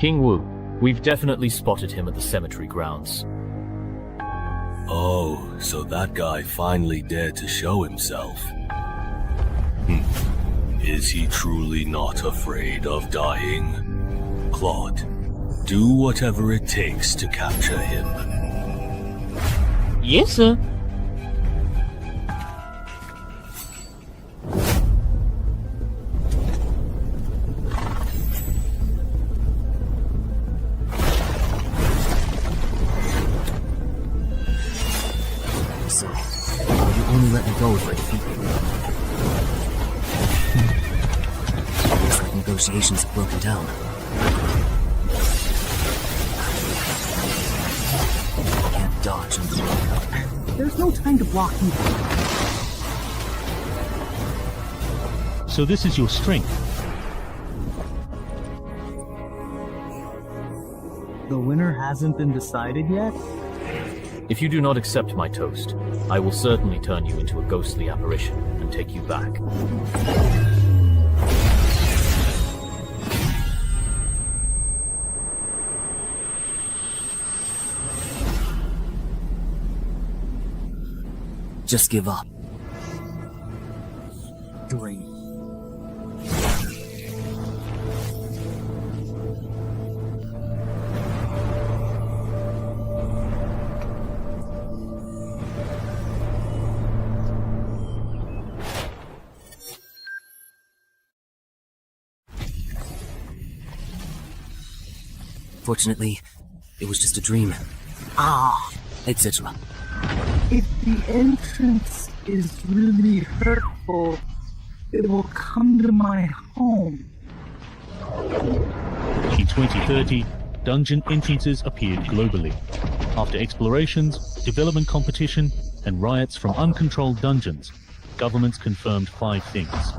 King Wu. We've definitely spotted him at the cemetery grounds. Oh, so that guy finally dared to show himself. Is he truly not afraid of dying? Claude, do whatever it takes to capture him. Yes, sir. So, you only let me go if I defeat you. Looks like negotiations have broken down. I can't dodge and block. There's no time to block you. So this is your strength. The winner hasn't been decided yet? If you do not accept my toast, I will certainly turn you into a ghostly apparition and take you back. Just give up. Great. Fortunately, it was just a dream, etc. If the entrance is really hurtful, it will come to my home. In 2030, dungeon entrances appeared globally. After explorations, development competition, and riots from uncontrolled dungeons, governments confirmed 5 things.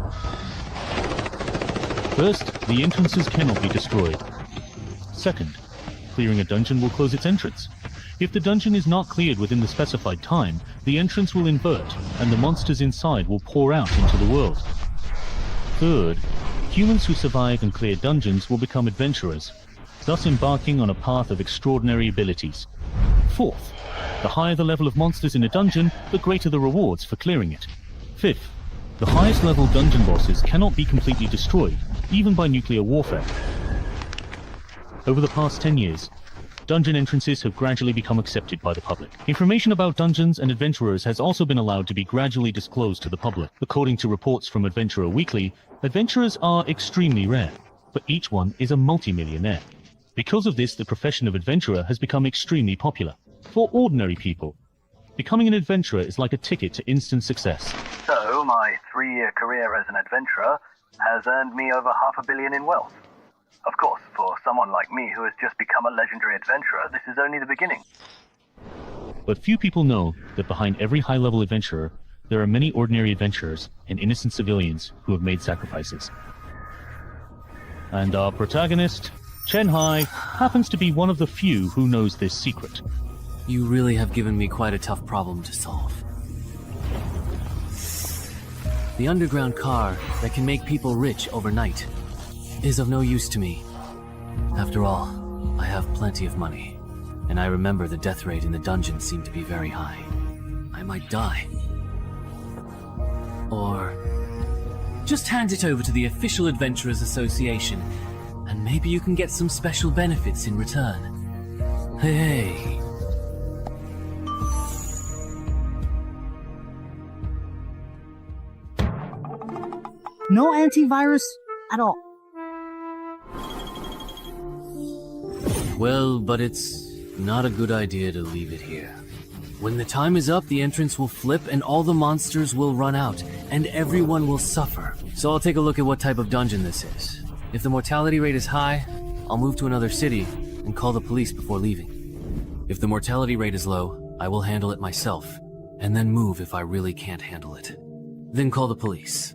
First, the entrances cannot be destroyed. Second, clearing a dungeon will close its entrance. If the dungeon is not cleared within the specified time, the entrance will invert, and the monsters inside will pour out into the world. Third, humans who survive and clear dungeons will become adventurers, thus embarking on a path of extraordinary abilities. Fourth, the higher the level of monsters in a dungeon, the greater the rewards for clearing it. Fifth, the highest level dungeon bosses cannot be completely destroyed, even by nuclear warfare. Over the past 10 years, dungeon entrances have gradually become accepted by the public. Information about dungeons and adventurers has also been allowed to be gradually disclosed to the public. According to reports from Adventurer Weekly, adventurers are extremely rare, but each one is a multi-millionaire. Because of this, the profession of adventurer has become extremely popular. For ordinary people, becoming an adventurer is like a ticket to instant success. So, my 3-year career as an adventurer has earned me over $500 million in wealth. Of course, for someone like me who has just become a legendary adventurer, this is only the beginning. But few people know that behind every high-level adventurer, there are many ordinary adventurers and innocent civilians who have made sacrifices. And our protagonist, Chen Hai, happens to be one of the few who knows this secret. You really have given me quite a tough problem to solve. The underground car that can make people rich overnight is of no use to me. After all, I have plenty of money, and I remember the death rate in the dungeon seemed to be very high. I might die. Or just hand it over to the official Adventurers Association, and maybe you can get some special benefits in return. Hey. No antivirus at all. Well, but it's not a good idea to leave it here. When the time is up, the entrance will flip and all the monsters will run out, and everyone will suffer. So I'll take a look at what type of dungeon this is. If the mortality rate is high, I'll move to another city and call the police before leaving. If the mortality rate is low, I will handle it myself, and then move if I really can't handle it. Then call the police.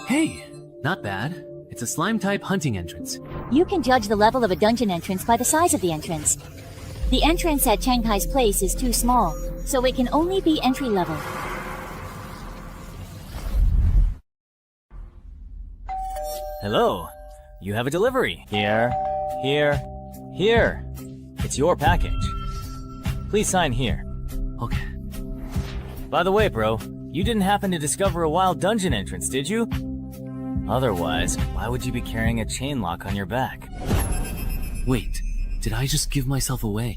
Hey, not bad. It's a slime-type hunting entrance. You can judge the level of a dungeon entrance by the size of the entrance. The entrance at Shanghai's place is too small, so it can only be entry level. Hello. You have a delivery. Here. It's your package. Please sign here. Okay. By the way, bro, you didn't happen to discover a wild dungeon entrance, did you? Otherwise, why would you be carrying a chain lock on your back? Wait, did I just give myself away?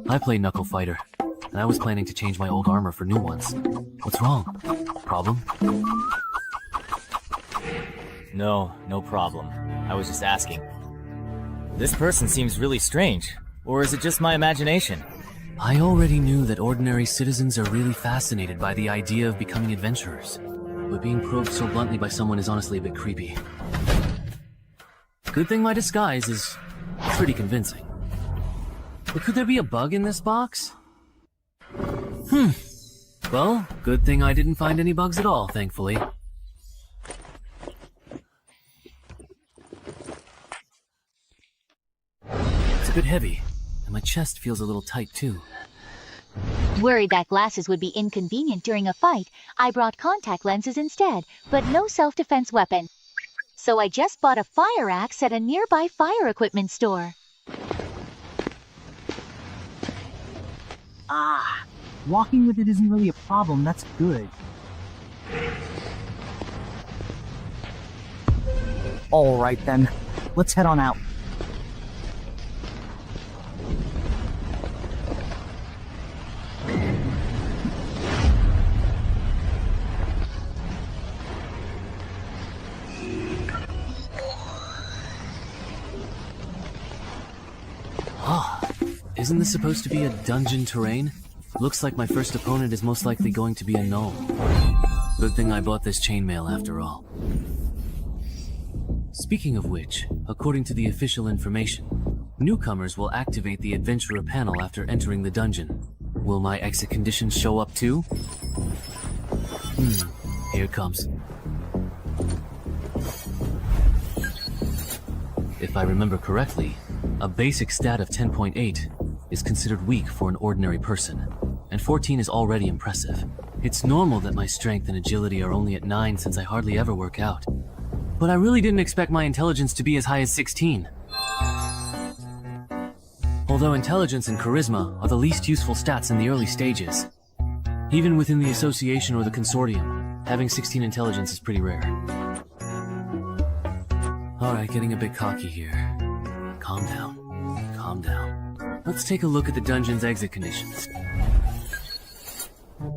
I play Knuckle Fighter, and I was planning to change my old armor for new ones. What's wrong? Problem? No problem. I was just asking. This person seems really strange, or is it just my imagination? I already knew that ordinary citizens are really fascinated by the idea of becoming adventurers, but being probed so bluntly by someone is honestly a bit creepy. Good thing my disguise is pretty convincing. But could there be a bug in this box? Well, good thing I didn't find any bugs at all, thankfully. It's a bit heavy, and my chest feels a little tight too. Worried that glasses would be inconvenient during a fight, I brought contact lenses instead, but no self-defense weapon. So I just bought a fire axe at a nearby fire equipment store. Ah, walking with it isn't really a problem, that's good. Alright then, let's head on out. Isn't this supposed to be a dungeon terrain? Looks like my first opponent is most likely going to be a gnome. Good thing I bought this chainmail after all. Speaking of which, according to the official information, newcomers will activate the adventurer panel after entering the dungeon. Will my exit conditions show up too? Here it comes. If I remember correctly, a basic stat of 10.8 is considered weak for an ordinary person, and 14 is already impressive. It's normal that my strength and agility are only at 9 since I hardly ever work out. But I really didn't expect my intelligence to be as high as 16. Although intelligence and charisma are the least useful stats in the early stages. Even within the association or the consortium, having 16 intelligence is pretty rare. Alright, getting a bit cocky here. Calm down. Let's take a look at the dungeon's exit conditions.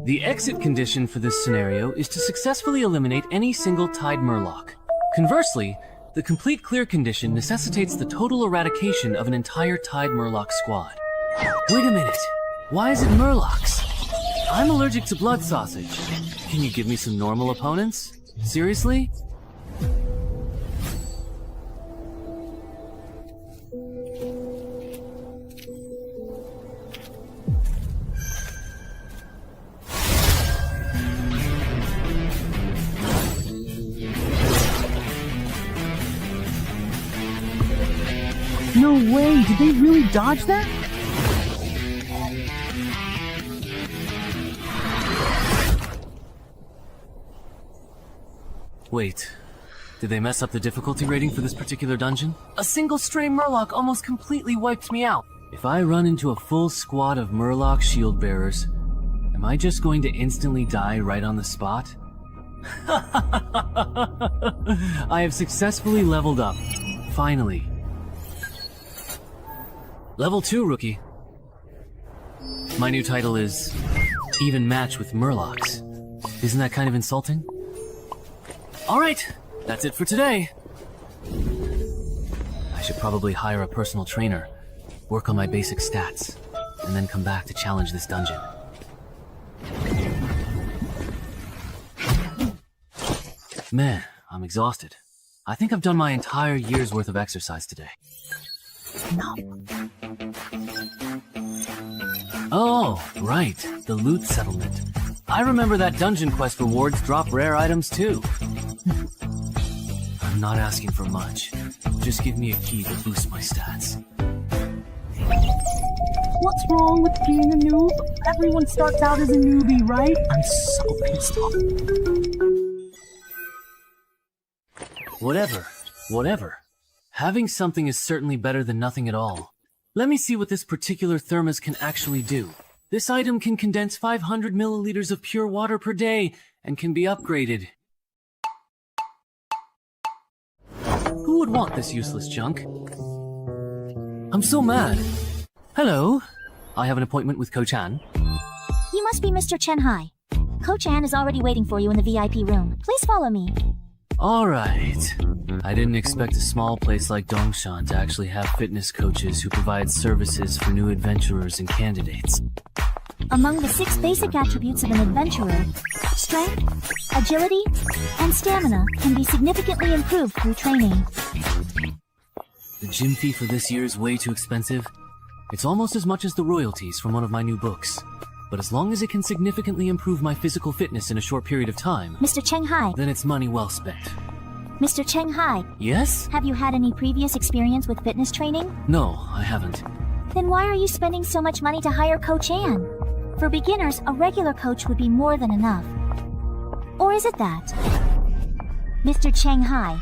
The exit condition for this scenario is to successfully eliminate any single Tide Murloc. Conversely, the complete clear condition necessitates the total eradication of an entire Tide Murloc squad. Wait a minute, why is it Murlocs? I'm allergic to blood sausage. Can you give me some normal opponents? Seriously? No way, did they really dodge that? Wait, did they mess up the difficulty rating for this particular dungeon? A single stray Murloc almost completely wiped me out. If I run into a full squad of Murloc shield bearers, am I just going to instantly die right on the spot? I have successfully leveled up. Finally. Level 2, rookie. My new title is Even Match with Murlocs. Isn't that kind of insulting? Alright, that's it for today. I should probably hire a personal trainer, work on my basic stats, and then come back to challenge this dungeon. Man, I'm exhausted. I think I've done my entire year's worth of exercise today. Oh, right, the loot settlement. I remember that dungeon quest rewards drop rare items too. I'm not asking for much. Just give me a key to boost my stats. What's wrong with being a noob? Everyone starts out as a newbie, right? I'm so pissed off. Whatever. Having something is certainly better than nothing at all. Let me see what this particular thermos can actually do. This item can condense 500 milliliters of pure water per day and can be upgraded. Who would want this useless junk? I'm so mad. Hello. I have an appointment with Coach Ann. You must be Mr. Chen Hai. Coach Ann is already waiting for you in the VIP room. Please follow me. Alright. I didn't expect a small place like Dongshan to actually have fitness coaches who provide services for new adventurers and candidates. Among the 6 basic attributes of an adventurer, strength, agility, and stamina can be significantly improved through training. The gym fee for this year is way too expensive. It's almost as much as the royalties from one of my new books. But as long as it can significantly improve my physical fitness in a short period of time, Mr. Cheng Hai. then it's money well spent. Mr. Cheng Hai, Yes? have you had any previous experience with fitness training? No, I haven't. Then why are you spending so much money to hire Coach Ann? For beginners, a regular coach would be more than enough. Or is it that? Mr. Cheng Hai,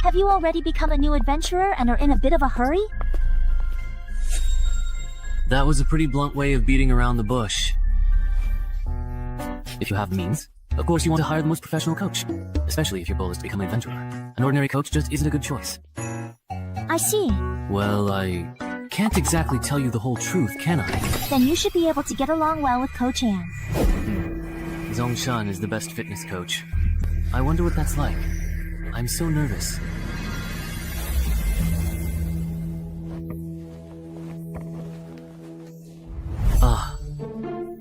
have you already become a new adventurer and are in a bit of a hurry? That was a pretty blunt way of beating around the bush. If you have the means, of course you want to hire the most professional coach, especially if your goal is to become an adventurer. An ordinary coach just isn't a good choice. I see. Well, I can't exactly tell you the whole truth, can I? Then you should be able to get along well with Coach Ann. Zongshan is the best fitness coach. I wonder what that's like. I'm so nervous.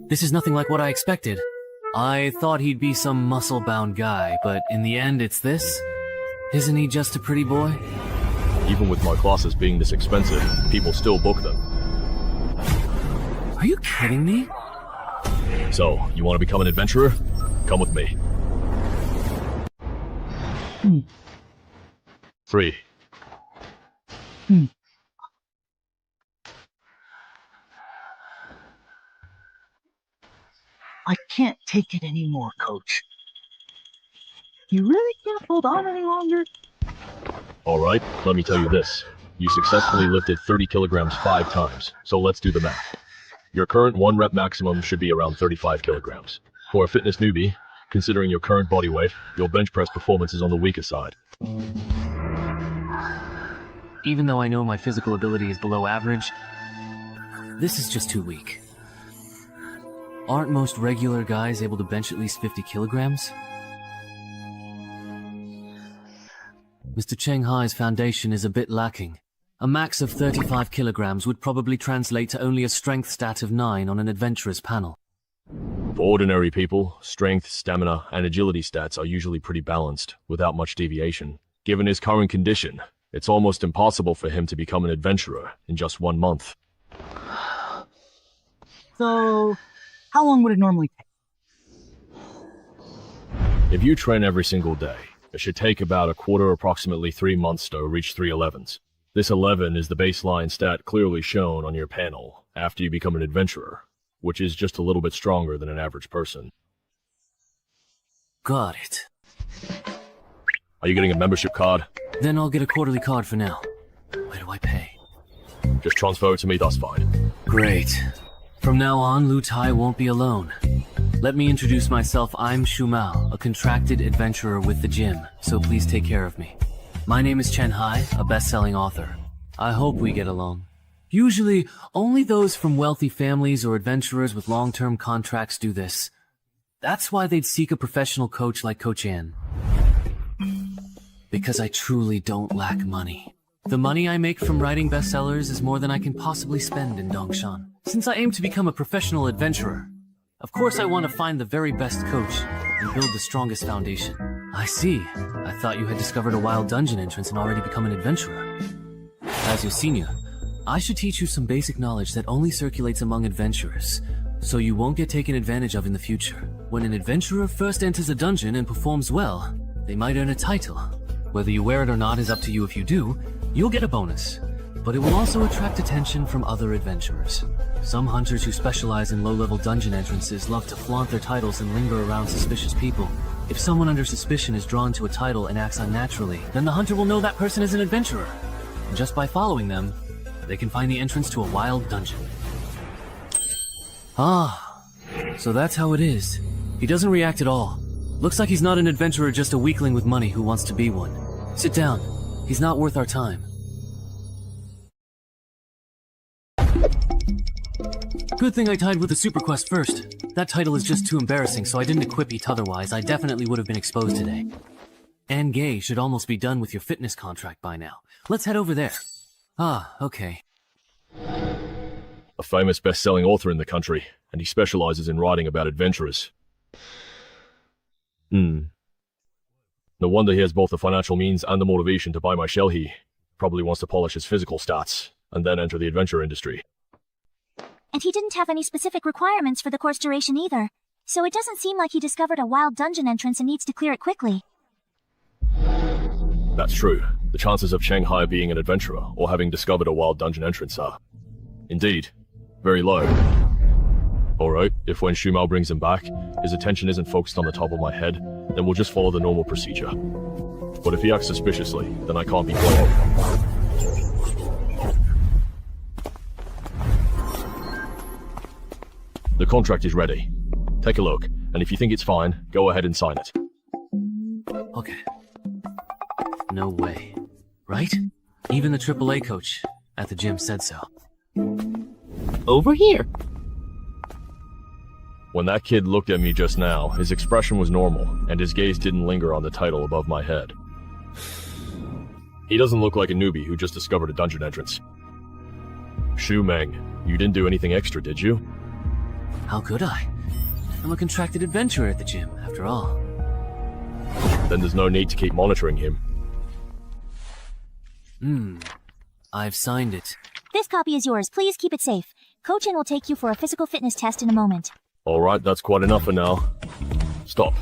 This is nothing like what I expected. I thought he'd be some muscle-bound guy, but in the end it's this? Isn't he just a pretty boy? Even with my classes being this expensive, people still book them. Are you kidding me? So, you want to become an adventurer? Come with me. Free. I can't take it anymore, Coach. You really can't hold on any longer? Alright, let me tell you this. You successfully lifted 30 kilograms 5 times, so let's do the math. Your current 1 rep maximum should be around 35 kilograms. For a fitness newbie, considering your current body weight, your bench press performance is on the weaker side. Even though I know my physical ability is below average, this is just too weak. Aren't most regular guys able to bench at least 50 kilograms? Mr. Cheng Hai's foundation is a bit lacking. A max of 35 kilograms would probably translate to only a strength stat of 9 on an adventurer's panel. For ordinary people, strength, stamina, and agility stats are usually pretty balanced, without much deviation. Given his current condition, it's almost impossible for him to become an adventurer in just 1 month. So, how long would it normally take? If you train every single day, it should take about a quarter, approximately 3 months to reach 311s. This 11 is the baseline stat clearly shown on your panel after you become an adventurer, which is just a little bit stronger than an average person. Got it. Are you getting a membership card? Then I'll get a quarterly card for now. Where do I pay? Just transfer it to me, that's fine. Great. From now on, Lu Tai won't be alone. Let me introduce myself. I'm Shu Mao, a contracted adventurer with the gym, so please take care of me. My name is Chen Hai, a best-selling author. I hope we get along. Usually, only those from wealthy families or adventurers with long-term contracts do this. That's why they'd seek a professional coach like Coach Ann. Because I truly don't lack money. The money I make from writing bestsellers is more than I can possibly spend in Dongshan. Since I aim to become a professional adventurer, of course I want to find the very best coach and build the strongest foundation. I see. I thought you had discovered a wild dungeon entrance and already become an adventurer. As your senior, I should teach you some basic knowledge that only circulates among adventurers, so you won't get taken advantage of in the future. When an adventurer first enters a dungeon and performs well, they might earn a title. Whether you wear it or not is up to you. If you do, you'll get a bonus. But it will also attract attention from other adventurers. Some hunters who specialize in low-level dungeon entrances love to flaunt their titles and linger around suspicious people. If someone under suspicion is drawn to a title and acts unnaturally, then the hunter will know that person is an adventurer. And just by following them, they can find the entrance to a wild dungeon. Ah, so that's how it is. He doesn't react at all. Looks like he's not an adventurer, just a weakling with money who wants to be one. Sit down. He's not worth our time. Good thing I tied with the super quest first. That title is just too embarrassing, so I didn't equip it, otherwise I definitely would have been exposed today. And Gay should almost be done with your fitness contract by now. Let's head over there. Ah, okay. A famous best-selling author in the country, and he specializes in writing about adventurers. No wonder he has both the financial means and the motivation to buy my shell. He probably wants to polish his physical stats, and then enter the adventure industry. And he didn't have any specific requirements for the course duration either, so it doesn't seem like he discovered a wild dungeon entrance and needs to clear it quickly. That's true. The chances of Shanghai being an adventurer or having discovered a wild dungeon entrance are, indeed, very low. Alright, if when Shumao brings him back, his attention isn't focused on the top of my head, then we'll just follow the normal procedure. But if he acts suspiciously, then I can't be blamed. The contract is ready. Take a look, and if you think it's fine, go ahead and sign it. Okay. No way. Right? Even the AAA coach at the gym said so. Over here. When that kid looked at me just now, his expression was normal, and his gaze didn't linger on the title above my head. He doesn't look like a newbie who just discovered a dungeon entrance. Shu Meng, you didn't do anything extra, did you? How could I? I'm a contracted adventurer at the gym, after all. Then there's no need to keep monitoring him. I've signed it. This copy is yours. Please keep it safe. Coach-in will take you for a physical fitness test in a moment. Alright, that's quite enough for now. Stop.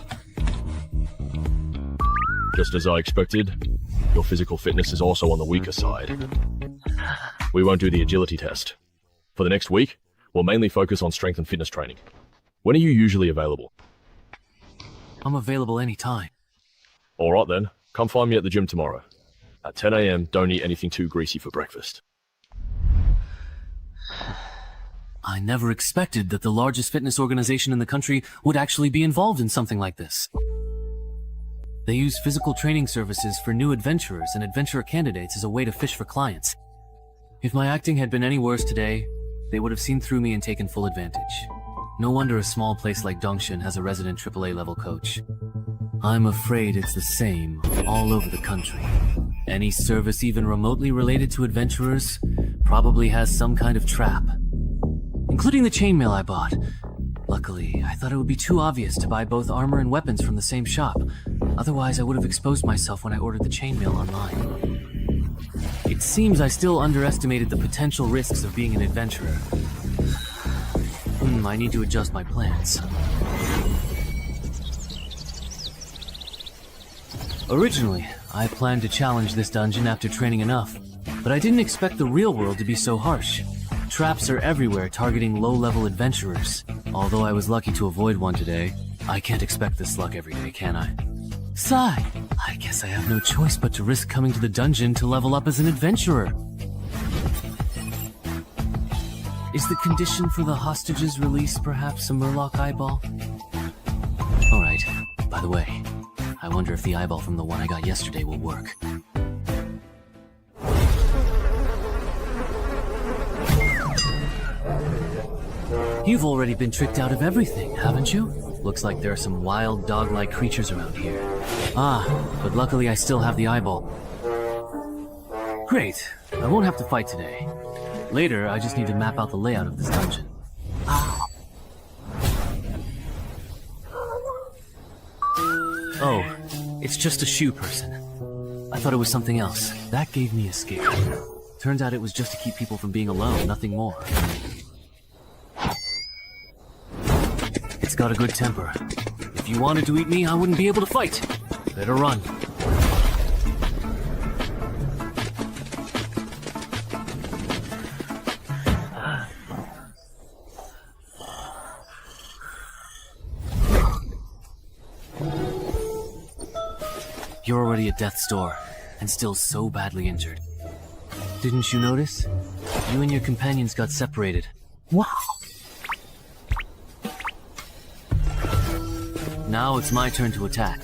Just as I expected, your physical fitness is also on the weaker side. We won't do the agility test. For the next week, we'll mainly focus on strength and fitness training. When are you usually available? I'm available anytime. Alright then, come find me at the gym tomorrow. At 10 AM, don't eat anything too greasy for breakfast. I never expected that the largest fitness organization in the country would actually be involved in something like this. They use physical training services for new adventurers and adventurer candidates as a way to fish for clients. If my acting had been any worse today, they would have seen through me and taken full advantage. No wonder a small place like Dongshan has a resident AAA level coach. I'm afraid it's the same all over the country. Any service even remotely related to adventurers probably has some kind of trap. Including the chainmail I bought. Luckily, I thought it would be too obvious to buy both armor and weapons from the same shop. Otherwise, I would have exposed myself when I ordered the chainmail online. It seems I still underestimated the potential risks of being an adventurer. I need to adjust my plans. Originally, I planned to challenge this dungeon after training enough, but I didn't expect the real world to be so harsh. Traps are everywhere targeting low-level adventurers. Although I was lucky to avoid one today, I can't expect this luck every day, can I? Sigh, I guess I have no choice but to risk coming to the dungeon to level up as an adventurer. Is the condition for the hostage's release perhaps a Murloc eyeball? Alright, by the way, I wonder if the eyeball from the one I got yesterday will work. You've already been tricked out of everything, haven't you? Looks like there are some wild dog-like creatures around here. Ah, but luckily I still have the eyeball. Great, I won't have to fight today. Later, I just need to map out the layout of this dungeon. Oh, it's just a shoe person. I thought it was something else. That gave me a scare. Turns out it was just to keep people from being alone, nothing more. It's got a good temper. If you wanted to eat me, I wouldn't be able to fight. Better run. You're already at death's door, and still so badly injured. Didn't you notice? You and your companions got separated. Wow. Now it's my turn to attack.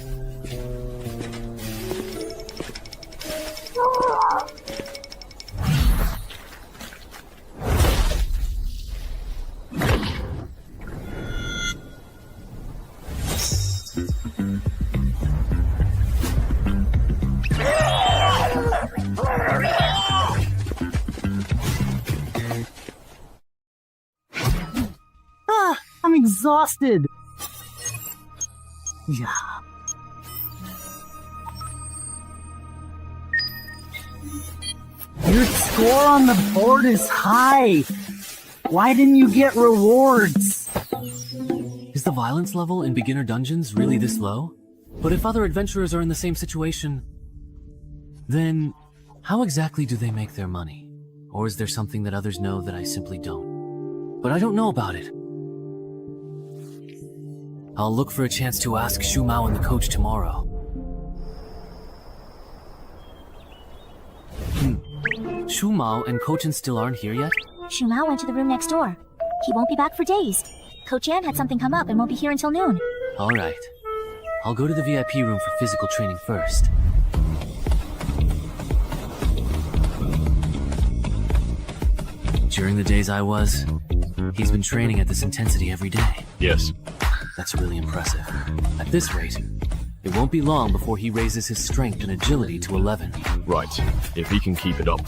I'm exhausted. Yeah. Your score on the board is high. Why didn't you get rewards? Is the violence level in beginner dungeons really this low? But if other adventurers are in the same situation, then how exactly do they make their money? Or is there something that others know that I simply don't? But I don't know about it. I'll look for a chance to ask Shu Mao and the coach tomorrow. Shu Mao and Coach An still aren't here yet? Shu Mao went to the room next door. He won't be back for days. Coach An had something come up and won't be here until noon. Alright. I'll go to the VIP room for physical training first. During the days I was, he's been training at this intensity every day. Yes. That's really impressive. At this rate, it won't be long before he raises his strength and agility to 11. Right. If he can keep it up.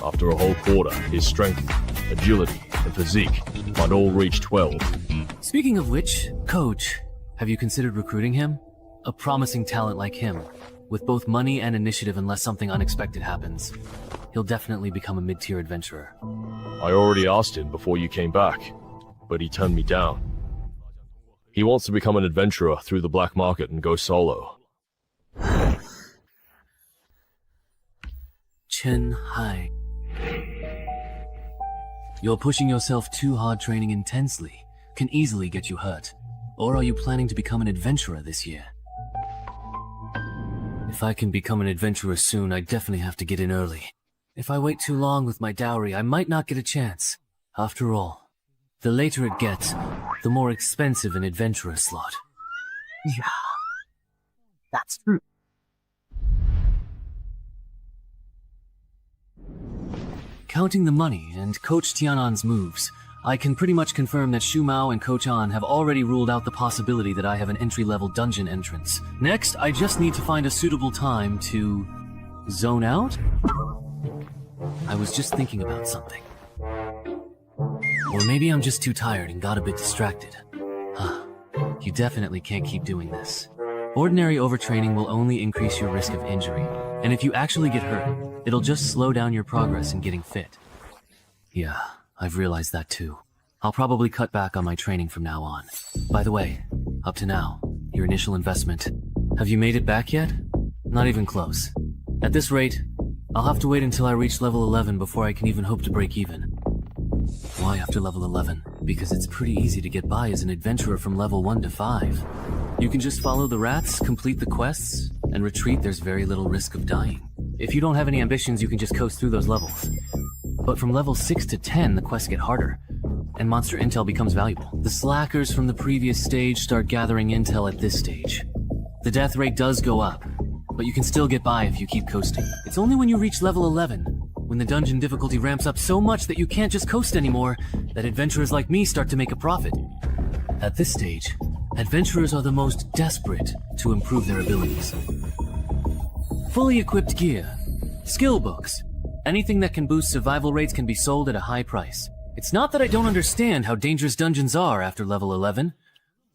After a whole quarter, his strength, agility, and physique might all reach 12. Speaking of which, Coach, have you considered recruiting him? A promising talent like him, with both money and initiative unless something unexpected happens. He'll definitely become a mid-tier adventurer. I already asked him before you came back, but he turned me down. He wants to become an adventurer through the black market and go solo. Chen Hai. You're pushing yourself too hard. Training intensely can easily get you hurt. Or are you planning to become an adventurer this year? If I can become an adventurer soon, I definitely have to get in early. If I wait too long with my dowry, I might not get a chance. After all, the later it gets, the more expensive an adventurer slot. Yeah. That's true. Counting the money and Coach Tianan's moves, I can pretty much confirm that Shu Mao and Coach An have already ruled out the possibility that I have an entry-level dungeon entrance. Next, I just need to find a suitable time to zone out? I was just thinking about something. Or maybe I'm just too tired and got a bit distracted. You definitely can't keep doing this. Ordinary overtraining will only increase your risk of injury, and if you actually get hurt, it'll just slow down your progress in getting fit. Yeah, I've realized that too. I'll probably cut back on my training from now on. By the way, up to now, your initial investment. Have you made it back yet? Not even close. At this rate, I'll have to wait until I reach level 11 before I can even hope to break even. Why after level 11? Because it's pretty easy to get by as an adventurer from level 1 to 5. You can just follow the rats, complete the quests, and retreat. There's very little risk of dying. If you don't have any ambitions, you can just coast through those levels. But from level 6 to 10, the quests get harder, and monster intel becomes valuable. The slackers from the previous stage start gathering intel at this stage. The death rate does go up, but you can still get by if you keep coasting. It's only when you reach level 11, when the dungeon difficulty ramps up so much that you can't just coast anymore, that adventurers like me start to make a profit. At this stage, adventurers are the most desperate to improve their abilities. Fully equipped gear, skill books, anything that can boost survival rates can be sold at a high price. It's not that I don't understand how dangerous dungeons are after level 11,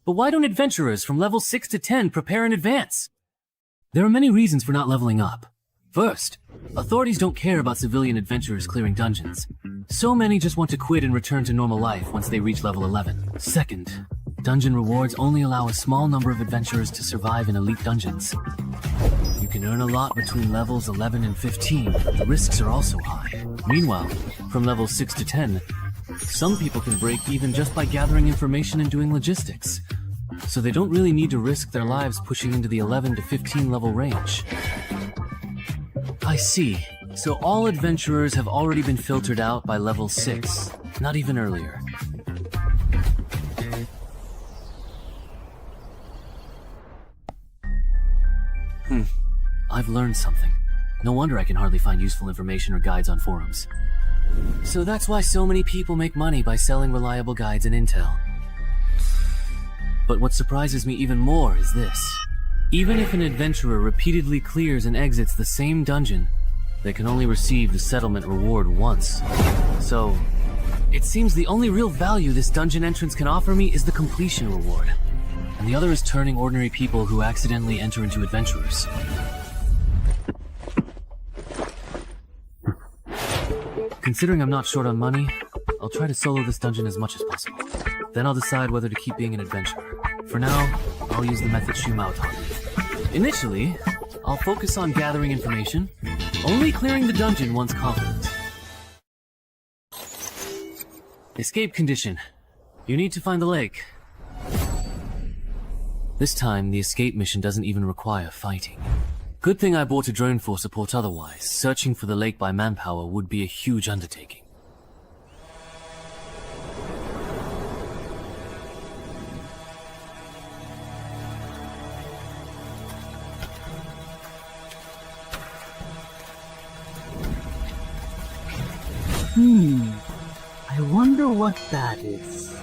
but why don't adventurers from level 6 to 10 prepare in advance? There are many reasons for not leveling up. First, authorities don't care about civilian adventurers clearing dungeons. So many just want to quit and return to normal life once they reach level 11. Second, dungeon rewards only allow a small number of adventurers to survive in elite dungeons. You can earn a lot between levels 11 and 15, but the risks are also high. Meanwhile, from levels 6 to 10, some people can break even just by gathering information and doing logistics. so they don't really need to risk their lives pushing into the 11 to 15 level range. I see. So all adventurers have already been filtered out by level 6, not even earlier. I've learned something. No wonder I can hardly find useful information or guides on forums. So that's why so many people make money by selling reliable guides and intel. But what surprises me even more is this. Even if an adventurer repeatedly clears and exits the same dungeon, they can only receive the settlement reward once. So, it seems the only real value this dungeon entrance can offer me is the completion reward. And the other is turning ordinary people who accidentally enter into adventurers. Considering I'm not short on money, I'll try to solo this dungeon as much as possible. Then I'll decide whether to keep being an adventurer. For now, I'll use the method Shumao taught me. Initially, I'll focus on gathering information, only clearing the dungeon once confident. Escape condition. You need to find the lake. This time, the escape mission doesn't even require fighting. Good thing I bought a drone for support, otherwise searching for the lake by manpower would be a huge undertaking. I wonder what that is.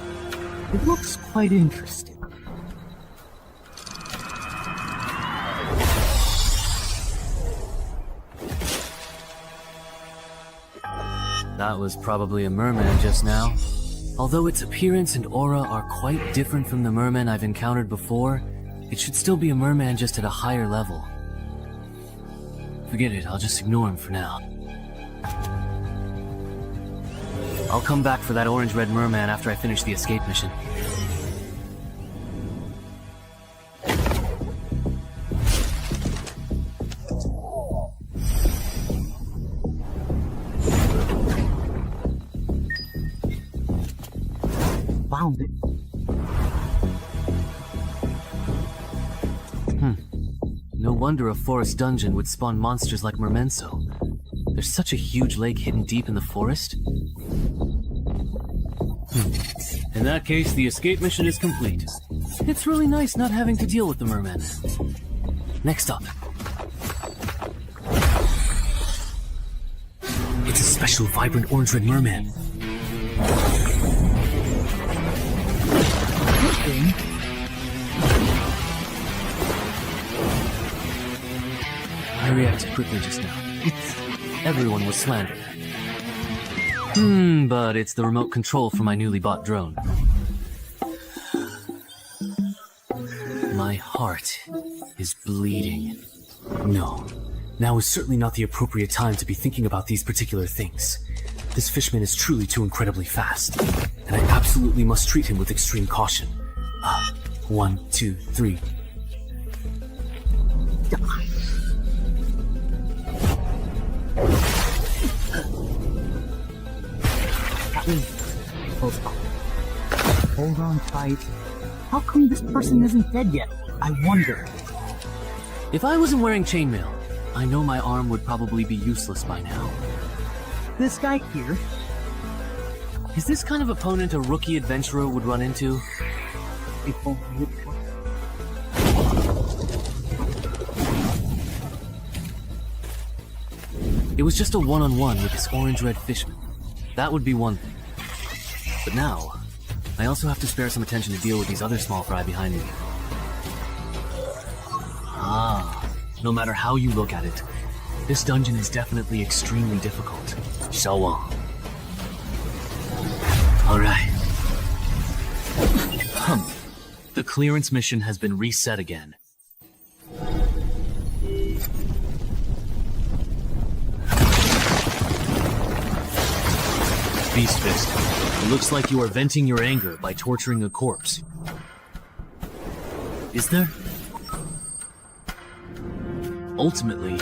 It looks quite interesting. That was probably a merman just now. Although its appearance and aura are quite different from the merman I've encountered before, it should still be a merman just at a higher level. Forget it, I'll just ignore him for now. I'll come back for that orange-red merman after I finish the escape mission. Found it. No wonder a forest dungeon would spawn monsters like mermenso. There's such a huge lake hidden deep in the forest. In that case, the escape mission is complete. It's really nice not having to deal with the mermen. Next up. It's a special vibrant orange-red merman. I reacted quickly just now. Everyone was slandered. But it's the remote control for my newly bought drone. My heart is bleeding. No, now is certainly not the appropriate time to be thinking about these particular things. This fishman is truly too incredibly fast, and I absolutely must treat him with extreme caution. 1, 2, 3. Hold on tight. How come this person isn't dead yet? I wonder. If I wasn't wearing chainmail, I know my arm would probably be useless by now. This guy here. Is this kind of opponent a rookie adventurer would run into? If only it were. It was just a one-on-one with this orange-red fishman. That would be one thing. But now, I also have to spare some attention to deal with these other small fry behind me. No matter how you look at it, this dungeon is definitely extremely difficult. Xiaowang. Alright. The clearance mission has been reset again. Beast Fist, it looks like you are venting your anger by torturing a corpse. Is there? Ultimately,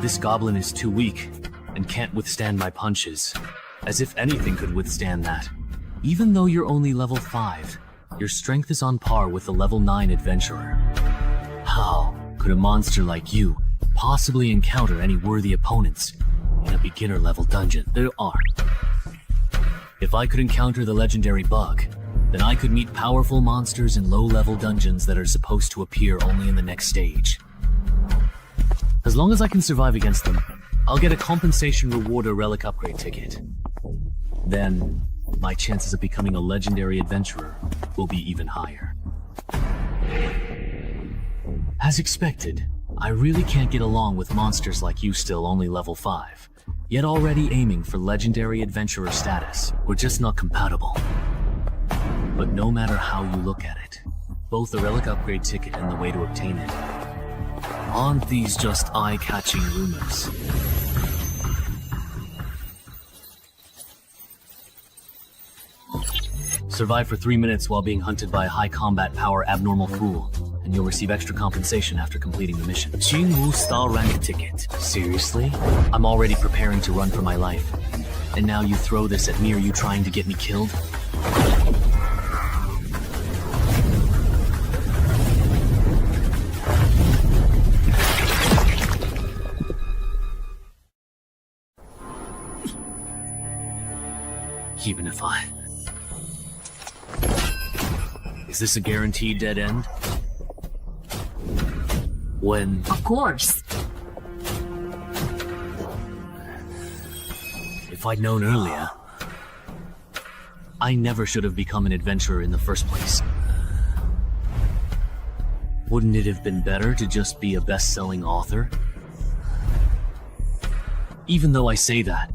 this goblin is too weak and can't withstand my punches. As if anything could withstand that. Even though you're only level 5, your strength is on par with the level 9 adventurer. How could a monster like you possibly encounter any worthy opponents in a beginner level dungeon? There are. If I could encounter the legendary bug, then I could meet powerful monsters in low-level dungeons that are supposed to appear only in the next stage. As long as I can survive against them, I'll get a compensation reward or relic upgrade ticket. Then, my chances of becoming a legendary adventurer will be even higher. As expected, I really can't get along with monsters like you still only level 5, yet already aiming for legendary adventurer status. We're just not compatible. But no matter how you look at it, both the relic upgrade ticket and the way to obtain it, aren't these just eye-catching rumors? Survive for 3 minutes while being hunted by a high combat power abnormal fool, and you'll receive extra compensation after completing the mission. Jinwu Star Rank ticket. Seriously? I'm already preparing to run for my life. And now you throw this at me? Are you trying to get me killed? Even if I... Is this a guaranteed dead end? When... Of course. If I'd known earlier, I never should have become an adventurer in the first place. Wouldn't it have been better to just be a best-selling author? Even though I say that,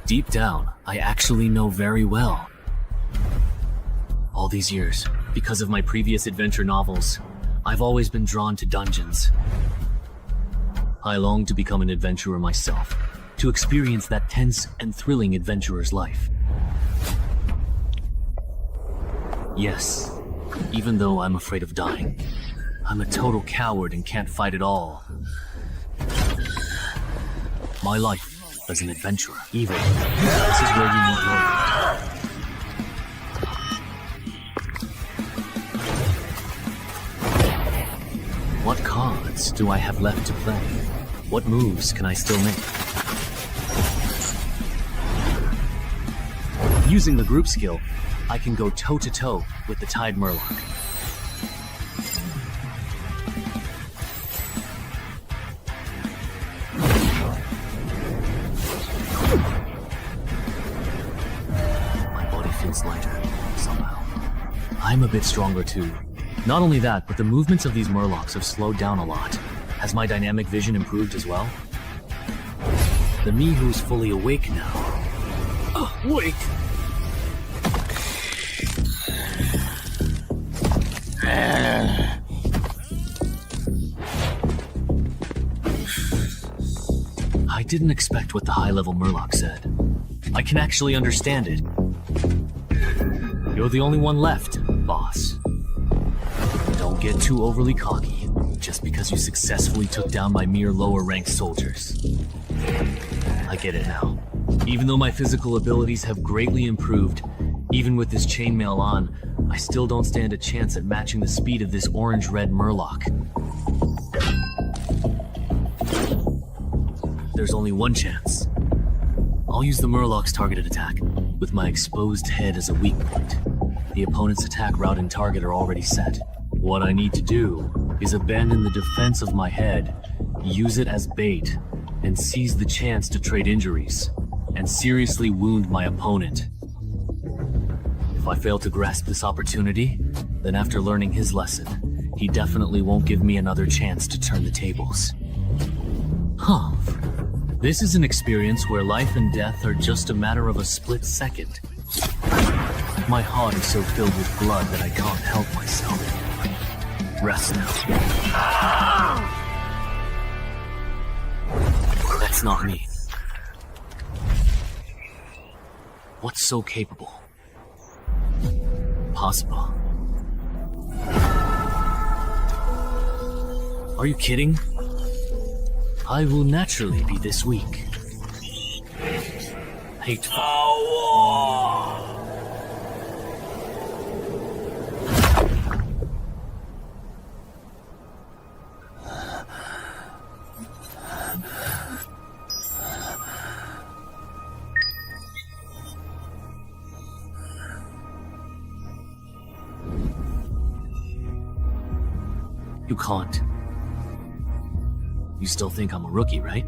deep down, I actually know very well. All these years, because of my previous adventure novels, I've always been drawn to dungeons. I long to become an adventurer myself, to experience that tense and thrilling adventurer's life. Yes, even though I'm afraid of dying, I'm a total coward and can't fight at all. My life as an adventurer, even. This is where you need love. What cards do I have left to play? What moves can I still make? Using the group skill, I can go toe-to-toe with the Tide Murloc. My body feels lighter, somehow. I'm a bit stronger too. Not only that, but the movements of these Murlocs have slowed down a lot. Has my dynamic vision improved as well? The me who's fully awake now. Wake! I didn't expect what the high-level Murloc said. I can actually understand it. You're the only one left, boss. Don't get too overly cocky, just because you successfully took down my mere lower-ranked soldiers. I get it now. Even though my physical abilities have greatly improved, even with this chainmail on, I still don't stand a chance at matching the speed of this orange-red Murloc. There's only one chance. I'll use the Murloc's targeted attack, with my exposed head as a weak point. The opponent's attack route and target are already set. What I need to do is abandon the defense of my head, use it as bait, and seize the chance to trade injuries, and seriously wound my opponent. If I fail to grasp this opportunity, then after learning his lesson, he definitely won't give me another chance to turn the tables. Huh. This is an experience where life and death are just a matter of a split second. My heart is so filled with blood that I can't help myself. Rest now. That's not me. What's so capable? Possible. Are you kidding? I will naturally be this weak. Hateful. You can't. You still think I'm a rookie, right?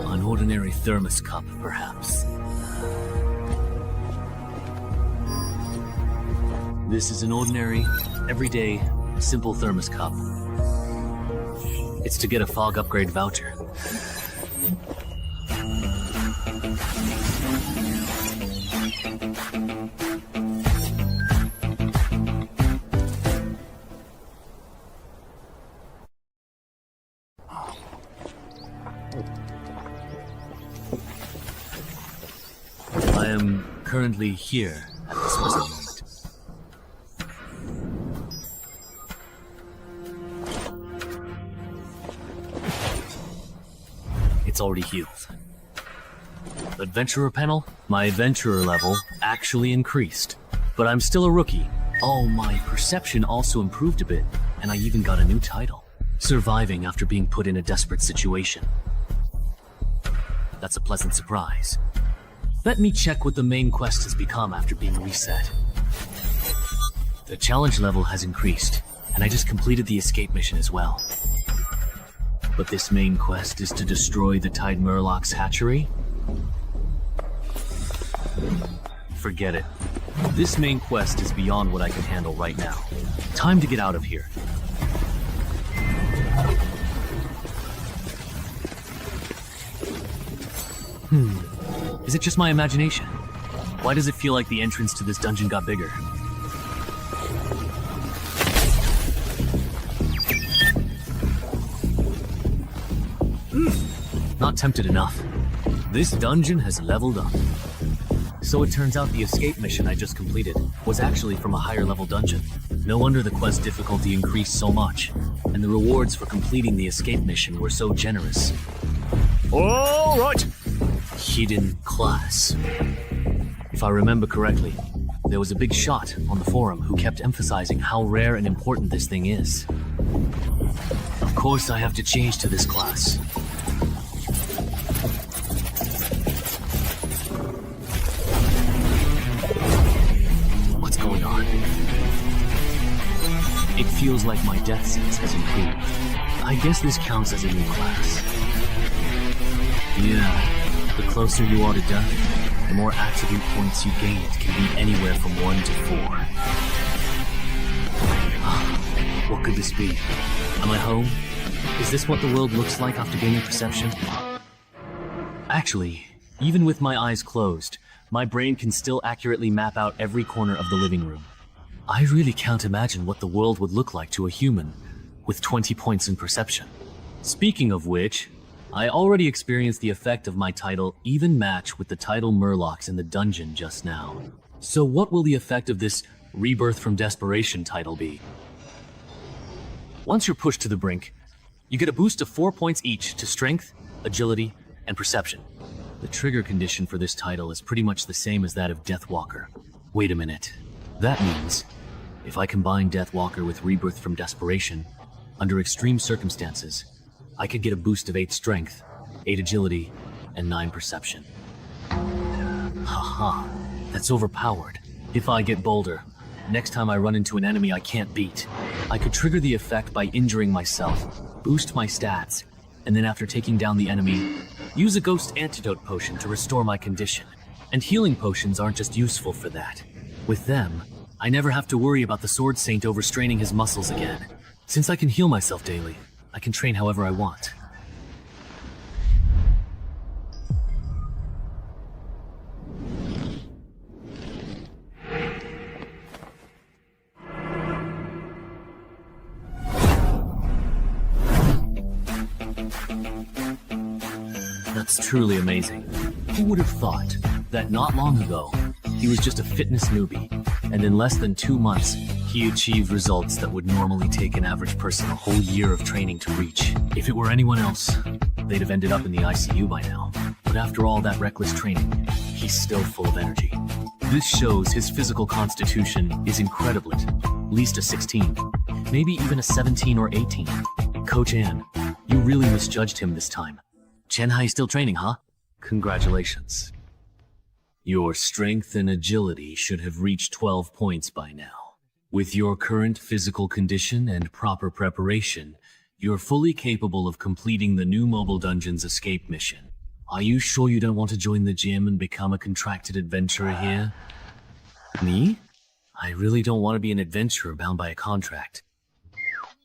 An ordinary thermos cup, perhaps. This is an ordinary, everyday, simple thermos cup. It's to get a fog upgrade voucher. I am currently here at this present moment. It's already healed. Adventurer panel? My adventurer level actually increased. But I'm still a rookie. Oh, my perception also improved a bit, and I even got a new title. Surviving after being put in a desperate situation. That's a pleasant surprise. Let me check what the main quest has become after being reset. The challenge level has increased, and I just completed the escape mission as well. But this main quest is to destroy the Tide Murloc's hatchery? Forget it. This main quest is beyond what I can handle right now. Time to get out of here. Is it just my imagination? Why does it feel like the entrance to this dungeon got bigger? Not tempted enough. This dungeon has leveled up. So it turns out the escape mission I just completed was actually from a higher level dungeon. No wonder the quest difficulty increased so much, and the rewards for completing the escape mission were so generous. All right! Hidden class. If I remember correctly, there was a big shot on the forum who kept emphasizing how rare and important this thing is. Of course I have to change to this class. What's going on? It feels like my death sense has improved. I guess this counts as a new class. Yeah. The closer you are to death, the more attribute points you gain can be anywhere from 1 to 4. What could this be? Am I home? Is this what the world looks like after gaining perception? Actually, even with my eyes closed, my brain can still accurately map out every corner of the living room. I really can't imagine what the world would look like to a human with 20 points in perception. Speaking of which, I already experienced the effect of my title even match with the title Murlocs in the dungeon just now. So what will the effect of this Rebirth from Desperation title be? Once you're pushed to the brink, you get a boost of 4 points each to Strength, Agility, and Perception. The trigger condition for this title is pretty much the same as that of Deathwalker. Wait a minute. That means, if I combine Deathwalker with Rebirth from Desperation, under extreme circumstances, I could get a boost of 8 Strength, 8 Agility, and 9 Perception. Haha, that's overpowered. If I get bolder, next time I run into an enemy I can't beat, I could trigger the effect by injuring myself, boost my stats, and then after taking down the enemy, use a ghost antidote potion to restore my condition. And healing potions aren't just useful for that. With them, I never have to worry about the Sword Saint overstraining his muscles again. Since I can heal myself daily, I can train however I want. That's truly amazing. Who would have thought that not long ago, he was just a fitness newbie, and in less than 2 months, he achieved results that would normally take an average person a whole year of training to reach. If it were anyone else, they'd have ended up in the ICU by now. But after all that reckless training, he's still full of energy. This shows his physical constitution is incredible, at least a 16, maybe even a 17 or 18. Coach Ann, you really misjudged him this time. Chen still training, huh? Congratulations. Your strength and agility should have reached 12 points by now. With your current physical condition and proper preparation, you're fully capable of completing the new Mobile Dungeons escape mission. Are you sure you don't want to join the gym and become a contracted adventurer here? Me? I really don't want to be an adventurer bound by a contract.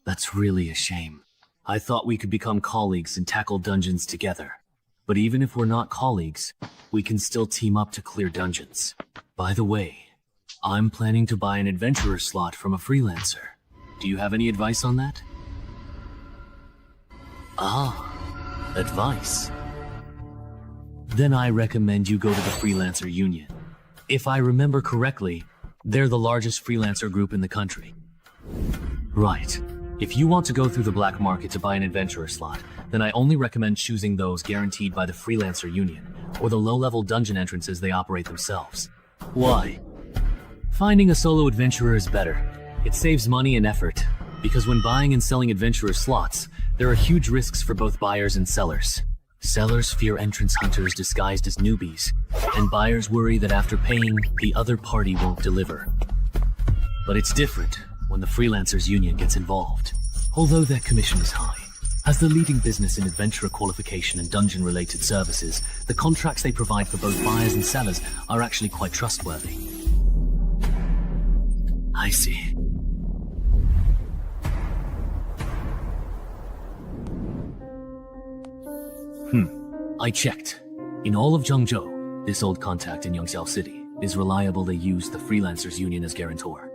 That's really a shame. I thought we could become colleagues and tackle dungeons together. But even if we're not colleagues, we can still team up to clear dungeons. By the way, I'm planning to buy an adventurer slot from a freelancer. Do you have any advice on that? Ah, advice. Then I recommend you go to the Freelancer Union. If I remember correctly, they're the largest freelancer group in the country. Right. If you want to go through the black market to buy an adventurer slot, then I only recommend choosing those guaranteed by the Freelancer Union, or the low-level dungeon entrances they operate themselves. Why? Finding a solo adventurer is better. It saves money and effort, because when buying and selling adventurer slots, there are huge risks for both buyers and sellers. Sellers fear entrance hunters disguised as newbies, and buyers worry that after paying, the other party won't deliver. But it's different when the Freelancers Union gets involved, although their commission is high. As the leading business in adventurer qualification and dungeon-related services, the contracts they provide for both buyers and sellers are actually quite trustworthy. I see. I checked. In all of Zhengzhou, this old contact in Yangxiao City is reliable. They use the Freelancers Union as guarantor.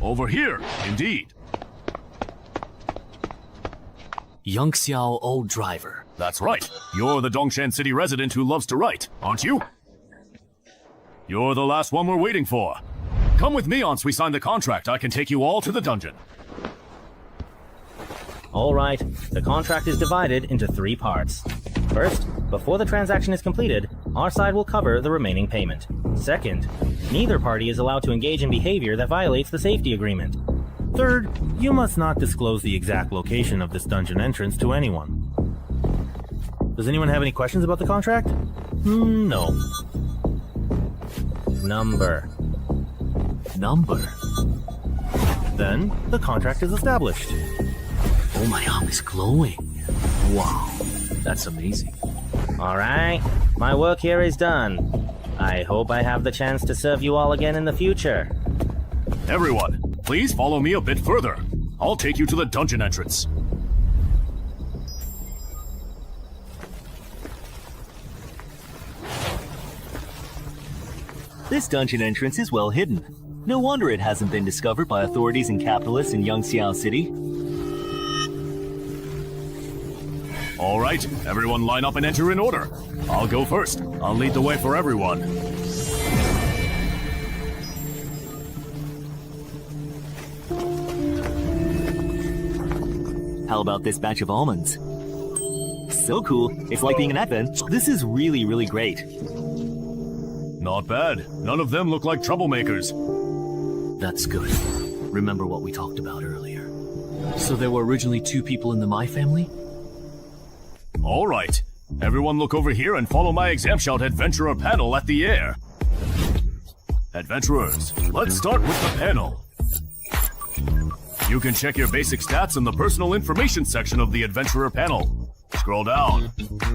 Over here, indeed. Yangxiao Old Driver. That's right. You're the Dongshan City resident who loves to write, aren't you? You're the last one we're waiting for. Come with me once we sign the contract. I can take you all to the dungeon. All right, the contract is divided into 3 parts. First, before the transaction is completed, our side will cover the remaining payment. Second, neither party is allowed to engage in behavior that violates the safety agreement. Third, you must not disclose the exact location of this dungeon entrance to anyone. Does anyone have any questions about the contract? No. Number. Then, the contract is established. Oh, my arm is glowing. Wow, that's amazing. Alright, my work here is done. I hope I have the chance to serve you all again in the future. Everyone, please follow me a bit further. I'll take you to the dungeon entrance. This dungeon entrance is well hidden. No wonder it hasn't been discovered by authorities and capitalists in Yangxiao City. All right, everyone line up and enter in order. I'll go first. I'll lead the way for everyone. How about this batch of almonds? So cool. It's like being an advent. This is really, really great. Not bad. None of them look like troublemakers. That's good. Remember what we talked about earlier. So there were originally 2 people in the Mai family? All right. Everyone look over here and follow my exam shout adventurer panel at the air. Adventurers, let's start with the panel. You can check your basic stats in the personal information section of the adventurer panel. Scroll down.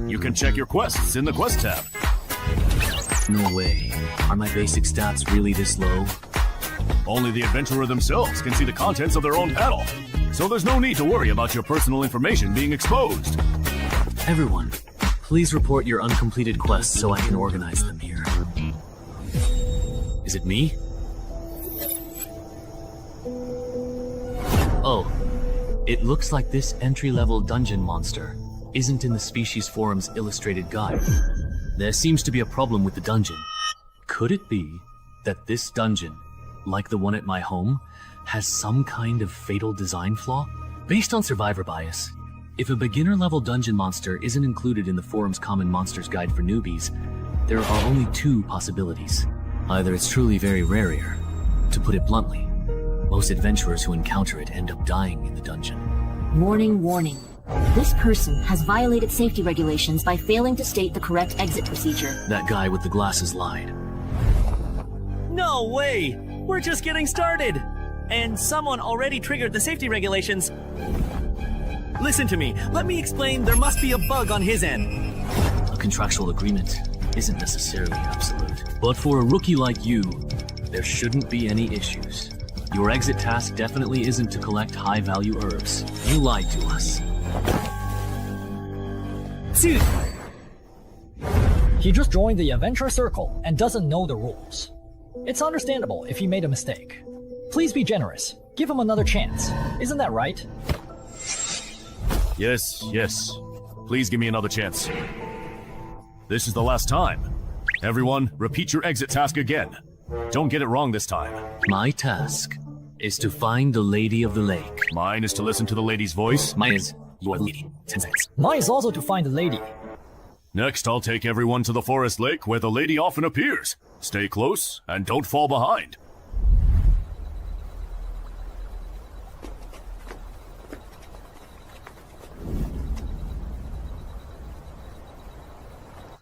You can check your quests in the quest tab. No way. Are my basic stats really this low? Only the adventurer themselves can see the contents of their own panel. So there's no need to worry about your personal information being exposed. Everyone, please report your uncompleted quests so I can organize them here. Is it me? Oh, it looks like this entry-level dungeon monster isn't in the Species Forum's illustrated guide. There seems to be a problem with the dungeon. Could it be that this dungeon, like the one at my home, has some kind of fatal design flaw? Based on survivor bias, If a beginner-level dungeon monster isn't included in the forum's Common Monsters Guide for newbies, there are only two possibilities. Either it's truly very rare, to put it bluntly, most adventurers who encounter it end up dying in the dungeon. Warning, warning. This person has violated safety regulations by failing to state the correct exit procedure. That guy with the glasses lied. No way! We're just getting started! And someone already triggered the safety regulations. Listen to me. Let me explain. There must be a bug on his end. A contractual agreement isn't necessarily absolute. But for a rookie like you, there shouldn't be any issues. Your exit task definitely isn't to collect high-value herbs. You lied to us. He just joined the adventure circle and doesn't know the rules. It's understandable if he made a mistake. Please be generous. Give him another chance. Isn't that right? Yes, yes. Please give me another chance. This is the last time. Everyone, repeat your exit task again. Don't get it wrong this time. My task is to find the Lady of the Lake. Mine is to listen to the lady's voice. Mine is your lady. 10 seconds. Mine is also to find the lady. Next, I'll take everyone to the forest lake where the lady often appears. Stay close and don't fall behind.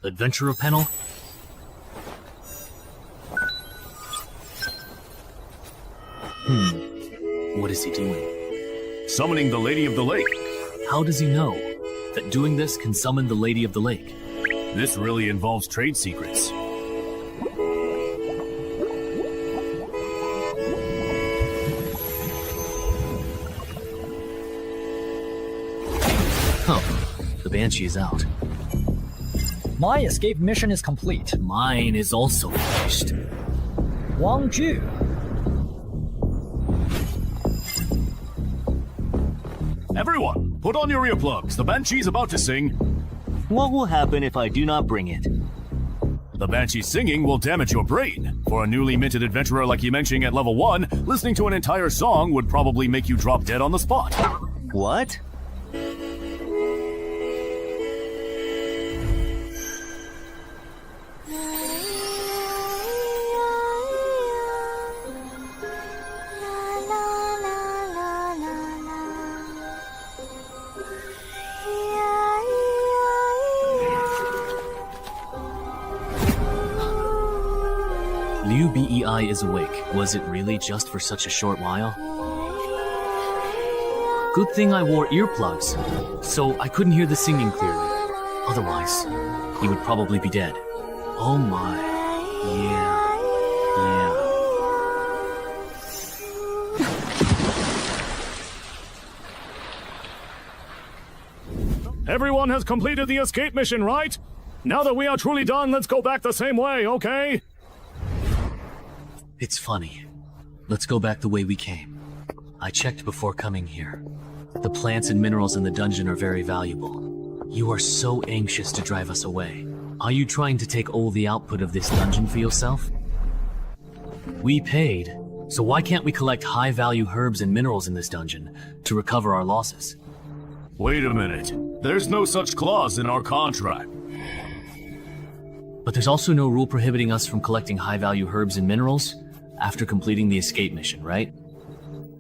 Adventurer panel? What is he doing? Summoning the Lady of the Lake. How does he know that doing this can summon the Lady of the Lake? This really involves trade secrets. The Banshee is out. My escape mission is complete. Mine is also finished. Wang Ju. Everyone, put on your earplugs. The Banshee's about to sing. What will happen if I do not bring it? The Banshee singing will damage your brain. For a newly minted adventurer like Yimengxing at level 1, listening to an entire song would probably make you drop dead on the spot. What? Liu Bei is awake. Was it really just for such a short while? Good thing I wore earplugs, so I couldn't hear the singing clearly. Otherwise, he would probably be dead. Oh my. Yeah. Everyone has completed the escape mission, right? Now that we are truly done, let's go back the same way, okay? It's funny. Let's go back the way we came. I checked before coming here. The plants and minerals in the dungeon are very valuable. You are so anxious to drive us away. Are you trying to take all the output of this dungeon for yourself? We paid, so why can't we collect high-value herbs and minerals in this dungeon to recover our losses? Wait a minute. There's no such clause in our contract. But there's also no rule prohibiting us from collecting high-value herbs and minerals after completing the escape mission, right?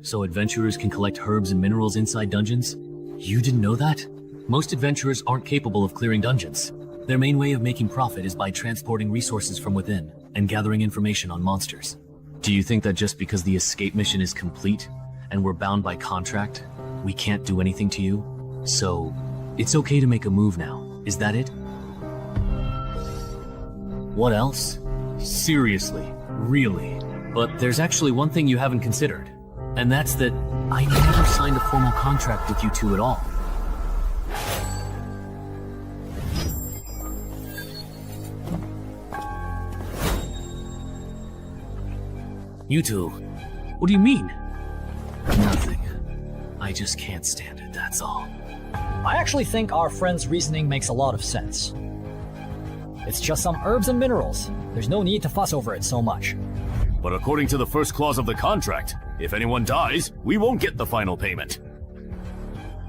So adventurers can collect herbs and minerals inside dungeons? You didn't know that? Most adventurers aren't capable of clearing dungeons. Their main way of making profit is by transporting resources from within and gathering information on monsters. Do you think that just because the escape mission is complete and we're bound by contract, we can't do anything to you? So, it's okay to make a move now, is that it? What else? Seriously, really. But there's actually one thing you haven't considered, and that's that I never signed a formal contract with you two at all. You two, what do you mean? Nothing. I just can't stand it, that's all. I actually think our friend's reasoning makes a lot of sense. It's just some herbs and minerals. There's no need to fuss over it so much. But according to the first clause of the contract, if anyone dies, we won't get the final payment.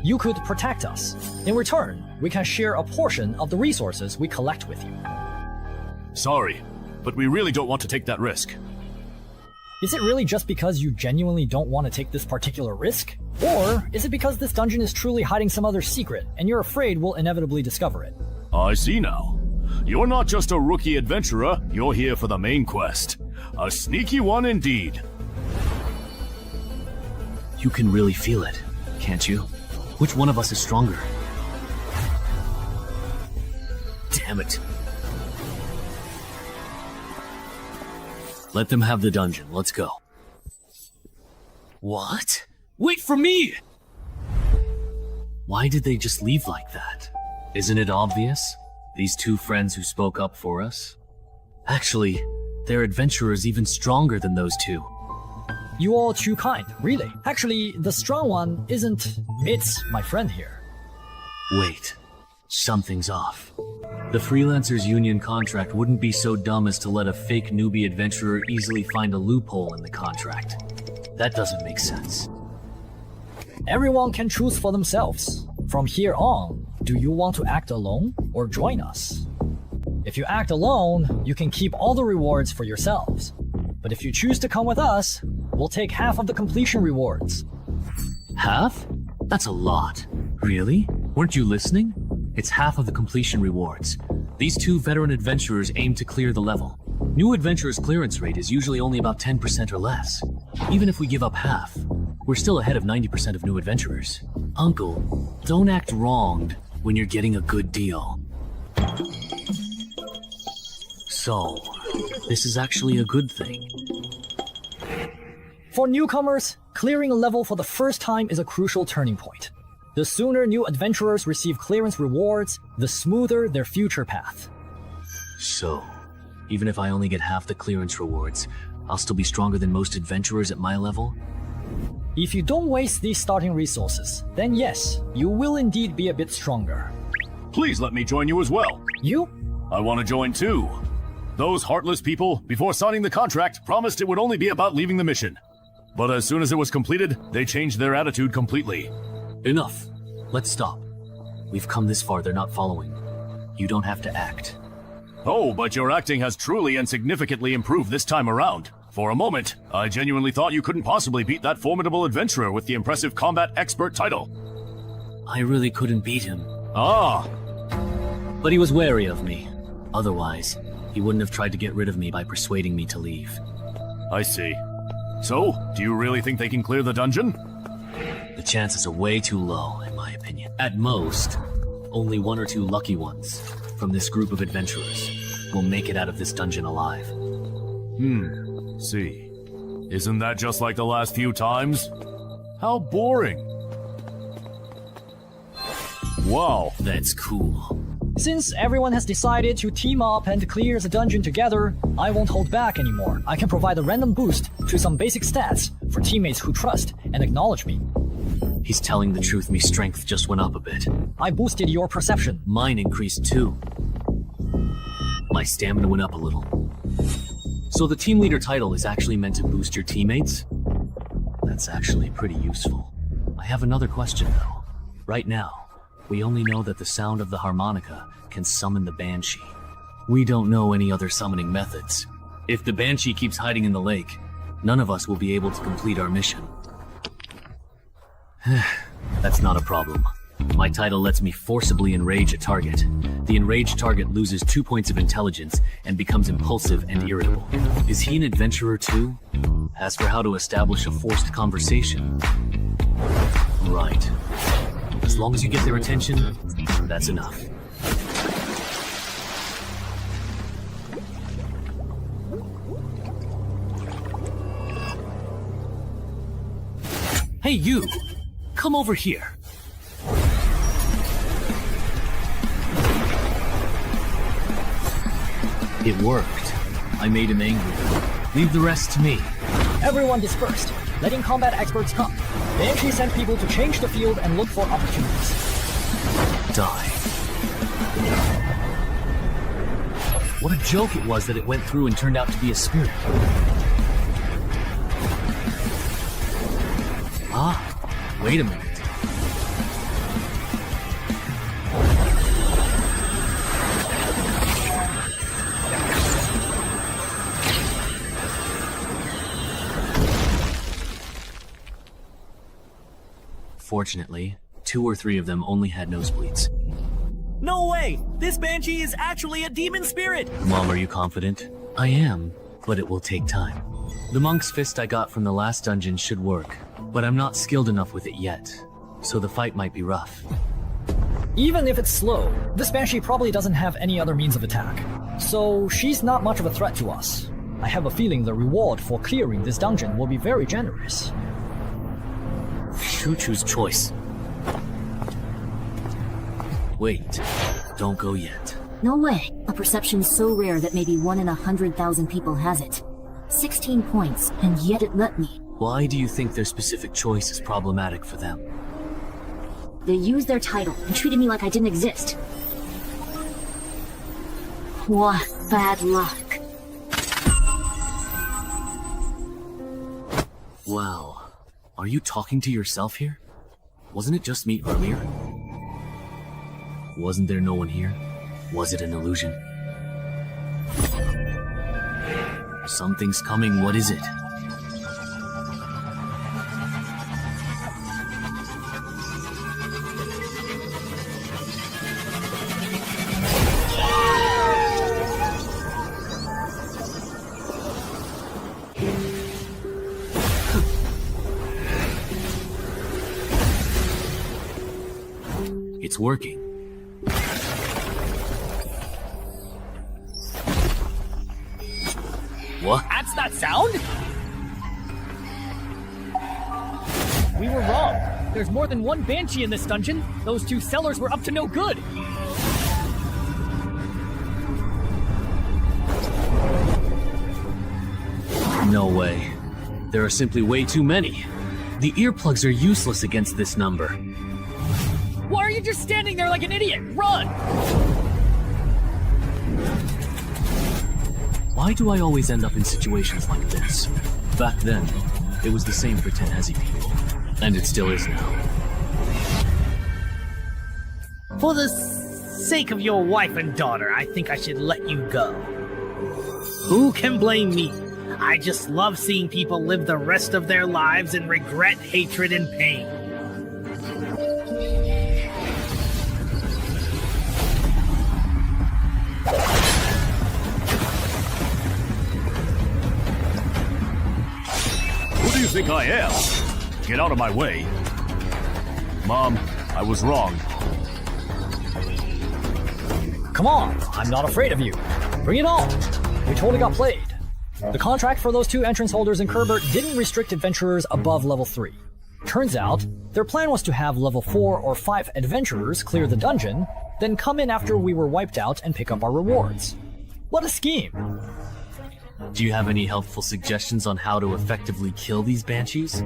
you could protect us. In return, we can share a portion of the resources we collect with you. Sorry, but we really don't want to take that risk. Is it really just because you genuinely don't want to take this particular risk? Or is it because this dungeon is truly hiding some other secret and you're afraid we'll inevitably discover it? I see now. You're not just a rookie adventurer, you're here for the main quest. A sneaky one indeed. You can really feel it, can't you? Which one of us is stronger? Damn it. Let them have the dungeon. Let's go. What? Wait for me! Why did they just leave like that? Isn't it obvious? These two friends who spoke up for us? Actually, they're adventurers even stronger than those two. You all too kind, really. Actually, the strong one isn't... It's my friend here. Wait. Something's off. The Freelancers Union contract wouldn't be so dumb as to let a fake newbie adventurer easily find a loophole in the contract. That doesn't make sense. Everyone can choose for themselves. From here on, do you want to act alone or join us? If you act alone, you can keep all the rewards for yourselves. But if you choose to come with us, we'll take half of the completion rewards. Half? That's a lot. Really? Weren't you listening? It's half of the completion rewards. These two veteran adventurers aim to clear the level. New adventurers' clearance rate is usually only about 10% or less. Even if we give up half, we're still ahead of 90% of new adventurers. Uncle, don't act wronged when you're getting a good deal. So, this is actually a good thing. For newcomers, clearing a level for the first time is a crucial turning point. The sooner new adventurers receive clearance rewards, the smoother their future path. So, even if I only get half the clearance rewards, I'll still be stronger than most adventurers at my level? If you don't waste these starting resources, then yes, you will indeed be a bit stronger. Please let me join you as well. You? I want to join too. Those heartless people, before signing the contract, promised it would only be about leaving the mission. But as soon as it was completed, they changed their attitude completely. Enough. Let's stop. We've come this far, they're not following. You don't have to act. Oh, but your acting has truly and significantly improved this time around. For a moment, I genuinely thought you couldn't possibly beat that formidable adventurer with the impressive combat expert title. I really couldn't beat him. Ah! But he was wary of me. Otherwise, he wouldn't have tried to get rid of me by persuading me to leave. I see. So, do you really think they can clear the dungeon? The chances are way too low, in my opinion. At most, only one or two lucky ones from this group of adventurers will make it out of this dungeon alive. See. Isn't that just like the last few times? How boring. Wow. That's cool. Since everyone has decided to team up and clear the dungeon together, I won't hold back anymore. I can provide a random boost to some basic stats for teammates who trust and acknowledge me. He's telling the truth, my strength just went up a bit. I boosted your perception. Mine increased too. My stamina went up a little. So the team leader title is actually meant to boost your teammates? That's actually pretty useful. I have another question though. Right now, we only know that the sound of the harmonica can summon the Banshee. We don't know any other summoning methods. If the Banshee keeps hiding in the lake, none of us will be able to complete our mission. That's not a problem. My title lets me forcibly enrage a target. The enraged target loses 2 points of intelligence and becomes impulsive and irritable. Is he an adventurer too? As for how to establish a forced conversation... Right. As long as you get their attention, that's enough. Hey you! Come over here! It worked. I made him angry. Leave the rest to me. Everyone dispersed, letting combat experts come. Banshee sent people to change the field and look for opportunities. Die. What a joke it was that it went through and turned out to be a spirit. Ah, wait a minute. Fortunately, 2 or 3 of them only had nosebleeds. No way! This banshee is actually a demon spirit! Mom, are you confident? I am, but it will take time. The monk's fist I got from the last dungeon should work, but I'm not skilled enough with it yet, so the fight might be rough. Even if it's slow, this banshee probably doesn't have any other means of attack. So she's not much of a threat to us. I have a feeling the reward for clearing this dungeon will be very generous. Choo-choo's choice. Wait, don't go yet. No way. A perception so rare that maybe 1 in 100,000 people has it. 16 points, and yet it let me. Why do you think their specific choice is problematic for them? They used their title and treated me like I didn't exist. What bad luck. Wow. Are you talking to yourself here? Wasn't it just me earlier? Wasn't there no one here? Was it an illusion? Something's coming, what is it? It's working. What? That's that sound? We were wrong. There's more than one banshee in this dungeon. Those 2 sellers were up to no good. No way. There are simply way too many. The earplugs are useless against this number. Why are you just standing there like an idiot? Run! Why do I always end up in situations like this? Back then, it was the same for Tenhezi people. And it still is now. For the sake of your wife and daughter, I think I should let you go. Who can blame me? I just love seeing people live the rest of their lives in regret, hatred, and pain. Who do you think I am? Get out of my way. Mom, I was wrong. Come on, I'm not afraid of you. Bring it on. We totally got played. The contract for those 2 entrance holders in Kerbert didn't restrict adventurers above level 3. Turns out, their plan was to have level 4 or 5 adventurers clear the dungeon, then come in after we were wiped out and pick up our rewards. What a scheme! Do you have any helpful suggestions on how to effectively kill these banshees?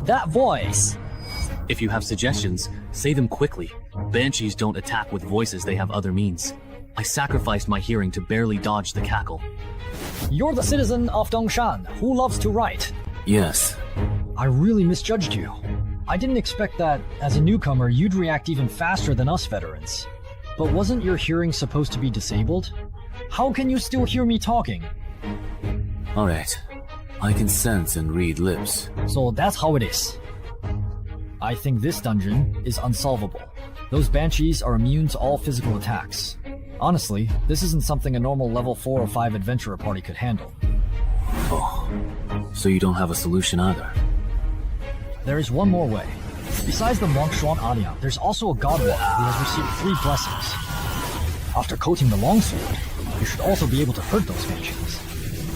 That voice! If you have suggestions, say them quickly. Banshees don't attack with voices, they have other means. I sacrificed my hearing to barely dodge the cackle. You're the citizen of Dongshan who loves to write. Yes. I really misjudged you. I didn't expect that, as a newcomer, you'd react even faster than us veterans. But wasn't your hearing supposed to be disabled? How can you still hear me talking? Alright. I can sense and read lips. So that's how it is. I think this dungeon is unsolvable. Those banshees are immune to all physical attacks. Honestly, this isn't something a normal level 4 or 5 adventurer party could handle. Oh, so you don't have a solution either? There is one more way. Besides the monk Xuan Anya, there's also a godwalker who has received 3 blessings. After coating the longsword, you should also be able to hurt those banshees.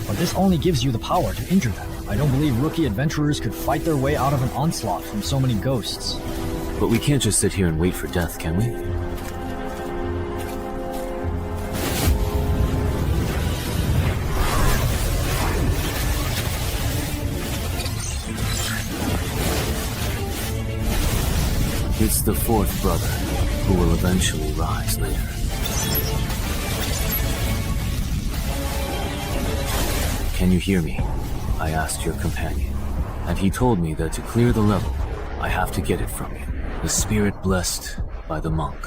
But this only gives you the power to injure them. I don't believe rookie adventurers could fight their way out of an onslaught from so many ghosts. But we can't just sit here and wait for death, can we? It's the 4th brother, who will eventually rise later. Can you hear me? I asked your companion, and he told me that to clear the level, I have to get it from you. The spirit blessed by the monk.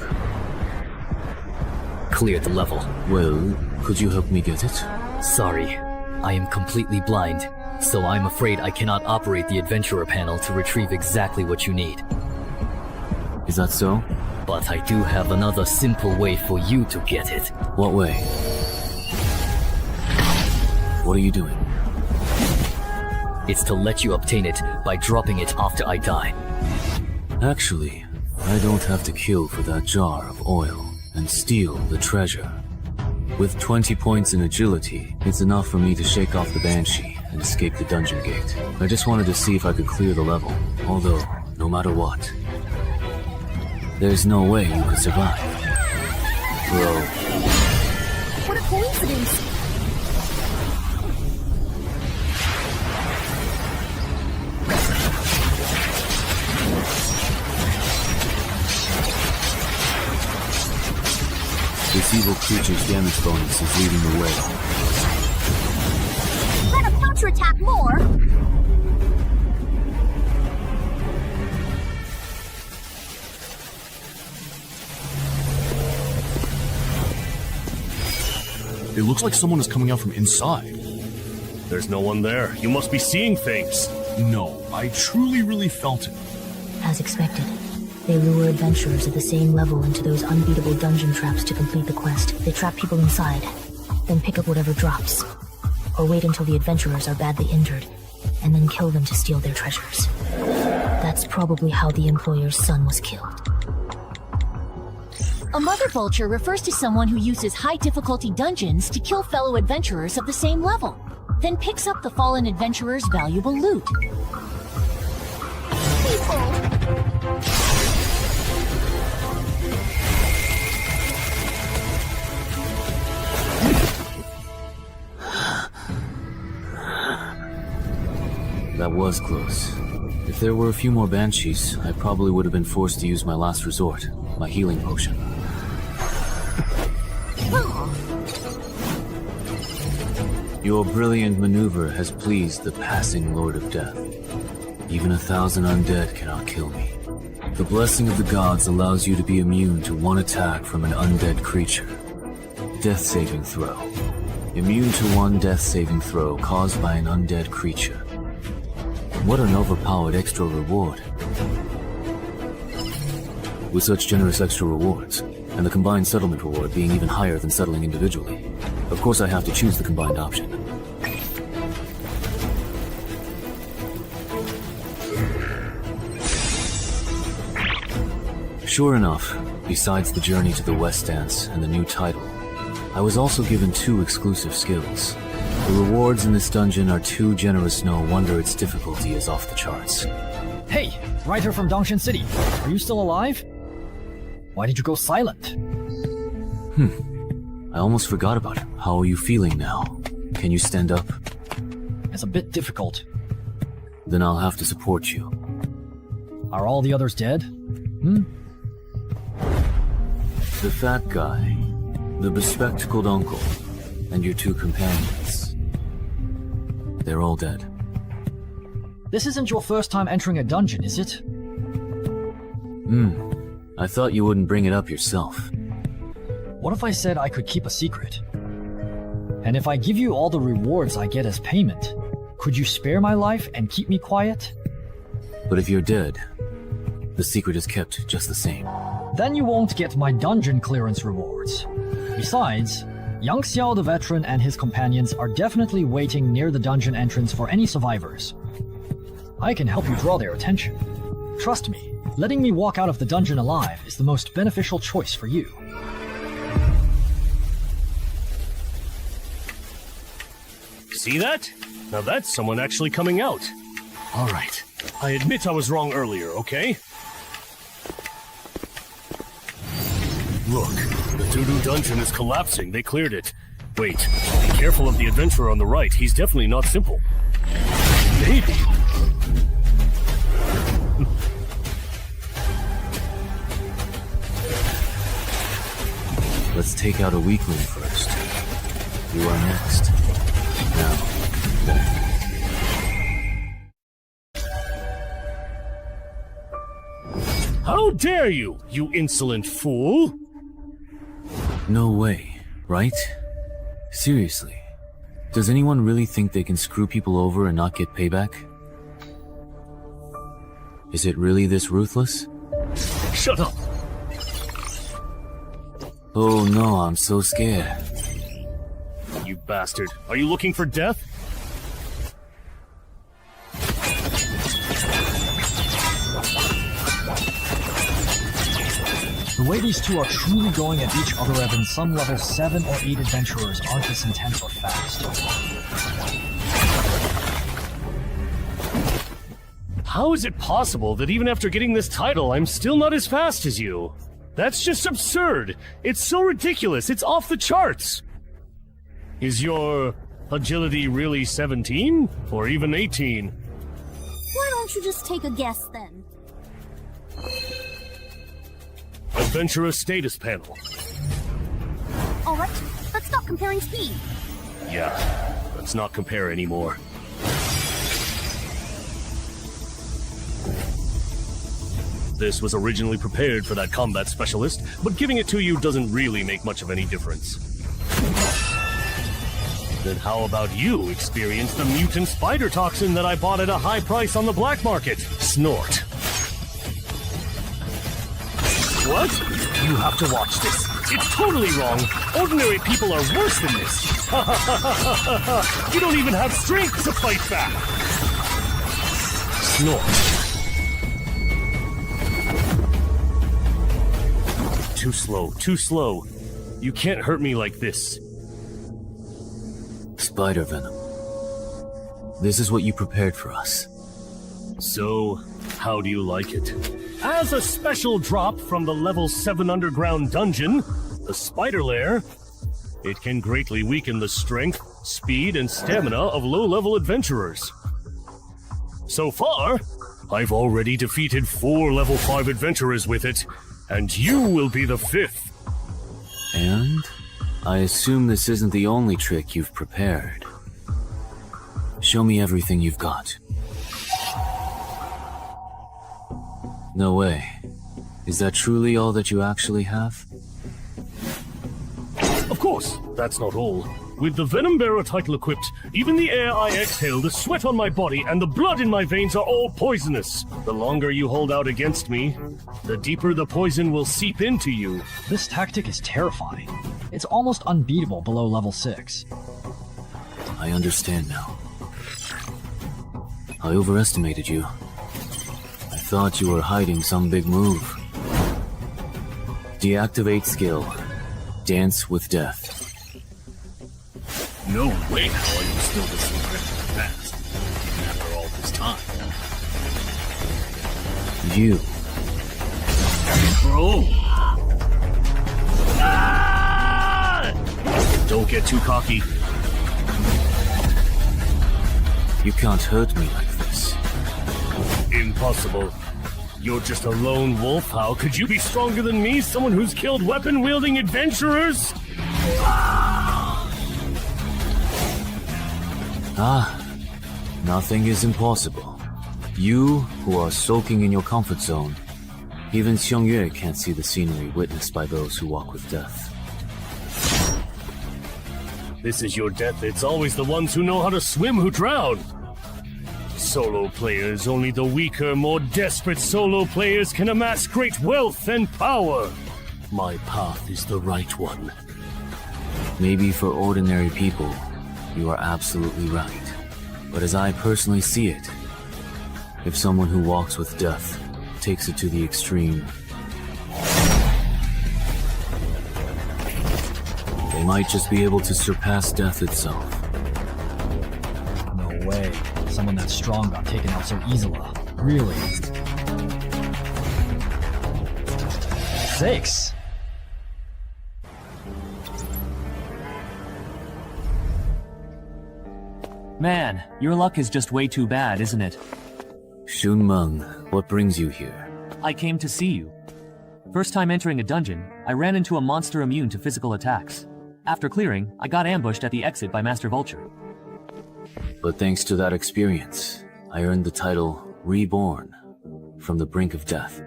Clear the level. Well, could you help me get it? Sorry, I am completely blind. So I'm afraid I cannot operate the adventurer panel to retrieve exactly what you need. Is that so? But I do have another simple way for you to get it. What way? What are you doing? It's to let you obtain it by dropping it after I die. Actually, I don't have to kill for that jar of oil and steal the treasure. With 20 points in agility, it's enough for me to shake off the Banshee and escape the dungeon gate. I just wanted to see if I could clear the level, although, no matter what, there's no way you could survive. Bro. What a coincidence! This evil creature's damage bonus is leading the way. Let him counterattack more! It looks like someone is coming out from inside. There's no one there. You must be seeing things. No, I truly really felt it. As expected, they lure adventurers at the same level into those unbeatable dungeon traps to complete the quest. They trap people inside, then pick up whatever drops. Or wait until the adventurers are badly injured, and then kill them to steal their treasures. That's probably how the employer's son was killed. A mother vulture refers to someone who uses high-difficulty dungeons to kill fellow adventurers of the same level, then picks up the fallen adventurer's valuable loot. That was close. If there were a few more banshees, I probably would have been forced to use my last resort, my healing potion. Your brilliant maneuver has pleased the passing Lord of Death. Even 1,000 undead cannot kill me. The blessing of the gods allows you to be immune to one attack from an undead creature. Death saving throw. Immune to one death saving throw caused by an undead creature. What an overpowered extra reward. With such generous extra rewards, and the combined settlement reward being even higher than settling individually, of course I have to choose the combined option. Sure enough, besides the journey to the West Dance and the new title, I was also given 2 exclusive skills. The rewards in this dungeon are too generous, no wonder its difficulty is off the charts. Hey, writer from Dongshan City, are you still alive? Why did you go silent? I almost forgot about it. How are you feeling now? Can you stand up? It's a bit difficult. Then I'll have to support you. Are all the others dead? The fat guy, the bespectacled uncle, and your 2 companions. They're all dead. This isn't your first time entering a dungeon, is it? I thought you wouldn't bring it up yourself. What if I said I could keep a secret? And if I give you all the rewards I get as payment, could you spare my life and keep me quiet? But if you're dead, the secret is kept just the same. Then you won't get my dungeon clearance rewards. Besides, Yang Xiao the veteran and his companions are definitely waiting near the dungeon entrance for any survivors. I can help you draw their attention. Trust me, letting me walk out of the dungeon alive is the most beneficial choice for you. See that? Now that's someone actually coming out. Alright. I admit I was wrong earlier, okay? Look, the doo-doo dungeon is collapsing. They cleared it. Wait, be careful of the adventurer on the right. He's definitely not simple. Maybe. Let's take out a weakling first. You are next. Now, then. How dare you, you insolent fool! No way, right? Seriously. Does anyone really think they can screw people over and not get payback? Is it really this ruthless? Shut up! Oh no, I'm so scared. You bastard. Are you looking for death? The way these two are truly going at each other, Evan, some level 7 or 8 adventurers aren't this intense or fast. How is it possible that even after getting this title, I'm still not as fast as you? That's just absurd. It's so ridiculous. It's off the charts. Is your agility really 17? Or even 18? Why don't you just take a guess then? Adventurer status panel. Alright, let's stop comparing speed. Yeah, let's not compare anymore. This was originally prepared for that combat specialist, but giving it to you doesn't really make much of any difference. Then how about you experience the mutant spider toxin that I bought at a high price on the black market? Snort. What? You have to watch this. It's totally wrong. Ordinary people are worse than this. You don't even have strength to fight back. Snort. Too slow, too slow. You can't hurt me like this. Spider venom. This is what you prepared for us. So, how do you like it? As a special drop from the level 7 underground dungeon, the spider lair, it can greatly weaken the strength, speed, and stamina of low-level adventurers. So far, I've already defeated 4 level 5 adventurers with it, and you will be the 5th. And I assume this isn't the only trick you've prepared. Show me everything you've got. No way. Is that truly all that you actually have? Of course, that's not all. With the Venom Bearer title equipped, even the air I exhale, the sweat on my body, and the blood in my veins are all poisonous. The longer you hold out against me, the deeper the poison will seep into you. This tactic is terrifying. It's almost unbeatable below level 6. I understand now. I overestimated you. I thought you were hiding some big move. Deactivate skill. Dance with death. No way how are you still this incredibly fast, even after all this time. You. Bro! Ah! Don't get too cocky. You can't hurt me like this. Impossible. You're just a lone wolf. How could you be stronger than me, someone who's killed weapon-wielding adventurers? Nothing is impossible. You, who are sulking in your comfort zone, even Xiangyue can't see the scenery witnessed by those who walk with death. This is your death. It's always the ones who know how to swim who drown. Solo players, only the weaker, more desperate solo players can amass great wealth and power. My path is the right one. Maybe for ordinary people, you are absolutely right. But as I personally see it, if someone who walks with death takes it to the extreme, they might just be able to surpass death itself. No way. Someone that strong got taken out so easily. Really? 6. Man, your luck is just way too bad, isn't it? Shunmeng, what brings you here? I came to see you. First time entering a dungeon, I ran into a monster immune to physical attacks. After clearing, I got ambushed at the exit by Master Vulture. But thanks to that experience, I earned the title Reborn, from the brink of death.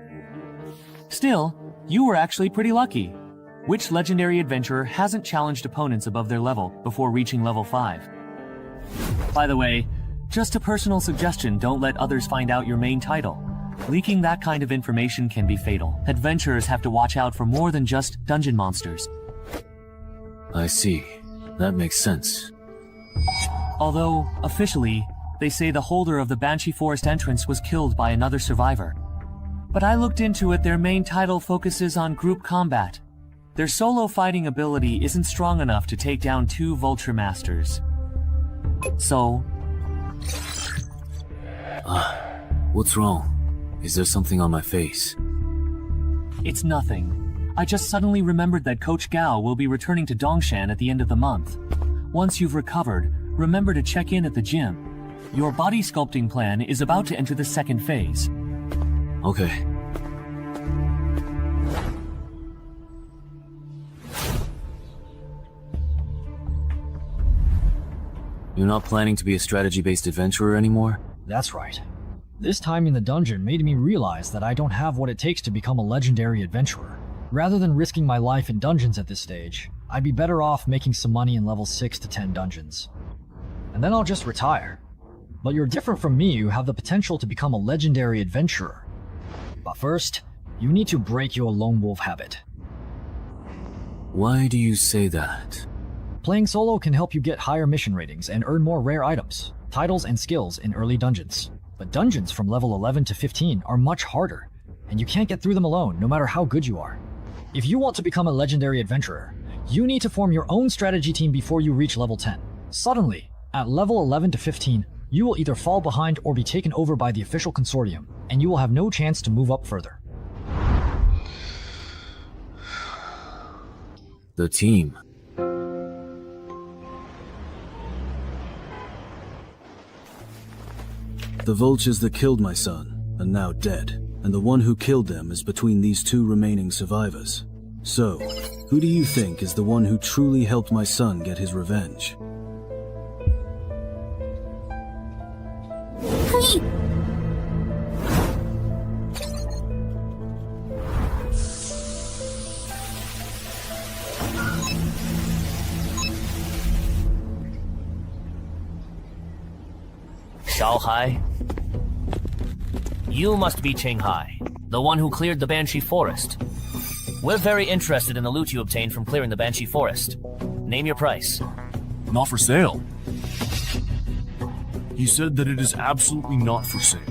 Still, you were actually pretty lucky. Which legendary adventurer hasn't challenged opponents above their level before reaching level 5? By the way, just a personal suggestion, don't let others find out your main title. Leaking that kind of information can be fatal. Adventurers have to watch out for more than just dungeon monsters. I see. That makes sense. Although, officially, they say the holder of the Banshee Forest entrance was killed by another survivor. But I looked into it, their main title focuses on group combat. Their solo fighting ability isn't strong enough to take down 2 Vulture Masters. So... What's wrong? Is there something on my face? It's nothing. I just suddenly remembered that Coach Gao will be returning to Dongshan at the end of the month. Once you've recovered, remember to check in at the gym. Your body sculpting plan is about to enter the second phase. Okay. You're not planning to be a strategy-based adventurer anymore? That's right. This time in the dungeon made me realize that I don't have what it takes to become a legendary adventurer. Rather than risking my life in dungeons at this stage, I'd be better off making some money in level 6 to 10 dungeons. And then I'll just retire. But you're different from me, you have the potential to become a legendary adventurer. But first, you need to break your lone wolf habit. Why do you say that? Playing solo can help you get higher mission ratings and earn more rare items, titles, and skills in early dungeons. But dungeons from level 11 to 15 are much harder, and you can't get through them alone, no matter how good you are. If you want to become a legendary adventurer, you need to form your own strategy team before you reach level 10. Suddenly, at level 11 to 15, you will either fall behind or be taken over by the official consortium, and you will have no chance to move up further. The team. The vultures that killed my son are now dead, and the one who killed them is between these 2 remaining survivors. So, who do you think is the one who truly helped my son get his revenge? Shanghai? You must be Shanghai, the one who cleared the Banshee Forest. We're very interested in the loot you obtained from clearing the Banshee Forest. Name your price. Not for sale. He said that it is absolutely not for sale.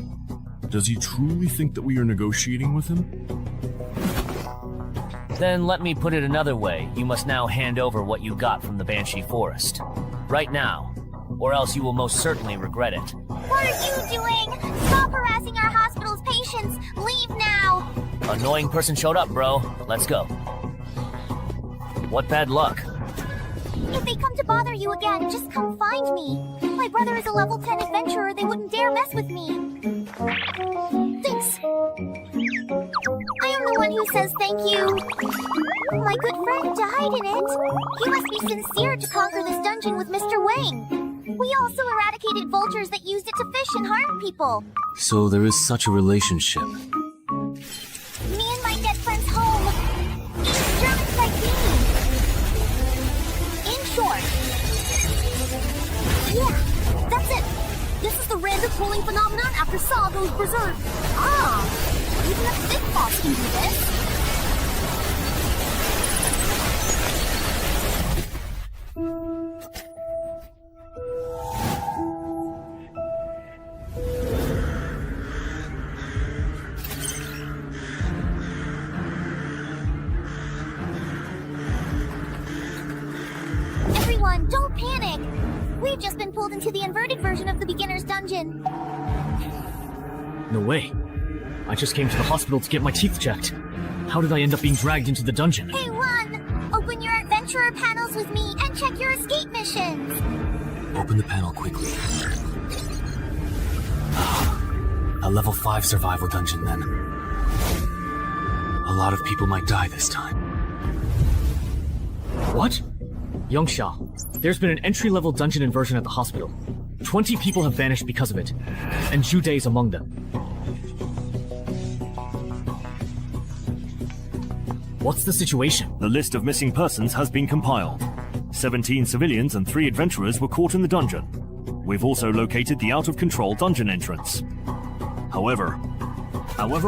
Does he truly think that we are negotiating with him? Then let me put it another way. You must now hand over what you got from the Banshee Forest. Right now, or else you will most certainly regret it. What are you doing? Stop harassing our hospital's patients! Leave now! Annoying person showed up, bro. Let's go. What bad luck? If they come to bother you again, just come find me. My brother is a level 10 adventurer, they wouldn't dare mess with me. Thanks. I am the one who says thank you. My good friend died in it. He must be sincere to conquer this dungeon with Mr. Wang. We also eradicated vultures that used it to fish and harm people. So there is such a relationship. Me and my dead friend's home. Each German's like me. In short. Yeah, that's it. This is the random pooling phenomenon after Saw goes berserk. Ah, even a big boss can do this. Everyone, don't panic! We've just been pulled into the inverted version of the beginner's dungeon. No way. I just came to the hospital to get my teeth checked. How did I end up being dragged into the dungeon? Hey, run! Open your adventurer panels with me and check your escape missions! Open the panel quickly. A level 5 survival dungeon, then. A lot of people might die this time. What? Yongsha, there's been an entry-level dungeon inversion at the hospital. 20 people have vanished because of it, and Jude is among them. What's the situation? The list of missing persons has been compiled. 17 civilians and 3 adventurers were caught in the dungeon. We've also located the out-of-control dungeon entrance. However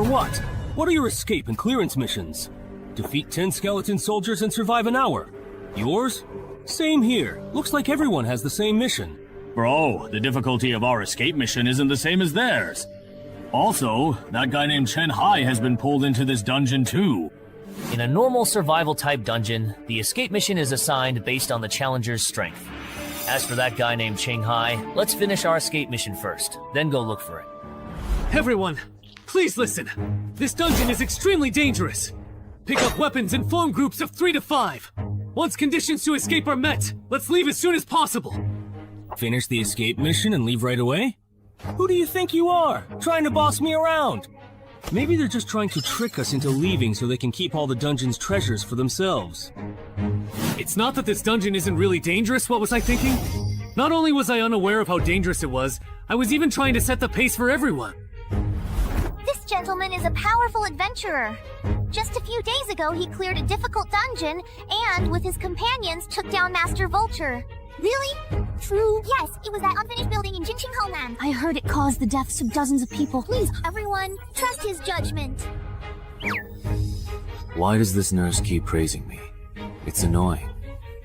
what? What are your escape and clearance missions? Defeat 10 skeleton soldiers and survive an hour. Yours? Same here. Looks like everyone has the same mission. Bro, the difficulty of our escape mission isn't the same as theirs. Also, that guy named Chen Hai has been pulled into this dungeon too. In a normal survival-type dungeon, the escape mission is assigned based on the challenger's strength. As for that guy named Cheng Hai, let's finish our escape mission first, then go look for it. Everyone, please listen. This dungeon is extremely dangerous. Pick up weapons and form groups of 3 to 5. Once conditions to escape are met, let's leave as soon as possible. Finish the escape mission and leave right away? Who do you think you are, trying to boss me around? Maybe they're just trying to trick us into leaving so they can keep all the dungeon's treasures for themselves. It's not that this dungeon isn't really dangerous, what was I thinking? Not only was I unaware of how dangerous it was, I was even trying to set the pace for everyone. This gentleman is a powerful adventurer. Just a few days ago, he cleared a difficult dungeon and, with his companions, took down Master Vulture. Really? True? Yes, it was that unfinished building in Jinqing Homeland. I heard it caused the deaths of dozens of people. Please, everyone, trust his judgment. Why does this nurse keep praising me? It's annoying.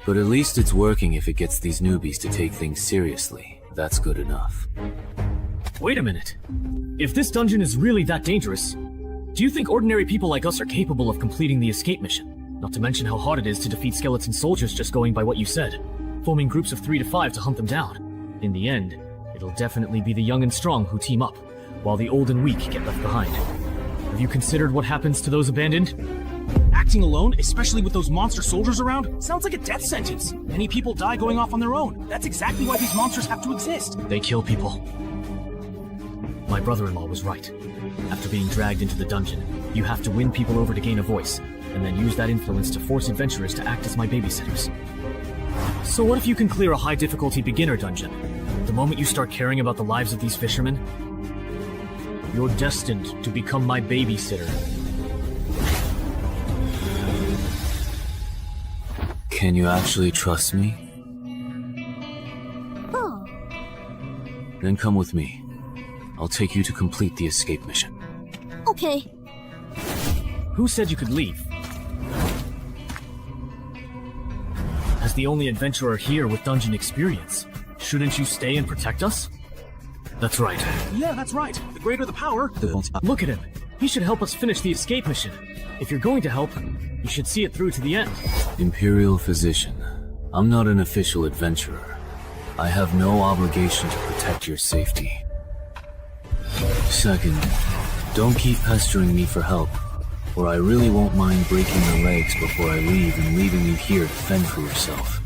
But at least it's working if it gets these newbies to take things seriously. That's good enough. Wait a minute. If this dungeon is really that dangerous, do you think ordinary people like us are capable of completing the escape mission? Not to mention how hard it is to defeat skeleton soldiers just going by what you said. Forming groups of 3 to 5 to hunt them down. In the end, it'll definitely be the young and strong who team up, while the old and weak get left behind. Have you considered what happens to those abandoned? Acting alone, especially with those monster soldiers around, sounds like a death sentence. Many people die going off on their own. That's exactly why these monsters have to exist. They kill people. My brother-in-law was right. After being dragged into the dungeon, you have to win people over to gain a voice, and then use that influence to force adventurers to act as my babysitters. So what if you can clear a high-difficulty beginner dungeon? The moment you start caring about the lives of these fishermen, you're destined to become my babysitter. Can you actually trust me? Oh. Then come with me. I'll take you to complete the escape mission. Okay. Who said you could leave? As the only adventurer here with dungeon experience, shouldn't you stay and protect us? That's right. Yeah, that's right. The greater the power... Look at him. He should help us finish the escape mission. If you're going to help, you should see it through to the end. Imperial Physician, I'm not an official adventurer. I have no obligation to protect your safety. Second, don't keep pestering me for help, or I really won't mind breaking your legs before I leave and leaving you here to fend for yourself.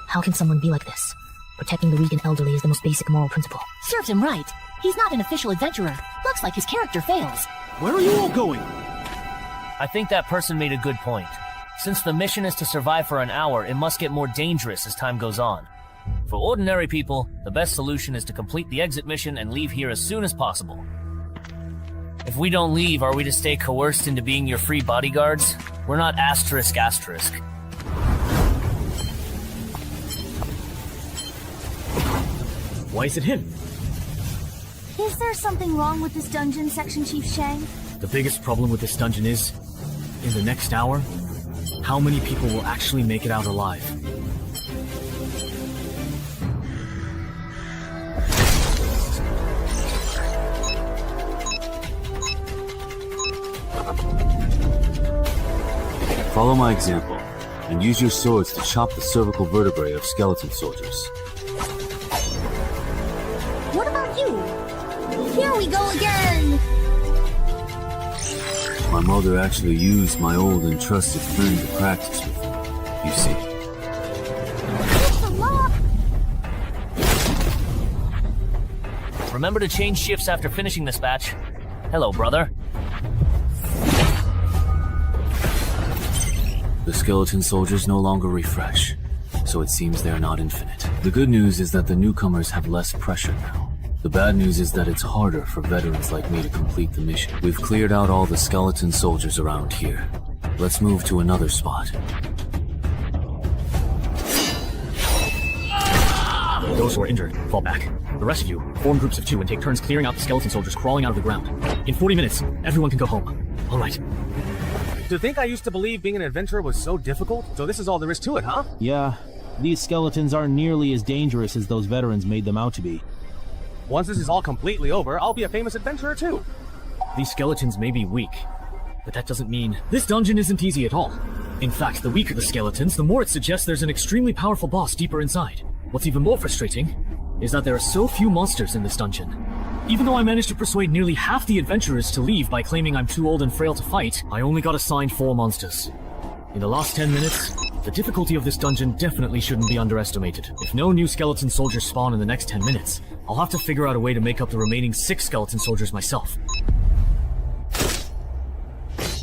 How can someone be like this? Protecting the weak and elderly is the most basic moral principle. Serves him right. He's not an official adventurer. Looks like his character fails. Where are you all going? I think that person made a good point. Since the mission is to survive for an hour, it must get more dangerous as time goes on. For ordinary people, the best solution is to complete the exit mission and leave here as soon as possible. If we don't leave, are we to stay coerced into being your free bodyguards? We're not asterisk. Why is it him? Is there something wrong with this dungeon, Section Chief Shang? The biggest problem with this dungeon is, in the next hour, how many people will actually make it out alive? Follow my example, and use your swords to chop the cervical vertebrae of skeleton soldiers. What about you? Here we go again! My mother actually used my old and trusted friend to practice with me, you see. Remember to change shifts after finishing this batch. Hello, brother. The skeleton soldiers no longer refresh, so it seems they are not infinite. The good news is that the newcomers have less pressure now. The bad news is that it's harder for veterans like me to complete the mission. We've cleared out all the skeleton soldiers around here. Let's move to another spot. Those who are injured, fall back. The rest of you, form groups of 2 and take turns clearing out the skeleton soldiers crawling out of the ground. In 40 minutes, everyone can go home. Alright. To think I used to believe being an adventurer was so difficult? So this is all there is to it, huh? Yeah. These skeletons aren't nearly as dangerous as those veterans made them out to be. Once this is all completely over, I'll be a famous adventurer too. These skeletons may be weak, but that doesn't mean this dungeon isn't easy at all. In fact, the weaker the skeletons, the more it suggests there's an extremely powerful boss deeper inside. What's even more frustrating is that there are so few monsters in this dungeon. Even though I managed to persuade nearly half the adventurers to leave by claiming I'm too old and frail to fight, I only got assigned 4 monsters. In the last 10 minutes, the difficulty of this dungeon definitely shouldn't be underestimated. If no new skeleton soldiers spawn in the next 10 minutes, I'll have to figure out a way to make up the remaining 6 skeleton soldiers myself.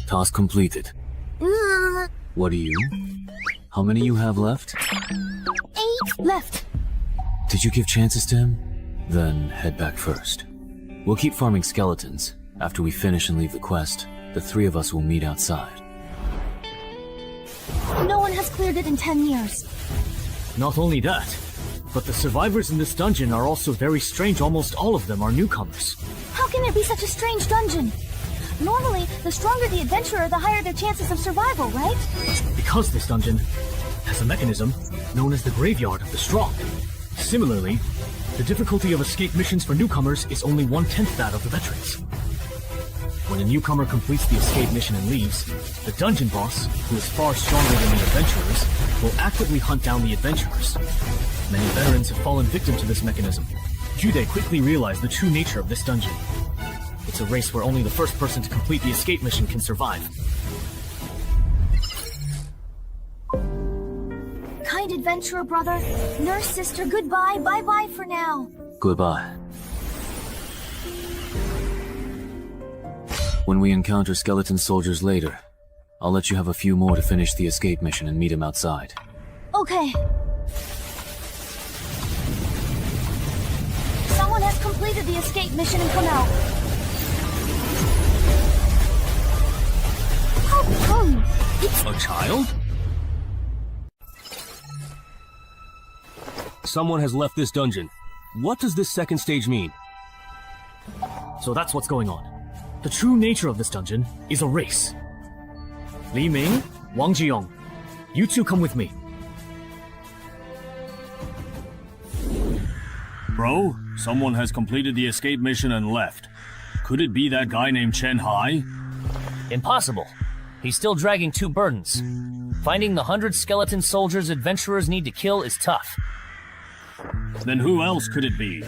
Task completed. What are you? How many you have left? 8 left. Did you give chances to him? Then head back first. We'll keep farming skeletons. After we finish and leave the quest, the 3 of us will meet outside. No one has cleared it in 10 years. Not only that, but the survivors in this dungeon are also very strange. Almost all of them are newcomers. How can there be such a strange dungeon? Normally, the stronger the adventurer, the higher their chances of survival, right? Because this dungeon has a mechanism known as the Graveyard of the Strong. Similarly, the difficulty of escape missions for newcomers is only 1/10 that of the veterans. When a newcomer completes the escape mission and leaves, the dungeon boss, who is far stronger than the adventurers, will actively hunt down the adventurers. Many veterans have fallen victim to this mechanism. Jude quickly realized the true nature of this dungeon. It's a race where only the first person to complete the escape mission can survive. Kind adventurer brother, nurse sister, goodbye, bye-bye for now. Goodbye. When we encounter skeleton soldiers later, I'll let you have a few more to finish the escape mission and meet him outside. Okay. Someone has completed the escape mission and come out. How come? It's a child? Someone has left this dungeon. What does this second stage mean? So that's what's going on. The true nature of this dungeon is a race. Li Ming, Wang Jiyong, you 2 come with me. Bro, someone has completed the escape mission and left. Could it be that guy named Chen Hai? Impossible. He's still dragging 2 burdens. Finding the 100 skeleton soldiers adventurers need to kill is tough. Then who else could it be?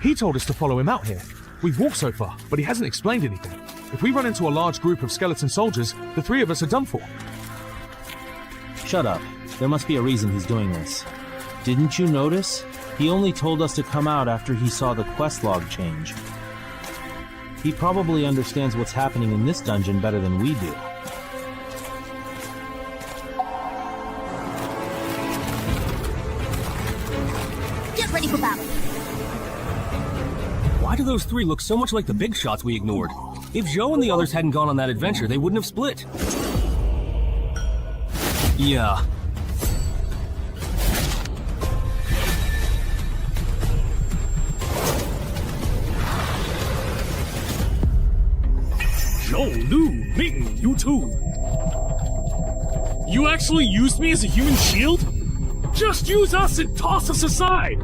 He told us to follow him out here. We've walked so far, but he hasn't explained anything. If we run into a large group of skeleton soldiers, the 3 of us are done for. Shut up. There must be a reason he's doing this. Didn't you notice? He only told us to come out after he saw the quest log change. He probably understands what's happening in this dungeon better than we do. Get ready for battle. Why do those 3 look so much like the big shots we ignored? If Zhou and the others hadn't gone on that adventure, they wouldn't have split. Yeah. Zhou, Lu, Ming, you 2. You actually used me as a human shield? Just use us and toss us aside!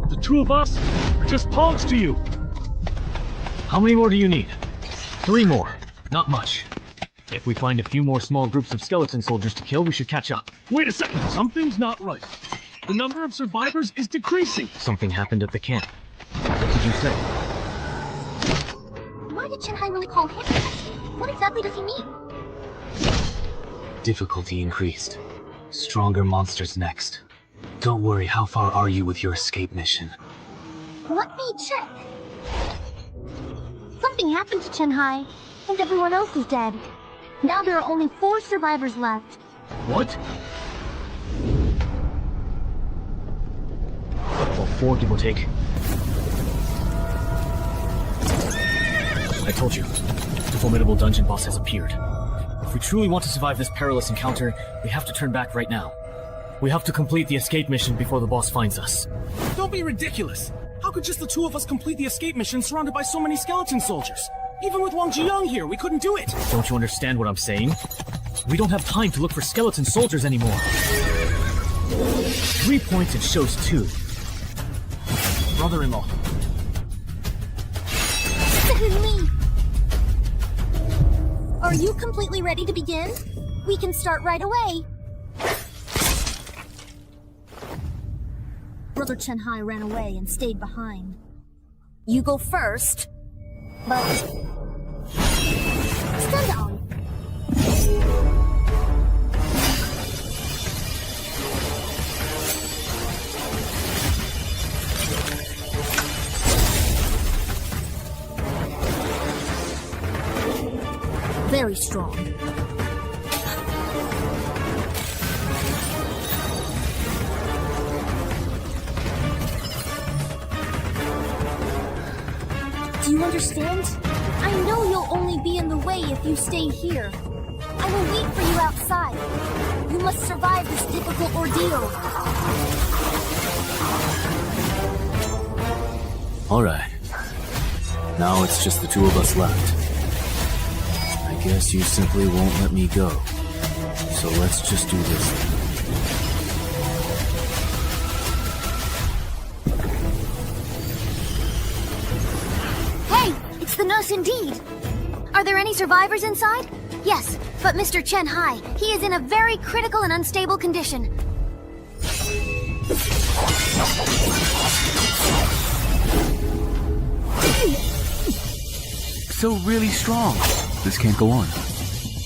The 2 of us are just pawns to you. How many more do you need? 3 more. Not much. If we find a few more small groups of skeleton soldiers to kill, we should catch up. Wait a second, something's not right. The number of survivors is decreasing. Something happened at the camp. What did you say? Why did Chen Hai really call him that? What exactly does he mean? Difficulty increased. Stronger monsters next. Don't worry, how far are you with your escape mission? Let me check. Something happened to Chen Hai, and everyone else is dead. Now there are only 4 survivors left. What? Well, 4 give or take. I told you, the formidable dungeon boss has appeared. If we truly want to survive this perilous encounter, we have to turn back right now. We have to complete the escape mission before the boss finds us. Don't be ridiculous! How could just the two of us complete the escape mission surrounded by so many skeleton soldiers? Even with Wang Jiyoung here, we couldn't do it! Don't you understand what I'm saying? We don't have time to look for skeleton soldiers anymore. 3 points and shows 2. Brother-in-law. Me. Are you completely ready to begin? We can start right away. Brother Chen-hai ran away and stayed behind. You go first, but... Stand down. Very strong. Do you understand? I know you'll only be in the way if you stay here. I will wait for you outside. You must survive this difficult ordeal. Alright. Now it's just the two of us left. I guess you simply won't let me go. So let's just do this then. Hey! It's the nurse indeed! Are there any survivors inside? Yes, but Mr. Chen-hai, he is in a very critical and unstable condition. So really strong. This can't go on.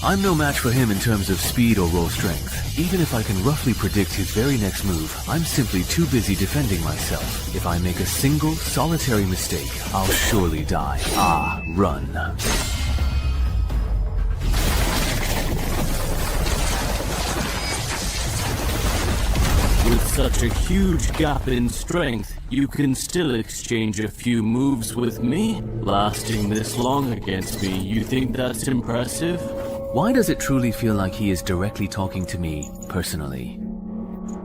I'm no match for him in terms of speed or raw strength. Even if I can roughly predict his very next move, I'm simply too busy defending myself. If I make a single, solitary mistake, I'll surely die. Ah, run. With such a huge gap in strength, you can still exchange a few moves with me? Lasting this long against me, you think that's impressive? Why does it truly feel like he is directly talking to me, personally?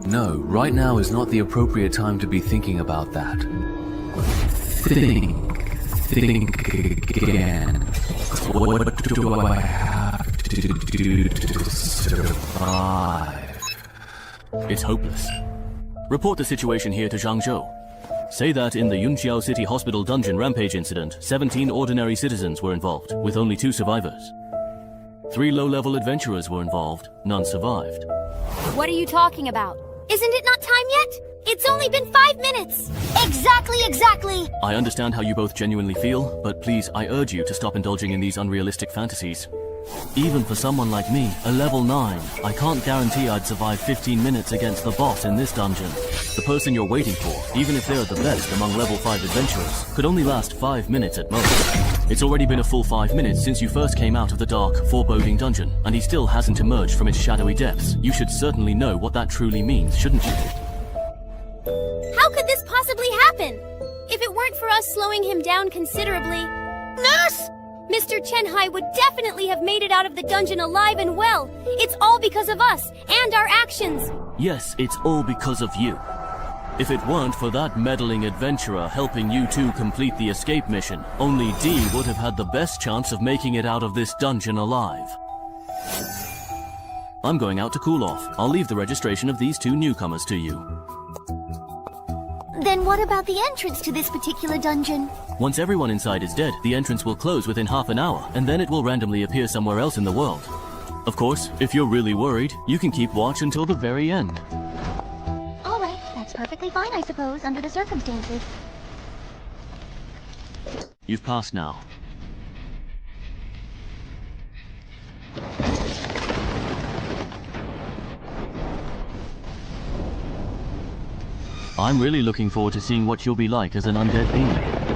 No, right now is not the appropriate time to be thinking about that. Think again. What do I have to do to survive? It's hopeless. Report the situation here to Zhangzhou. Say that in the Yunqiao City Hospital dungeon rampage incident, 17 ordinary citizens were involved, with only 2 survivors. 3 low-level adventurers were involved, none survived. What are you talking about? Isn't it not time yet? It's only been 5 minutes! Exactly! I understand how you both genuinely feel, but please, I urge you to stop indulging in these unrealistic fantasies. Even for someone like me, a level 9, I can't guarantee I'd survive 15 minutes against the boss in this dungeon. The person you're waiting for, even if they're the best among level 5 adventurers, could only last 5 minutes at most. It's already been a full 5 minutes since you first came out of the dark, foreboding dungeon, and he still hasn't emerged from its shadowy depths. You should certainly know what that truly means, shouldn't you? How could this possibly happen? If it weren't for us slowing him down considerably... Nurse! Mr. Chen-hai would definitely have made it out of the dungeon alive and well. It's all because of us, and our actions. Yes, it's all because of you. If it weren't for that meddling adventurer helping you two complete the escape mission, only D would have had the best chance of making it out of this dungeon alive. I'm going out to cool off. I'll leave the registration of these 2 newcomers to you. Then what about the entrance to this particular dungeon? Once everyone inside is dead, the entrance will close within half an hour, and then it will randomly appear somewhere else in the world. Of course, if you're really worried, you can keep watch until the very end. Alright, that's perfectly fine, I suppose, under the circumstances. You've passed now. I'm really looking forward to seeing what you'll be like as an undead alien.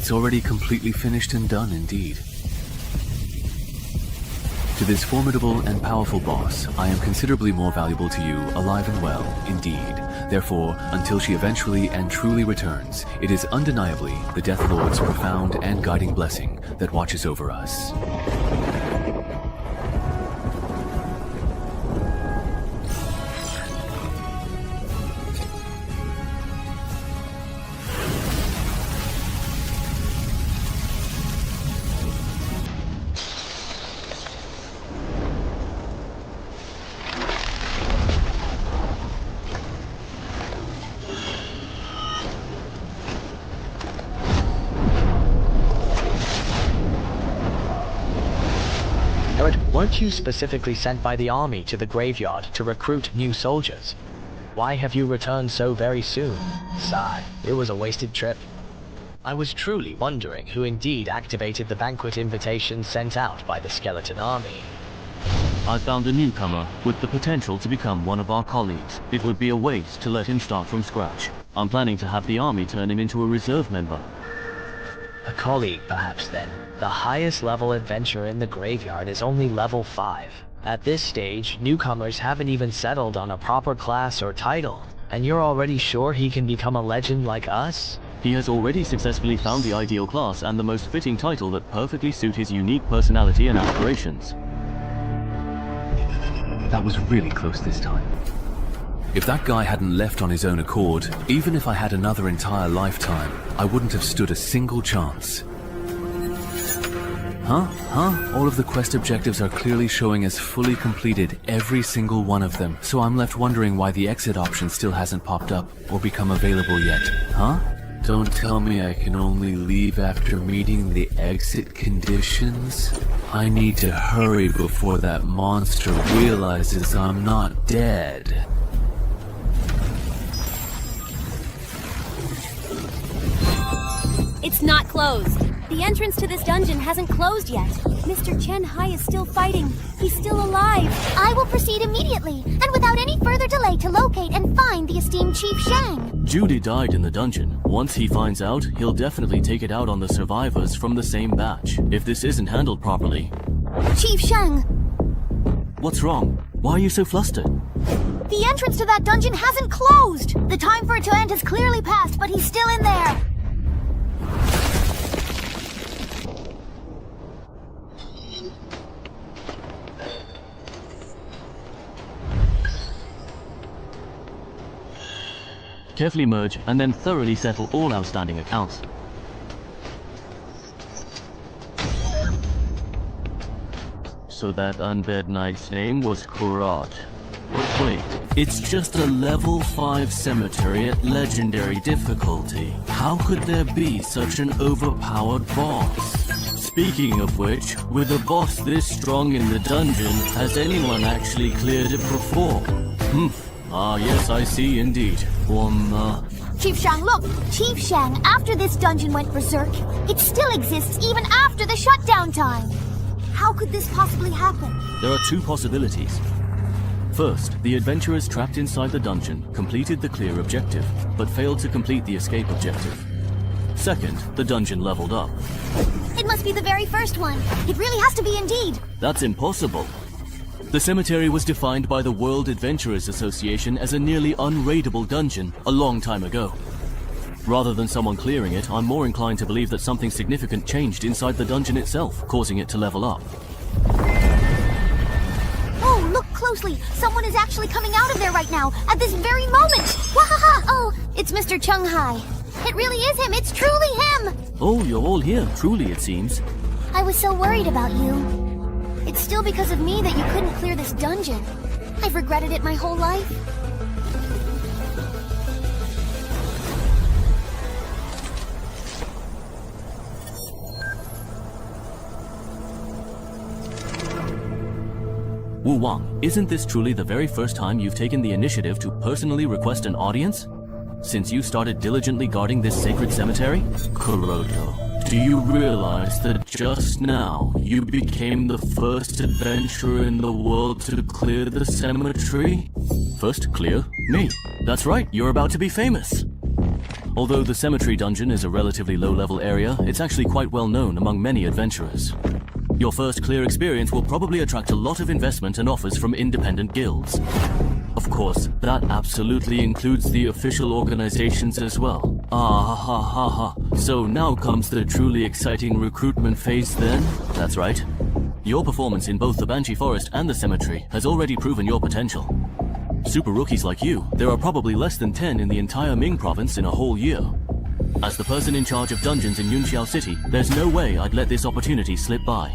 It's already completely finished and done indeed. To this formidable and powerful boss, I am considerably more valuable to you, alive and well, indeed. Therefore, until she eventually and truly returns, it is undeniably the Death Lord's profound and guiding blessing that watches over us. Weren't you specifically sent by the army to the graveyard to recruit new soldiers? Why have you returned so very soon? Sigh, it was a wasted trip. I was truly wondering who indeed activated the banquet invitation sent out by the skeleton army. I found a newcomer with the potential to become one of our colleagues. It would be a waste to let him start from scratch. I'm planning to have the army turn him into a reserve member. A colleague, perhaps, then. The highest level adventurer in the graveyard is only level 5. At this stage, newcomers haven't even settled on a proper class or title. And you're already sure he can become a legend like us? He has already successfully found the ideal class and the most fitting title that perfectly suit his unique personality and aspirations. That was really close this time. If that guy hadn't left on his own accord, even if I had another entire lifetime, I wouldn't have stood a single chance. Huh? All of the quest objectives are clearly showing as fully completed, every single one of them. So I'm left wondering why the exit option still hasn't popped up or become available yet. Huh? Don't tell me I can only leave after meeting the exit conditions? I need to hurry before that monster realizes I'm not dead. It's not closed. The entrance to this dungeon hasn't closed yet. Mr. Chen Hai is still fighting. He's still alive. I will proceed immediately, and without any further delay to locate and find the esteemed Chief Shang. Judy died in the dungeon. Once he finds out, he'll definitely take it out on the survivors from the same batch. If this isn't handled properly... Chief Shang! What's wrong? Why are you so flustered? The entrance to that dungeon hasn't closed! The time for it to end has clearly passed, but he's still in there! Carefully merge and then thoroughly settle all outstanding accounts. So that undead knight's name was Kurat. But wait, it's just a level 5 cemetery at legendary difficulty. How could there be such an overpowered boss? Speaking of which, with a boss this strong in the dungeon, has anyone actually cleared it before? Ah, yes, I see indeed. Chief Shang, look! Chief Shang, after this dungeon went berserk, it still exists even after the shutdown time! How could this possibly happen? There are two possibilities. First, the adventurers trapped inside the dungeon completed the clear objective, but failed to complete the escape objective. Second, the dungeon leveled up. It must be the very first one. It really has to be indeed. That's impossible. The cemetery was defined by the World Adventurers Association as a nearly unraidable dungeon a long time ago. Rather than someone clearing it, I'm more inclined to believe that something significant changed inside the dungeon itself, causing it to level up. Oh, look closely! Someone is actually coming out of there right now, at this very moment! Wahaha! Oh, it's Mr. Chung Hai. It really is him! It's truly him! Oh, you're all here, truly it seems. I was so worried about you. It's still because of me that you couldn't clear this dungeon. I've regretted it my whole life. Wu Wang, isn't this truly the very first time you've taken the initiative to personally request an audience? Since you started diligently guarding this sacred cemetery? Kuroto, do you realize that just now you became the first adventurer in the world to clear the cemetery? First clear me. That's right, you're about to be famous. Although the cemetery dungeon is a relatively low-level area, it's actually quite well known among many adventurers. Your first clear experience will probably attract a lot of investment and offers from independent guilds. Of course, that absolutely includes the official organizations as well. Ah ha ha ha. So now comes the truly exciting recruitment phase then? That's right. Your performance in both the Banshee Forest and the cemetery has already proven your potential. Super rookies like you, there are probably less than 10 in the entire Ming province in a whole year. As the person in charge of dungeons in Yunxiao City, there's no way I'd let this opportunity slip by.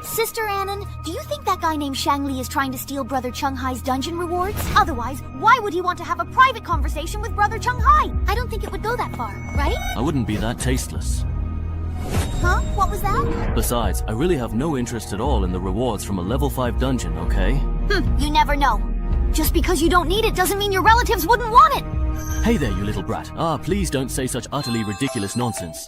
Sister Annan, do you think that guy named Shangli is trying to steal Brother Chunghai's dungeon rewards? Otherwise, why would he want to have a private conversation with Brother Chunghai? I don't think it would go that far, right? I wouldn't be that tasteless. Huh? What was that? Besides, I really have no interest at all in the rewards from a level 5 dungeon, okay? You never know. Just because you don't need it doesn't mean your relatives wouldn't want it. Hey there, you little brat. Please don't say such utterly ridiculous nonsense.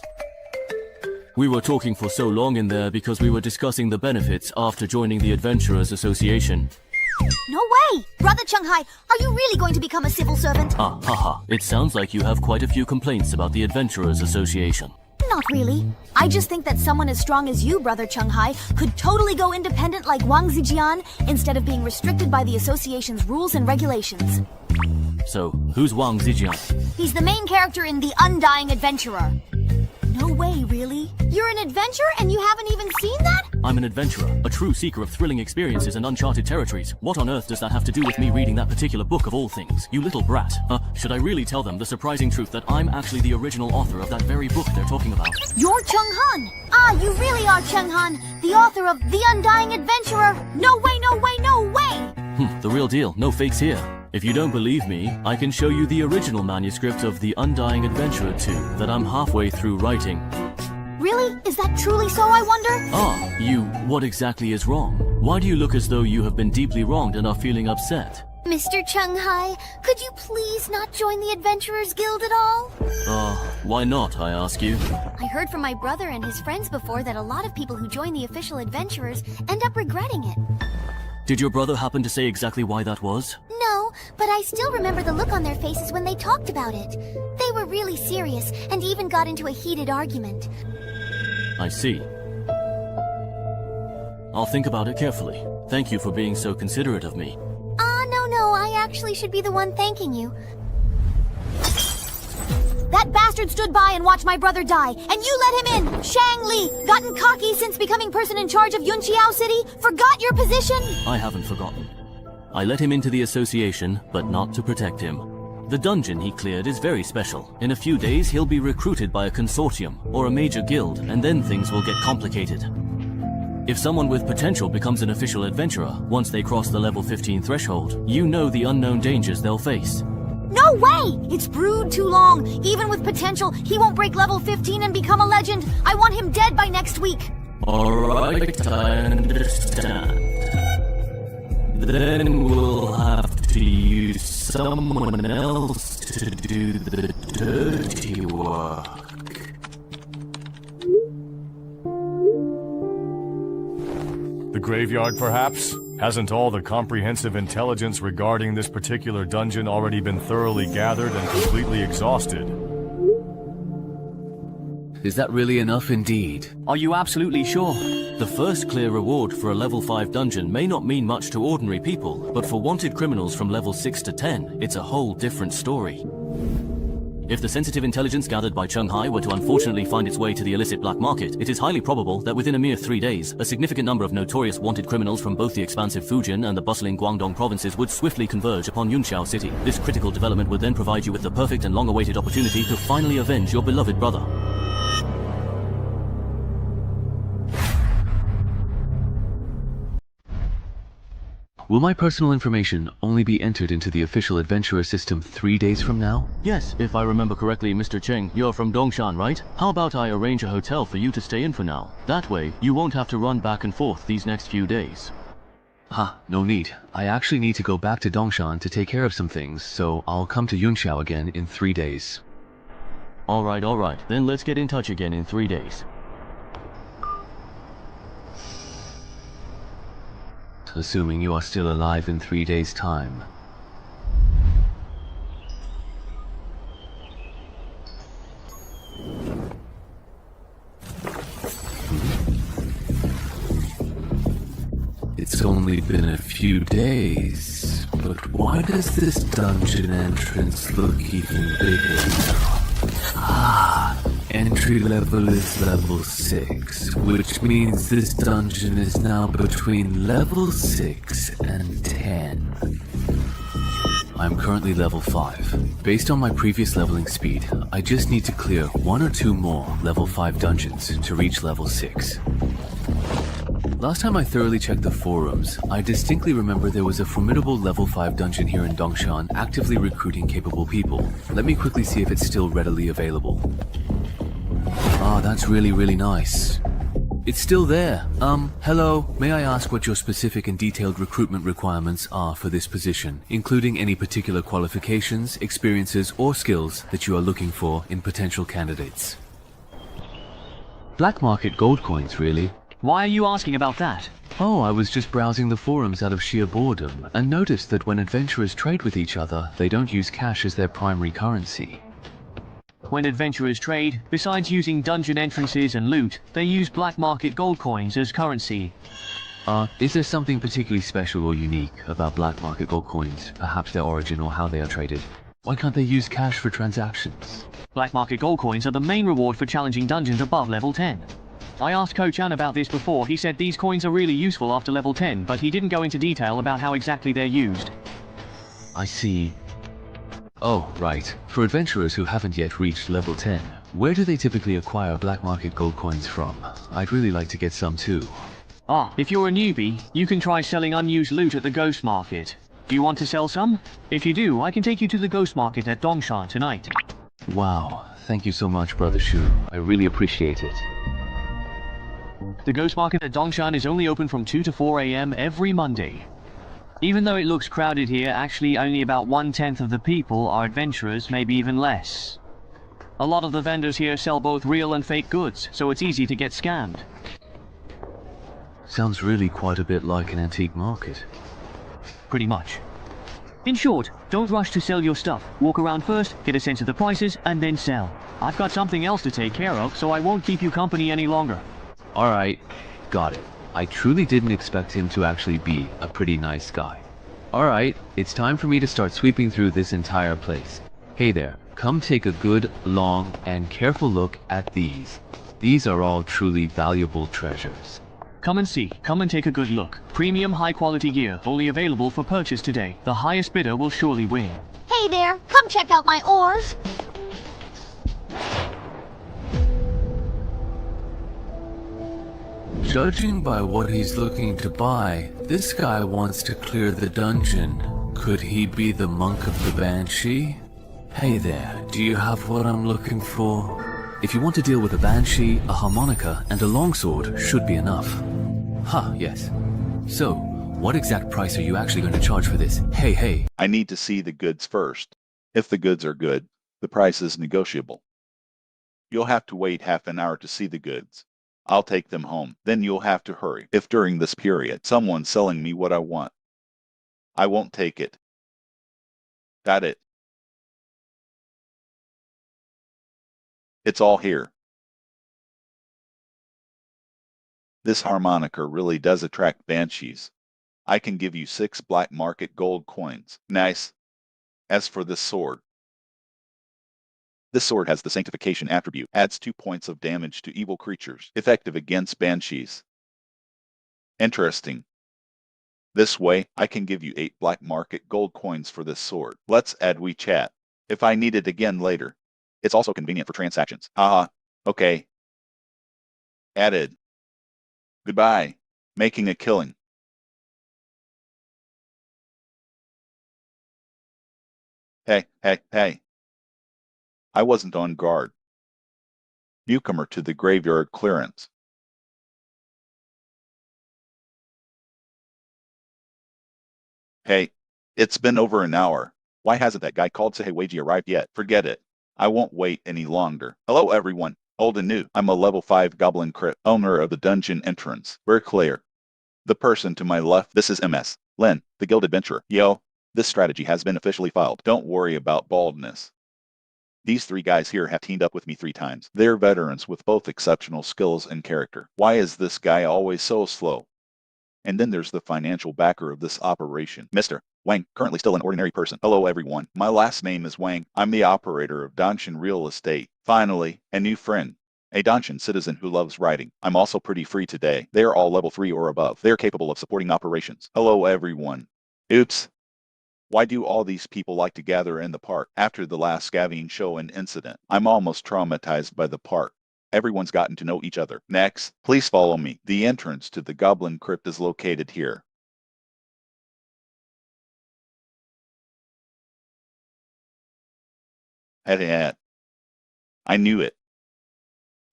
We were talking for so long in there because we were discussing the benefits after joining the Adventurers Association. No way! Brother Chunghai, are you really going to become a civil servant? Haha. It sounds like you have quite a few complaints about the Adventurers Association. Not really. I just think that someone as strong as you, Brother Chunghai, could totally go independent like Wang Zijian instead of being restricted by the association's rules and regulations. So, who's Wang Zijian? He's the main character in The Undying Adventurer. No way, really? You're an adventurer and you haven't even seen that? I'm an adventurer, a true seeker of thrilling experiences and uncharted territories. What on earth does that have to do with me reading that particular book of all things? You little brat. Should I really tell them the surprising truth that I'm actually the original author of that very book they're talking about? You're Cheng Han! You really are Cheng Han, the author of The Undying Adventurer! No way, no way, no way! The real deal, no fakes here. If you don't believe me, I can show you the original manuscript of The Undying Adventurer 2 that I'm halfway through writing. Really? Is that truly so, I wonder? What exactly is wrong? Why do you look as though you have been deeply wronged and are feeling upset? Mr. Chunghai, could you please not join the Adventurers Guild at all? Why not, I ask you? I heard from my brother and his friends before that a lot of people who join the official adventurers end up regretting it. Did your brother happen to say exactly why that was? No, but I still remember the look on their faces when they talked about it. They were really serious and even got into a heated argument. I see. I'll think about it carefully. Thank you for being so considerate of me. No, I actually should be the one thanking you. That bastard stood by and watched my brother die, and you let him in! Shang Li! Gotten cocky since becoming person in charge of Yunqiao City? Forgot your position? I haven't forgotten. I let him into the association, but not to protect him. The dungeon he cleared is very special. In a few days, he'll be recruited by a consortium, or a major guild, and then things will get complicated. If someone with potential becomes an official adventurer, once they cross the level 15 threshold, you know the unknown dangers they'll face. No way! It's brewed too long. Even with potential, he won't break level 15 and become a legend. I want him dead by next week. Alright, I understand. Then we'll have to use someone else to do the dirty work. The graveyard, perhaps? Hasn't all the comprehensive intelligence regarding this particular dungeon already been thoroughly gathered and completely exhausted? Is that really enough indeed? Are you absolutely sure? The first clear reward for a level 5 dungeon may not mean much to ordinary people, but for wanted criminals from level 6 to 10, it's a whole different story. If the sensitive intelligence gathered by Chunghai were to unfortunately find its way to the illicit black market, it is highly probable that within a mere 3 days, a significant number of notorious wanted criminals from both the expansive Fujian and the bustling Guangdong provinces would swiftly converge upon Yunqiao City. This critical development would then provide you with the perfect and long-awaited opportunity to finally avenge your beloved brother. Will my personal information only be entered into the official adventurer system 3 days from now? Yes, if I remember correctly, Mr. Cheng, you're from Dongshan, right? How about I arrange a hotel for you to stay in for now? That way, you won't have to run back and forth these next few days. No need. I actually need to go back to Dongshan to take care of some things, so I'll come to Yunqiao again in 3 days. Alright. Then let's get in touch again in 3 days. assuming you are still alive in 3 days' time. It's only been a few days, but why does this dungeon entrance look even bigger now? Entry level is level 6, which means this dungeon is now between level 6 and 10. I'm currently level 5. Based on my previous leveling speed, I just need to clear 1 or 2 more level 5 dungeons to reach level 6. Last time I thoroughly checked the forums, I distinctly remember there was a formidable level 5 dungeon here in Dongshan actively recruiting capable people. Let me quickly see if it's still readily available. Ah, that's really nice. It's still there. Hello, may I ask what your specific and detailed recruitment requirements are for this position, including any particular qualifications, experiences, or skills that you are looking for in potential candidates? Black market gold coins, really. Why are you asking about that? Oh, I was just browsing the forums out of sheer boredom, and noticed that when adventurers trade with each other, they don't use cash as their primary currency. When adventurers trade, besides using dungeon entrances and loot, they use black market gold coins as currency. Is there something particularly special or unique about black market gold coins, perhaps their origin or how they are traded? Why can't they use cash for transactions? Black market gold coins are the main reward for challenging dungeons above level 10. I asked Coach An about this before. He said these coins are really useful after level 10, but he didn't go into detail about how exactly they're used. I see. Oh, right. For adventurers who haven't yet reached level 10, where do they typically acquire black market gold coins from? I'd really like to get some too. If you're a newbie, you can try selling unused loot at the Ghost Market. Do you want to sell some? If you do, I can take you to the Ghost Market at Dongshan tonight. Wow, thank you so much, Brother Shu. I really appreciate it. The Ghost Market at Dongshan is only open from 2 to 4 AM every Monday. Even though it looks crowded here, actually only about 1/10 of the people are adventurers, maybe even less. A lot of the vendors here sell both real and fake goods, so it's easy to get scammed. Sounds really quite a bit like an antique market. Pretty much. In short, don't rush to sell your stuff. Walk around first, get a sense of the prices, and then sell. I've got something else to take care of, so I won't keep you company any longer. Alright, got it. I truly didn't expect him to actually be a pretty nice guy. Alright, it's time for me to start sweeping through this entire place. Hey there, come take a good, long, and careful look at these. These are all truly valuable treasures. Come and see, come and take a good look. Premium high quality gear, only available for purchase today. The highest bidder will surely win. Hey there, come check out my ores. Judging by what he's looking to buy, this guy wants to clear the dungeon. Could he be the monk of the Banshee? Hey there, do you have what I'm looking for? If you want to deal with a Banshee, a harmonica, and a longsword should be enough. Yes. So, what exact price are you actually going to charge for this? Hey. I need to see the goods first. If the goods are good, the price is negotiable. You'll have to wait half an hour to see the goods. I'll take them home. Then you'll have to hurry. If during this period someone's selling me what I want, I won't take it. Got it? It's all here. This harmonica really does attract banshees. I can give you 6 black market gold coins. Nice. As for this sword has the sanctification attribute, adds 2 points of damage to evil creatures, effective against banshees. Interesting. This way, I can give you 8 black market gold coins for this sword. Let's add WeChat. If I need it again later. It's also convenient for transactions. Okay. Added. Goodbye. Making a killing. Hey. I wasn't on guard. Newcomer to the graveyard clearance. Hey, it's been over an hour. Why hasn't that guy called Sahewaji arrived yet? Forget it. I won't wait any longer. Hello everyone, old and new. I'm a level 5 goblin crypt, owner of the dungeon entrance. We're clear. The person to my left, this is MS. Len, the guild adventurer. Yo, this strategy has been officially filed. Don't worry about baldness. These three guys here have teamed up with me 3 times. They're veterans with both exceptional skills and character. Why is this guy always so slow? And then there's the financial backer of this operation, Mr. Wang, currently still an ordinary person. Hello everyone, my last name is Wang. I'm the operator of Danshan Real Estate. Finally, a new friend. A Danshan citizen who loves writing. I'm also pretty free today. They are all level 3 or above. They're capable of supporting operations. Hello everyone. Oops. Why do all these people like to gather in the park after the last scavenging show and incident? I'm almost traumatized by the park. Everyone's gotten to know each other. Next, please follow me. The entrance to the Goblin Crypt is located here. I knew it.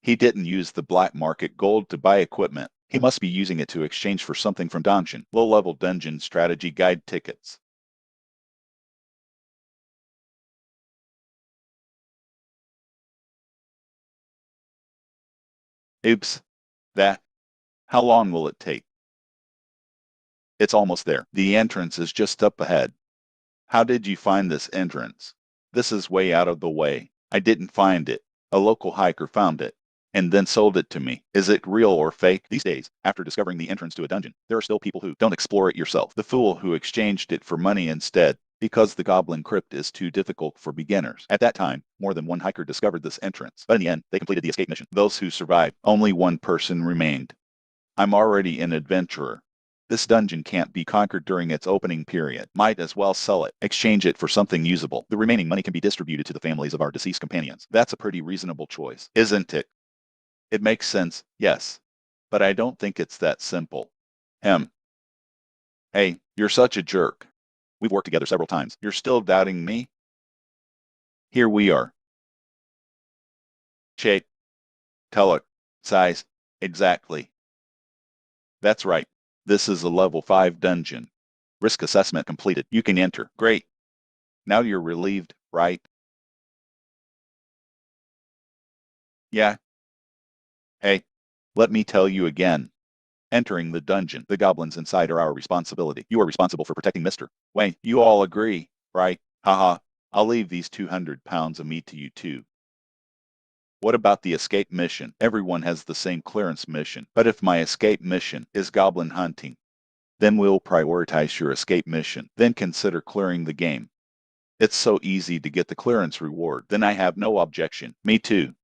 He didn't use the black market gold to buy equipment. He must be using it to exchange for something from Danshan. Low-level dungeon strategy guide tickets. Oops. How long will it take? It's almost there. The entrance is just up ahead. How did you find this entrance? This is way out of the way. I didn't find it. A local hiker found it, and then sold it to me. Is it real or fake? These days, after discovering the entrance to a dungeon, there are still people who don't explore it yourself. The fool who exchanged it for money instead, because the Goblin Crypt is too difficult for beginners. At that time, more than one hiker discovered this entrance, but in the end, they completed the escape mission. Those who survived, only one person remained. I'm already an adventurer. This dungeon can't be conquered during its opening period. Might as well sell it. Exchange it for something usable. The remaining money can be distributed to the families of our deceased companions. That's a pretty reasonable choice, isn't it? It makes sense, yes. But I don't think it's that simple. Hey, you're such a jerk. We've worked together several times. You're still doubting me? Here we are. Shape. Color. Size. Exactly. That's right. This is a level 5 dungeon. Risk assessment completed. You can enter. Great. Now you're relieved, right? Yeah. Hey, let me tell you again. Entering the dungeon, the goblins inside are our responsibility. You are responsible for protecting Mr. Wayne. You all agree, right? Haha. I'll leave these 200 pounds of meat to you too. What about the escape mission? Everyone has the same clearance mission. But if my escape mission is goblin hunting, then we'll prioritize your escape mission. Then consider clearing the game. It's so easy to get the clearance reward. Then I have no objection. Me too.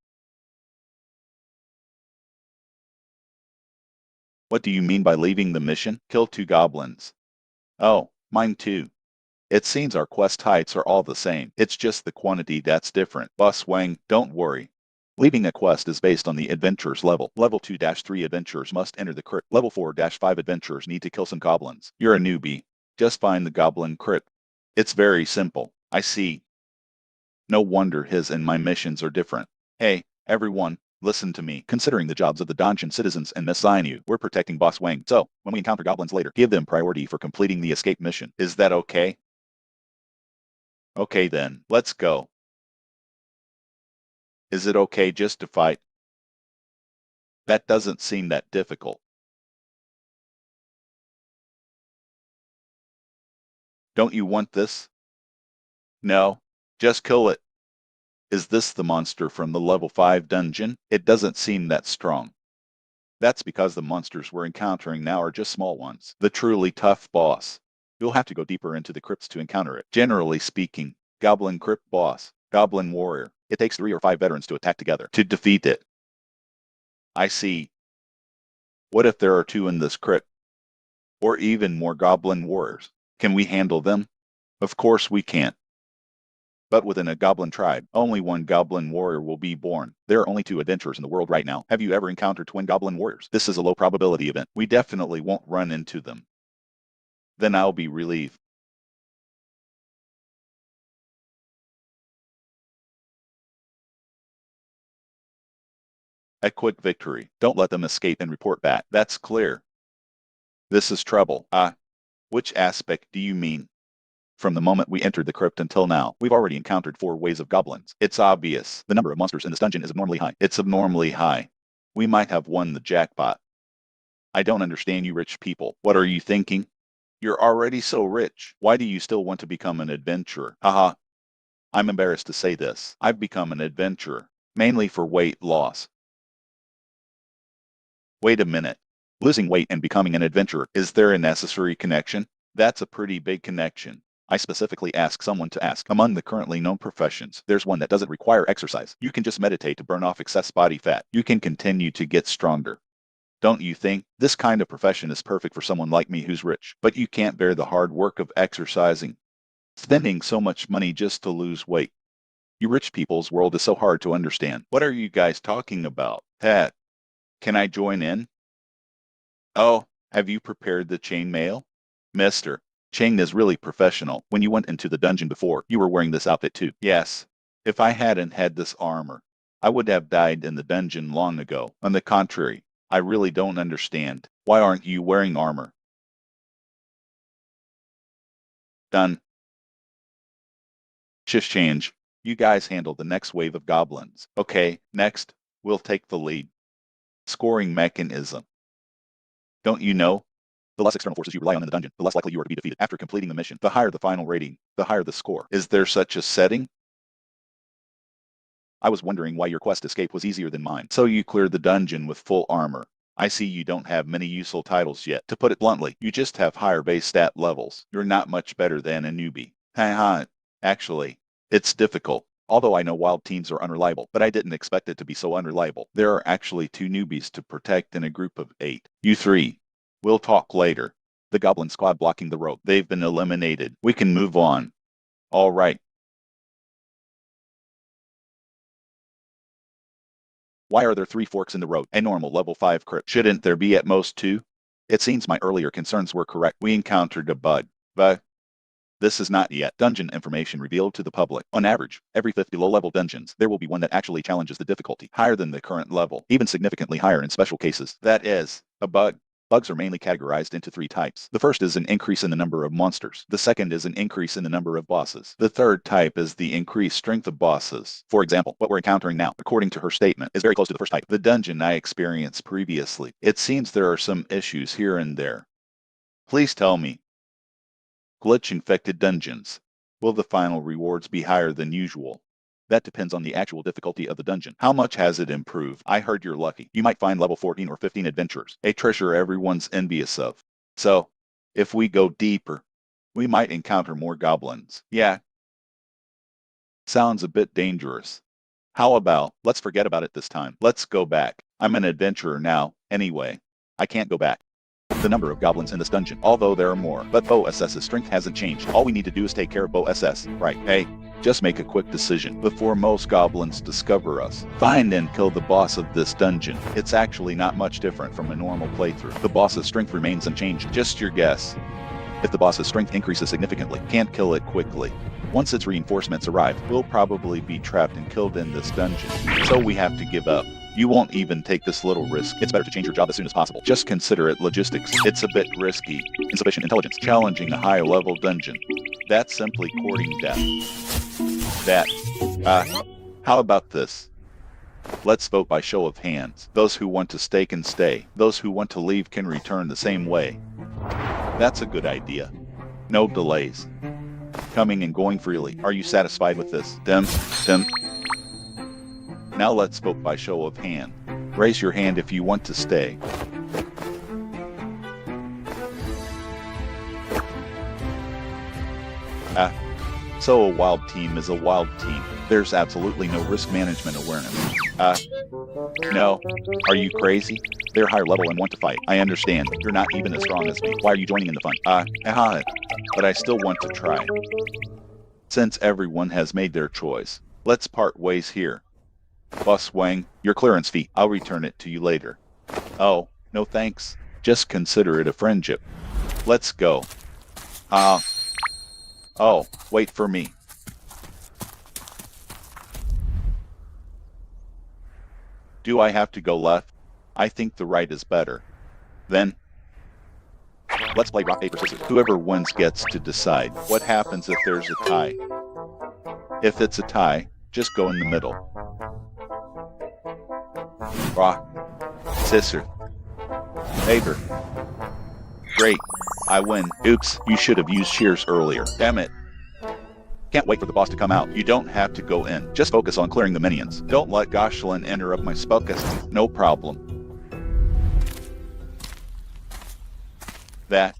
What do you mean by leaving the mission? Kill 2 goblins. Oh, mine too. It seems our quest heights are all the same. It's just the quantity that's different. Boss Wang, don't worry. Leaving a quest is based on the adventurer's level. Level 2-3 adventurers must enter the crypt. Level 4-5 adventurers need to kill some goblins. You're a newbie. Just find the goblin crypt. It's very simple. I see. No wonder his and my missions are different. Hey, everyone, listen to me. Considering the jobs of the Danshan citizens and assign you, we're protecting Boss Wang. So, when we encounter goblins later, give them priority for completing the escape mission. Is that okay? Okay then, let's go. Is it okay just to fight? That doesn't seem that difficult. Don't you want this? No, just kill it. Is this the monster from the level 5 dungeon? It doesn't seem that strong. That's because the monsters we're encountering now are just small ones. The truly tough boss. You'll have to go deeper into the crypts to encounter it. Generally speaking, Goblin Crypt Boss, Goblin Warrior. It takes 3 or 5 veterans to attack together to defeat it. I see. What if there are 2 in this crypt? Or even more Goblin Warriors? Can we handle them? Of course we can't. But within a goblin tribe, only 1 goblin warrior will be born. There are only 2 adventurers in the world right now. Have you ever encountered twin goblin warriors? This is a low probability event. We definitely won't run into them. Then I'll be relieved. A quick victory. Don't let them escape and report back. That's clear. This is trouble. Which aspect do you mean? From the moment we entered the crypt until now, we've already encountered 4 waves of goblins. It's obvious. The number of monsters in this dungeon is abnormally high. It's abnormally high. We might have won the jackpot. I don't understand you rich people. What are you thinking? You're already so rich. Why do you still want to become an adventurer? Haha. I'm embarrassed to say this. I've become an adventurer, mainly for weight loss. Wait a minute. Losing weight and becoming an adventurer, is there a necessary connection? That's a pretty big connection. I specifically asked someone to ask. Among the currently known professions, there's one that doesn't require exercise. You can just meditate to burn off excess body fat. You can continue to get stronger. Don't you think? This kind of profession is perfect for someone like me who's rich, but you can't bear the hard work of exercising. Spending so much money just to lose weight. You rich people's world is so hard to understand. What are you guys talking about? Pat, can I join in? Oh, have you prepared the chainmail? Mister, Chang is really professional. When you went into the dungeon before, you were wearing this outfit too. Yes. If I hadn't had this armor, I would have died in the dungeon long ago. On the contrary, I really don't understand. Why aren't you wearing armor? Done. Shift change. You guys handle the next wave of goblins. Okay, next, we'll take the lead. Scoring mechanism. Don't you know? The less external forces you rely on in the dungeon, the less likely you are to be defeated. After completing the mission, the higher the final rating, the higher the score. Is there such a setting? I was wondering why your quest escape was easier than mine. So you cleared the dungeon with full armor. I see you don't have many useful titles yet. To put it bluntly, you just have higher base stat levels. You're not much better than a newbie. Haha. Actually, it's difficult. Although I know wild teams are unreliable, but I didn't expect it to be so unreliable. There are actually 2 newbies to protect in a group of 8. You 3. We'll talk later. The goblin squad blocking the road. They've been eliminated. We can move on. All right. Why are there 3 forks in the road? A normal level 5 crit. Shouldn't there be at most 2? It seems my earlier concerns were correct. We encountered a bug. But this is not yet dungeon information revealed to the public. On average, every 50 low-level dungeons, there will be one that actually challenges the difficulty higher than the current level, even significantly higher in special cases. That is, a bug. Bugs are mainly categorized into 3 types. The first is an increase in the number of monsters. The second is an increase in the number of bosses. The third type is the increased strength of bosses. For example, what we're encountering now, according to her statement, is very close to the first type. The dungeon I experienced previously. It seems there are some issues here and there. Please tell me. Glitch-infected dungeons. Will the final rewards be higher than usual? That depends on the actual difficulty of the dungeon. How much has it improved? I heard you're lucky. You might find level 14 or 15 adventurers, a treasure everyone's envious of. So, if we go deeper, we might encounter more goblins. Yeah. Sounds a bit dangerous. How about, let's forget about it this time. Let's go back. I'm an adventurer now, anyway. I can't go back. The number of goblins in this dungeon, although there are more, but Bo SS's strength hasn't changed. All we need to do is take care of Bo SS, right? Hey, just make a quick decision before most goblins discover us. Find and kill the boss of this dungeon. It's actually not much different from a normal playthrough. The boss's strength remains unchanged. Just your guess. If the boss's strength increases significantly, can't kill it quickly. Once its reinforcements arrive, we'll probably be trapped and killed in this dungeon. So we have to give up. You won't even take this little risk. It's better to change your job as soon as possible. Just consider it logistics. It's a bit risky. Insufficient intelligence. Challenging a high-level dungeon. That's simply courting death. How about this? Let's vote by show of hands. Those who want to stay can stay. Those who want to leave can return the same way. That's a good idea. No delays. Coming and going freely. Are you satisfied with this? Tim? Now let's vote by show of hand. Raise your hand if you want to stay. So a wild team is a wild team. There's absolutely no risk management awareness. No. Are you crazy? They're higher level and want to fight. I understand. You're not even as strong as me. Why are you joining in the fun? But I still want to try. Since everyone has made their choice, let's part ways here. Boss Wang, your clearance fee. I'll return it to you later. Oh, no thanks. Just consider it a friendship. Let's go. Oh, wait for me. Do I have to go left? I think the right is better. Then, let's play rock, paper, scissors. Whoever wins gets to decide. What happens if there's a tie? If it's a tie, just go in the middle. Rock, scissors. Hager. Great. I win. Oops, you should have used shears earlier. Damn it. Can't wait for the boss to come out. You don't have to go in. Just focus on clearing the minions. Don't let Goshlin interrupt my spellcasting. No problem. That.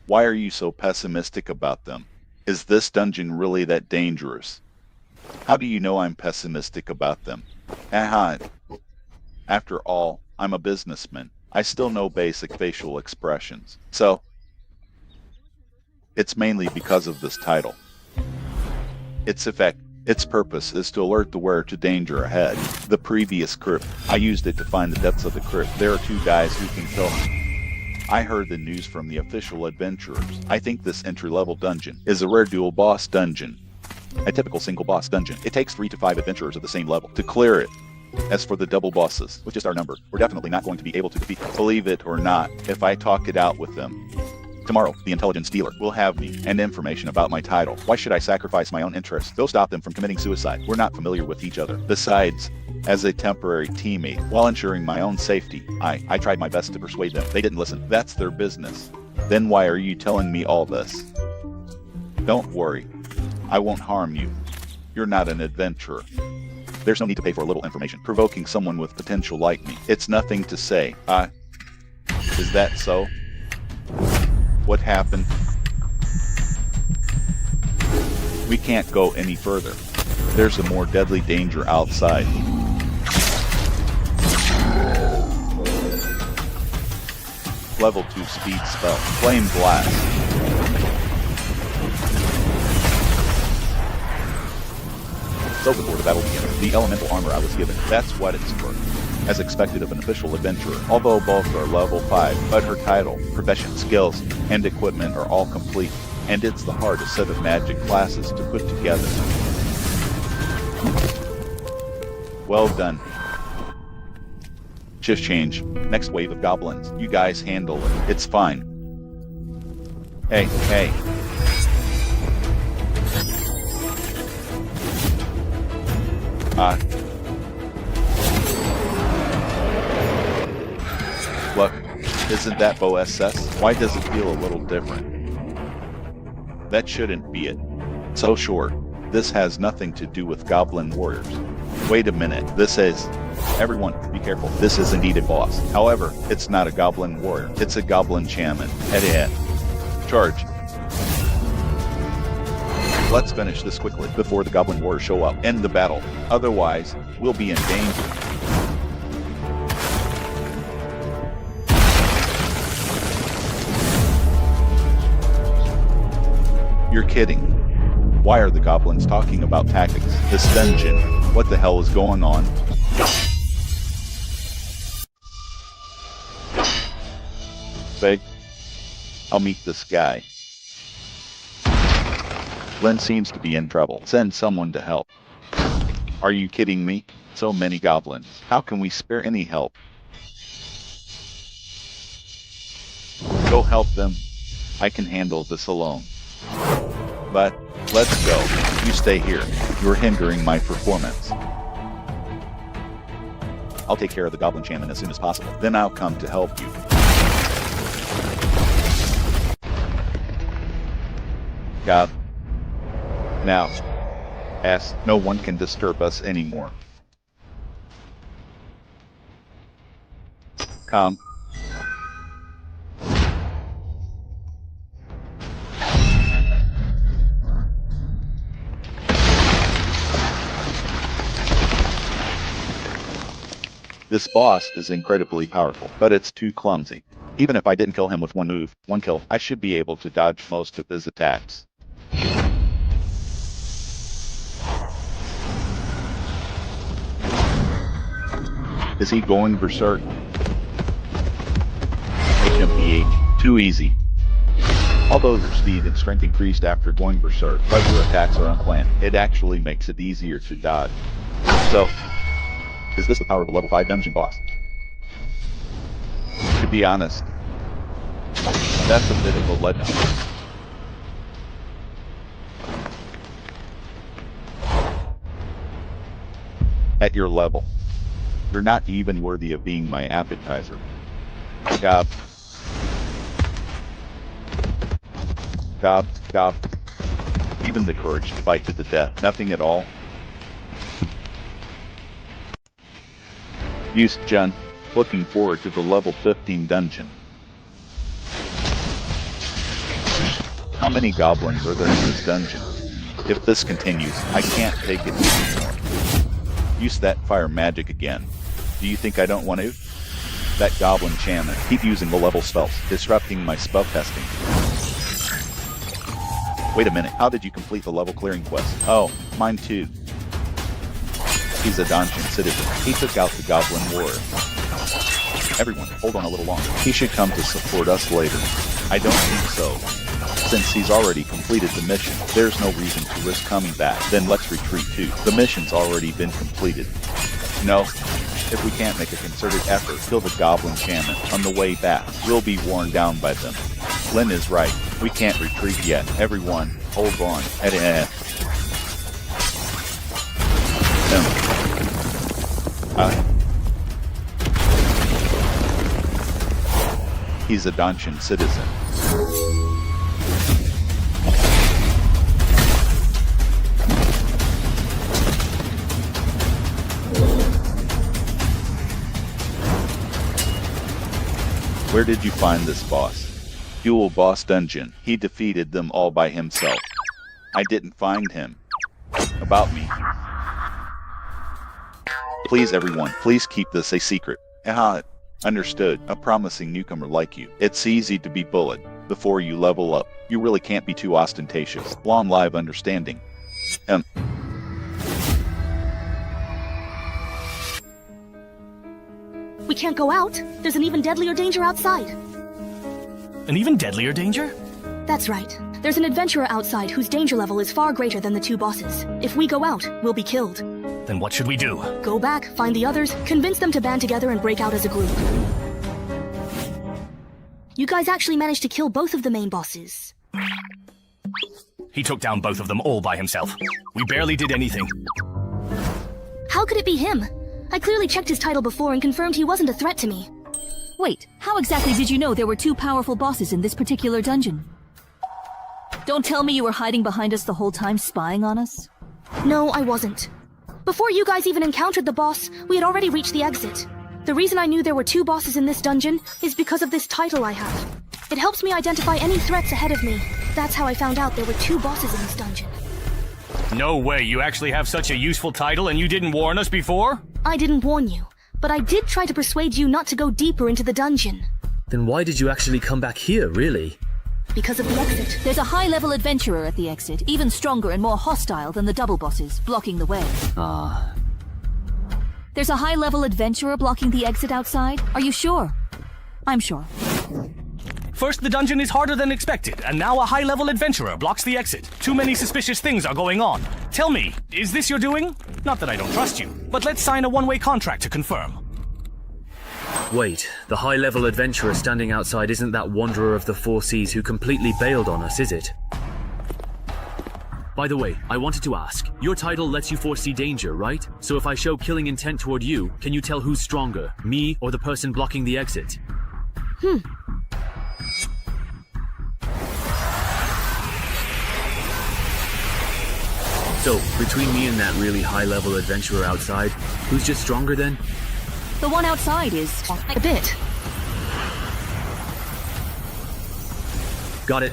Why are you so pessimistic about them? Is this dungeon really that dangerous? How do you know I'm pessimistic about them? Haha. After all, I'm a businessman. I still know basic facial expressions. So, it's mainly because of this title. Its effect, its purpose is to alert the wearer to danger ahead. The previous crypt, I used it to find the depths of the crypt. There are two guys who can kill me. I heard the news from the official adventurers. I think this entry-level dungeon is a rare dual boss dungeon. A typical single boss dungeon. It takes 3 to 5 adventurers of the same level to clear it. As for the double bosses, with just our number, we're definitely not going to be able to defeat them. Believe it or not, if I talk it out with them. Tomorrow, the intelligence dealer will have me and information about my title. Why should I sacrifice my own interests? Go stop them from committing suicide. We're not familiar with each other. Besides, as a temporary teammate, while ensuring my own safety, I tried my best to persuade them. They didn't listen. That's their business. Then why are you telling me all this? Don't worry. I won't harm you. You're not an adventurer. There's no need to pay for a little information. Provoking someone with potential like me. It's nothing to say. Is that so? What happened? We can't go any further. There's a more deadly danger outside. Level 2 speed spell. Flame Blast. So before the battle begins, the elemental armor I was given, that's what it's for. As expected of an official adventurer, although both are level 5, but her title, profession, skills, and equipment are all complete, and it's the hardest set of magic classes to put together. Well done. Shift change. Next wave of goblins. You guys handle it. It's fine. Hey. Look, isn't that Bo SS? Why does it feel a little different? That shouldn't be it. So sure, this has nothing to do with goblin warriors. Wait a minute, this is... Everyone, be careful. This is indeed a boss. However, it's not a goblin warrior. It's a goblin shaman. Head. Charge. Let's finish this quickly before the goblin warriors show up. End the battle. Otherwise, we'll be in danger. You're kidding. Why are the goblins talking about tactics? This dungeon. What the hell is going on? Say, I'll meet this guy. Glenn seems to be in trouble. Send someone to help. Are you kidding me? So many goblins. How can we spare any help? Go help them. I can handle this alone. But, let's go. You stay here. You're hindering my performance. I'll take care of the goblin shaman as soon as possible. Then I'll come to help you. God. Now. No one can disturb us anymore. Come. This boss is incredibly powerful, but it's too clumsy. Even if I didn't kill him with one move, one kill, I should be able to dodge most of his attacks. Is he going berserk? HMPH. Too easy. Although their speed and strength increased after going berserk, but your attacks are unplanned. It actually makes it easier to dodge. So, is this the power of a level 5 dungeon boss? To be honest, that's a bit of a letdown. At your level, you're not even worthy of being my appetizer. Gob. Gob, gob. Even the courage to fight to the death. Nothing at all. Use Jun. Looking forward to the level 15 dungeon. How many goblins are there in this dungeon? If this continues, I can't take it anymore. Use that fire magic again. Do you think I don't want to? That goblin shaman. Keep using the level spells, disrupting my spell testing. Wait a minute, how did you complete the level clearing quest? Oh, mine too. He's a dungeon citizen. He took out the goblin warrior. Everyone, hold on a little longer. He should come to support us later. I don't think so. Since he's already completed the mission, there's no reason to risk coming back. Then let's retreat too. The mission's already been completed. No, if we can't make a concerted effort, kill the goblin shaman on the way back, we'll be worn down by them. Lynn is right. We can't retreat yet. Everyone, hold on. He's a dungeon citizen. Where did you find this boss? Dual boss dungeon. He defeated them all by himself. I didn't find him. About me. Please everyone, please keep this a secret. Understood. A promising newcomer like you. It's easy to be bullied. Before you level up, you really can't be too ostentatious. Long live understanding. We can't go out. There's an even deadlier danger outside. An even deadlier danger? That's right. There's an adventurer outside whose danger level is far greater than the two bosses. If we go out, we'll be killed. Then what should we do? Go back, find the others, convince them to band together and break out as a group. You guys actually managed to kill both of the main bosses. He took down both of them all by himself. We barely did anything. How could it be him? I clearly checked his title before and confirmed he wasn't a threat to me. Wait, how exactly did you know there were two powerful bosses in this particular dungeon? Don't tell me you were hiding behind us the whole time, spying on us? No, I wasn't. Before you guys even encountered the boss, we had already reached the exit. The reason I knew there were two bosses in this dungeon is because of this title I have. It helps me identify any threats ahead of me. That's how I found out there were two bosses in this dungeon. No way, you actually have such a useful title and you didn't warn us before? I didn't warn you, but I did try to persuade you not to go deeper into the dungeon. Then why did you actually come back here, really? Because of the exit. There's a high-level adventurer at the exit, even stronger and more hostile than the double bosses, blocking the way. There's a high-level adventurer blocking the exit outside? Are you sure? I'm sure. First, the dungeon is harder than expected, and now a high-level adventurer blocks the exit. Too many suspicious things are going on. Tell me, is this your doing? Not that I don't trust you, but let's sign a one-way contract to confirm. Wait, the high-level adventurer standing outside isn't that wanderer of the four seas who completely bailed on us, is it? By the way, I wanted to ask, your title lets you foresee danger, right? So if I show killing intent toward you, can you tell who's stronger, me or the person blocking the exit? So, between me and that really high-level adventurer outside, who's just stronger then? The one outside is a bit. Got it.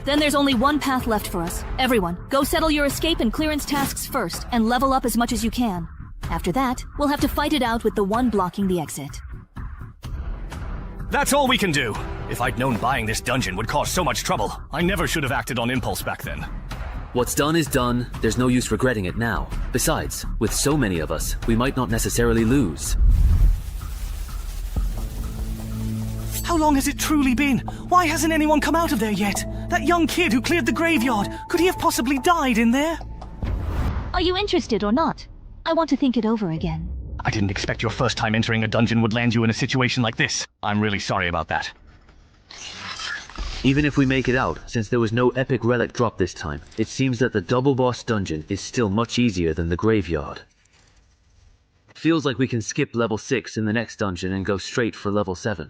Then there's only one path left for us. Everyone, go settle your escape and clearance tasks first, and level up as much as you can. After that, we'll have to fight it out with the one blocking the exit. That's all we can do. If I'd known buying this dungeon would cause so much trouble, I never should have acted on impulse back then. What's done is done. There's no use regretting it now. Besides, with so many of us, we might not necessarily lose. How long has it truly been? Why hasn't anyone come out of there yet? That young kid who cleared the graveyard, could he have possibly died in there? Are you interested or not? I want to think it over again. I didn't expect your first time entering a dungeon would land you in a situation like this. I'm really sorry about that. Even if we make it out, since there was no epic relic drop this time, it seems that the double boss dungeon is still much easier than the graveyard. Feels like we can skip level 6 in the next dungeon and go straight for level 7.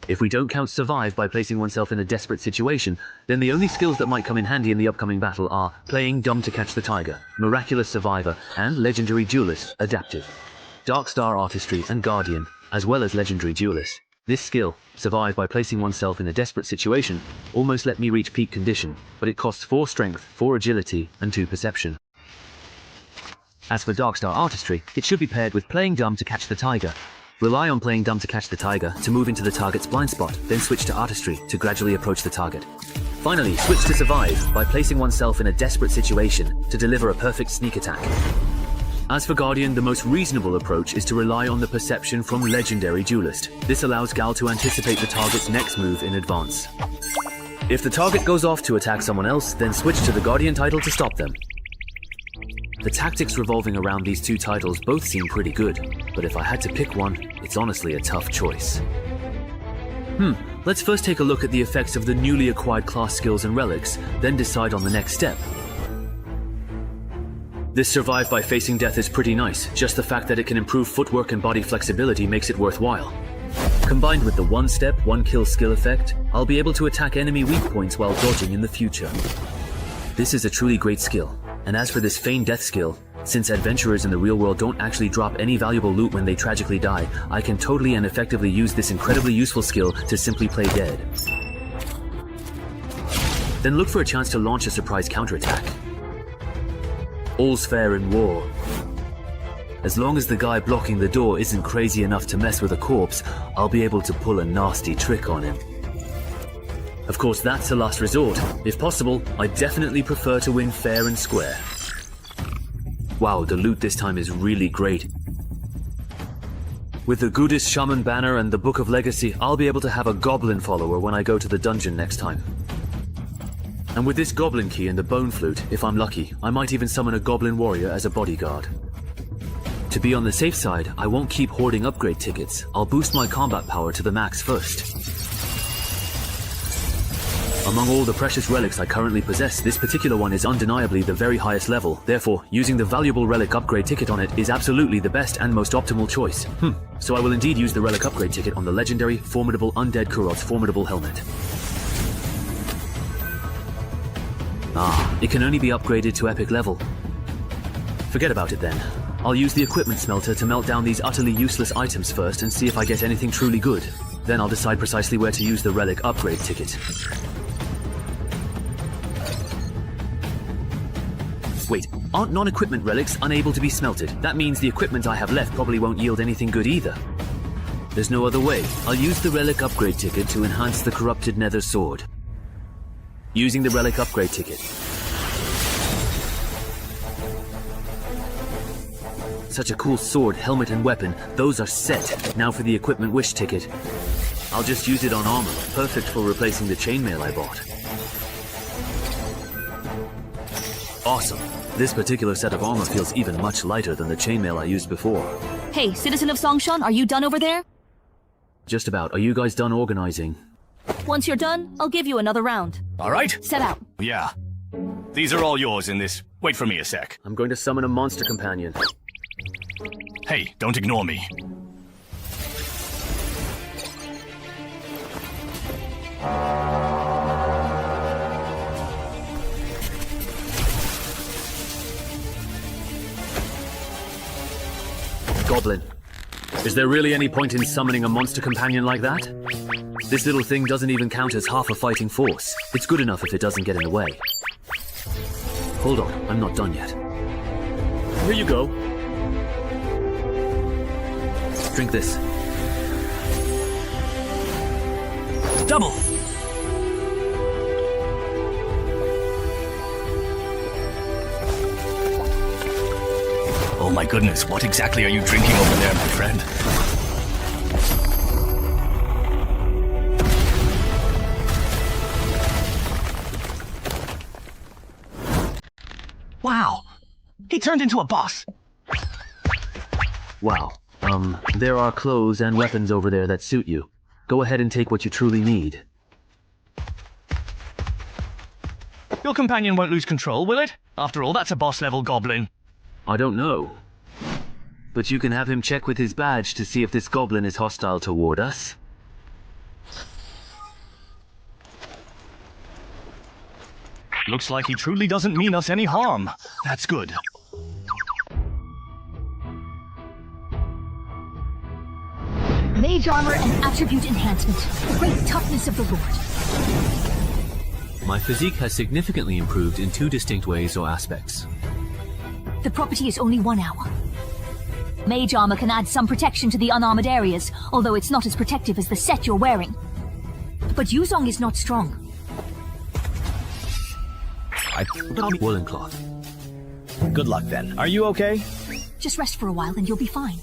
If we don't count survive by placing oneself in a desperate situation, then the only skills that might come in handy in the upcoming battle are playing dumb to catch the tiger, miraculous survivor, and legendary duelist, adaptive. Dark Star Artistry and Guardian, as well as legendary duelist. This skill, survive by placing oneself in a desperate situation, almost let me reach peak condition, but it costs 4 strength, 4 agility, and 2 perception. As for Dark Star Artistry, it should be paired with playing dumb to catch the tiger. Rely on playing dumb to catch the tiger to move into the target's blind spot, then switch to Artistry to gradually approach the target. Finally, switch to survive by placing oneself in a desperate situation to deliver a perfect sneak attack. As for Guardian, the most reasonable approach is to rely on the perception from Legendary Duelist. This allows Gal to anticipate the target's next move in advance. If the target goes off to attack someone else, then switch to the Guardian title to stop them. The tactics revolving around these two titles both seem pretty good, but if I had to pick one, it's honestly a tough choice. Let's first take a look at the effects of the newly acquired class skills and relics, then decide on the next step. This survive by facing death is pretty nice, just the fact that it can improve footwork and body flexibility makes it worthwhile. Combined with the one step, one kill skill effect, I'll be able to attack enemy weak points while dodging in the future. This is a truly great skill, and as for this feigned death skill, since adventurers in the real world don't actually drop any valuable loot when they tragically die, I can totally and effectively use this incredibly useful skill to simply play dead. Then look for a chance to launch a surprise counterattack. All's fair in war. As long as the guy blocking the door isn't crazy enough to mess with a corpse, I'll be able to pull a nasty trick on him. Of course, that's a last resort. If possible, I definitely prefer to win fair and square. Wow, the loot this time is really great. With the Goodest Shaman banner and the Book of Legacy, I'll be able to have a goblin follower when I go to the dungeon next time. And with this goblin key and the bone flute, if I'm lucky, I might even summon a goblin warrior as a bodyguard. To be on the safe side, I won't keep hoarding upgrade tickets. I'll boost my combat power to the max first. Among all the precious relics I currently possess, this particular one is undeniably the very highest level. Therefore, using the valuable relic upgrade ticket on it is absolutely the best and most optimal choice. So I will indeed use the relic upgrade ticket on the legendary, formidable Undead Kurot's formidable helmet. It can only be upgraded to epic level. Forget about it then. I'll use the equipment smelter to melt down these utterly useless items first and see if I get anything truly good. Then I'll decide precisely where to use the relic upgrade ticket. Wait, aren't non-equipment relics unable to be smelted? That means the equipment I have left probably won't yield anything good either. There's no other way. I'll use the relic upgrade ticket to enhance the corrupted nether sword. Using the relic upgrade ticket. Such a cool sword, helmet, and weapon. Those are set. Now for the equipment wish ticket. I'll just use it on armor. Perfect for replacing the chainmail I bought. Awesome. This particular set of armor feels even much lighter than the chainmail I used before. Hey, citizen of Songshan, are you done over there? Just about. Are you guys done organizing? Once you're done, I'll give you another round. All right. Set out. Yeah. These are all yours in this. Wait for me a sec. I'm going to summon a monster companion. Hey, don't ignore me. Goblin. Is there really any point in summoning a monster companion like that? This little thing doesn't even count as half a fighting force. It's good enough if it doesn't get in the way. Hold on, I'm not done yet. Here you go. Drink this. Double! Oh my goodness, what exactly are you drinking over there, my friend? Wow! He turned into a boss! Wow. There are clothes and weapons over there that suit you. Go ahead and take what you truly need. Your companion won't lose control, will it? After all, that's a boss-level goblin. I don't know. But you can have him check with his badge to see if this goblin is hostile toward us. Looks like he truly doesn't mean us any harm. That's good. Mage armor and attribute enhancement. Great toughness of the Lord. My physique has significantly improved in 2 distinct ways or aspects. The property is only 1 hour. Mage armor can add some protection to the unarmored areas, although it's not as protective as the set you're wearing. But Yuzong is not strong. I put on woolen cloth. Good luck then. Are you okay? Just rest for a while and you'll be fine.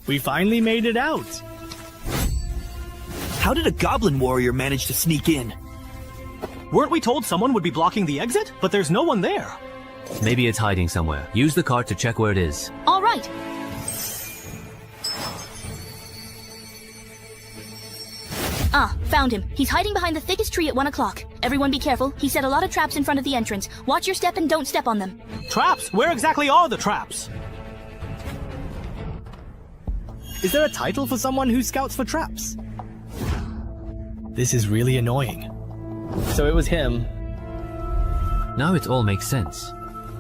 We finally made it out. How did a goblin warrior manage to sneak in? Weren't we told someone would be blocking the exit? But there's no one there. Maybe it's hiding somewhere. Use the cart to check where it is. All right. Ah, found him. He's hiding behind the thickest tree at 1 o'clock. Everyone be careful. He set a lot of traps in front of the entrance. Watch your step and don't step on them. Traps? Where exactly are the traps? Is there a title for someone who scouts for traps? This is really annoying. So it was him. Now it all makes sense.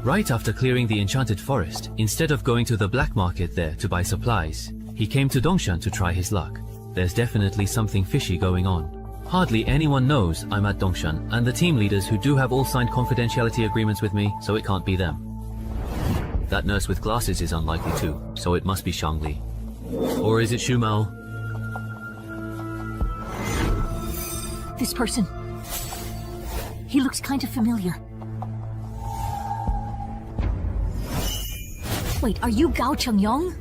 Right after clearing the enchanted forest, instead of going to the black market there to buy supplies, he came to Dongshan to try his luck. There's definitely something fishy going on. Hardly anyone knows I'm at Dongshan, and the team leaders who do have all signed confidentiality agreements with me, so it can't be them. That nurse with glasses is unlikely too, so it must be Shangli. Or is it Xu Mao? This person. He looks kind of familiar. Wait, are you Gao Chengyong?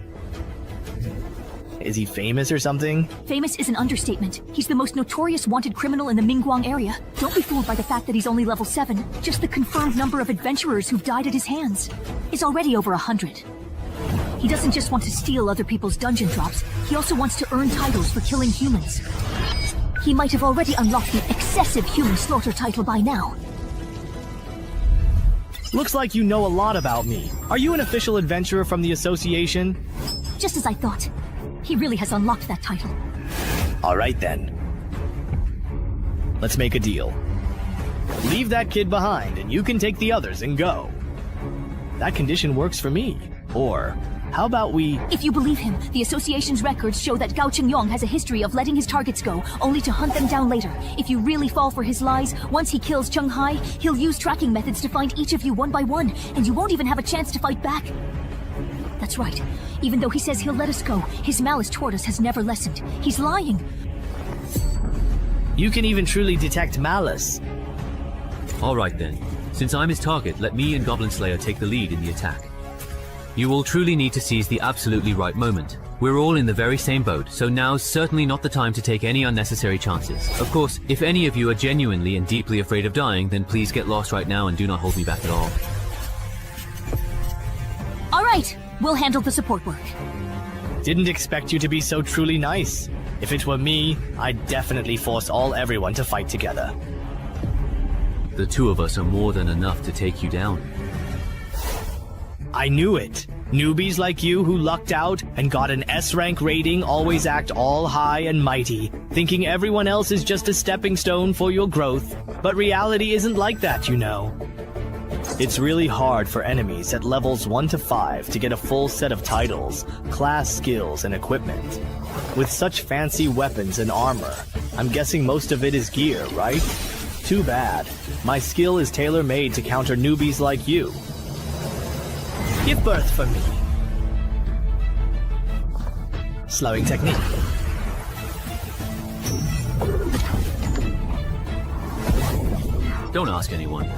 Is he famous or something? Famous is an understatement. He's the most notorious wanted criminal in the Mingguang area. Don't be fooled by the fact that he's only level 7. Just the confirmed number of adventurers who've died at his hands is already over 100. He doesn't just want to steal other people's dungeon drops, he also wants to earn titles for killing humans. He might have already unlocked the excessive human slaughter title by now. Looks like you know a lot about me. Are you an official adventurer from the association? Just as I thought. He really has unlocked that title. Alright then. Let's make a deal. Leave that kid behind and you can take the others and go. That condition works for me. Or, how about we... If you believe him, the association's records show that Gao Chengyong has a history of letting his targets go, only to hunt them down later. If you really fall for his lies, once he kills Cheng Hai, he'll use tracking methods to find each of you one by one, and you won't even have a chance to fight back. That's right. Even though he says he'll let us go, his malice toward us has never lessened. He's lying. You can even truly detect malice. Alright then. Since I'm his target, let me and Goblin Slayer take the lead in the attack. You will truly need to seize the absolutely right moment. We're all in the very same boat, so now's certainly not the time to take any unnecessary chances. Of course, if any of you are genuinely and deeply afraid of dying, then please get lost right now and do not hold me back at all. Alright, we'll handle the support work. Didn't expect you to be so truly nice. If it were me, I'd definitely force everyone to fight together. The two of us are more than enough to take you down. I knew it. Newbies like you who lucked out and got an S-rank rating always act all high and mighty, thinking everyone else is just a stepping stone for your growth. But reality isn't like that, you know. It's really hard for enemies at levels 1 to 5 to get a full set of titles, class skills, and equipment. With such fancy weapons and armor, I'm guessing most of it is gear, right? Too bad. My skill is tailor-made to counter newbies like you. Give birth for me. Slowing technique. Don't ask anyone.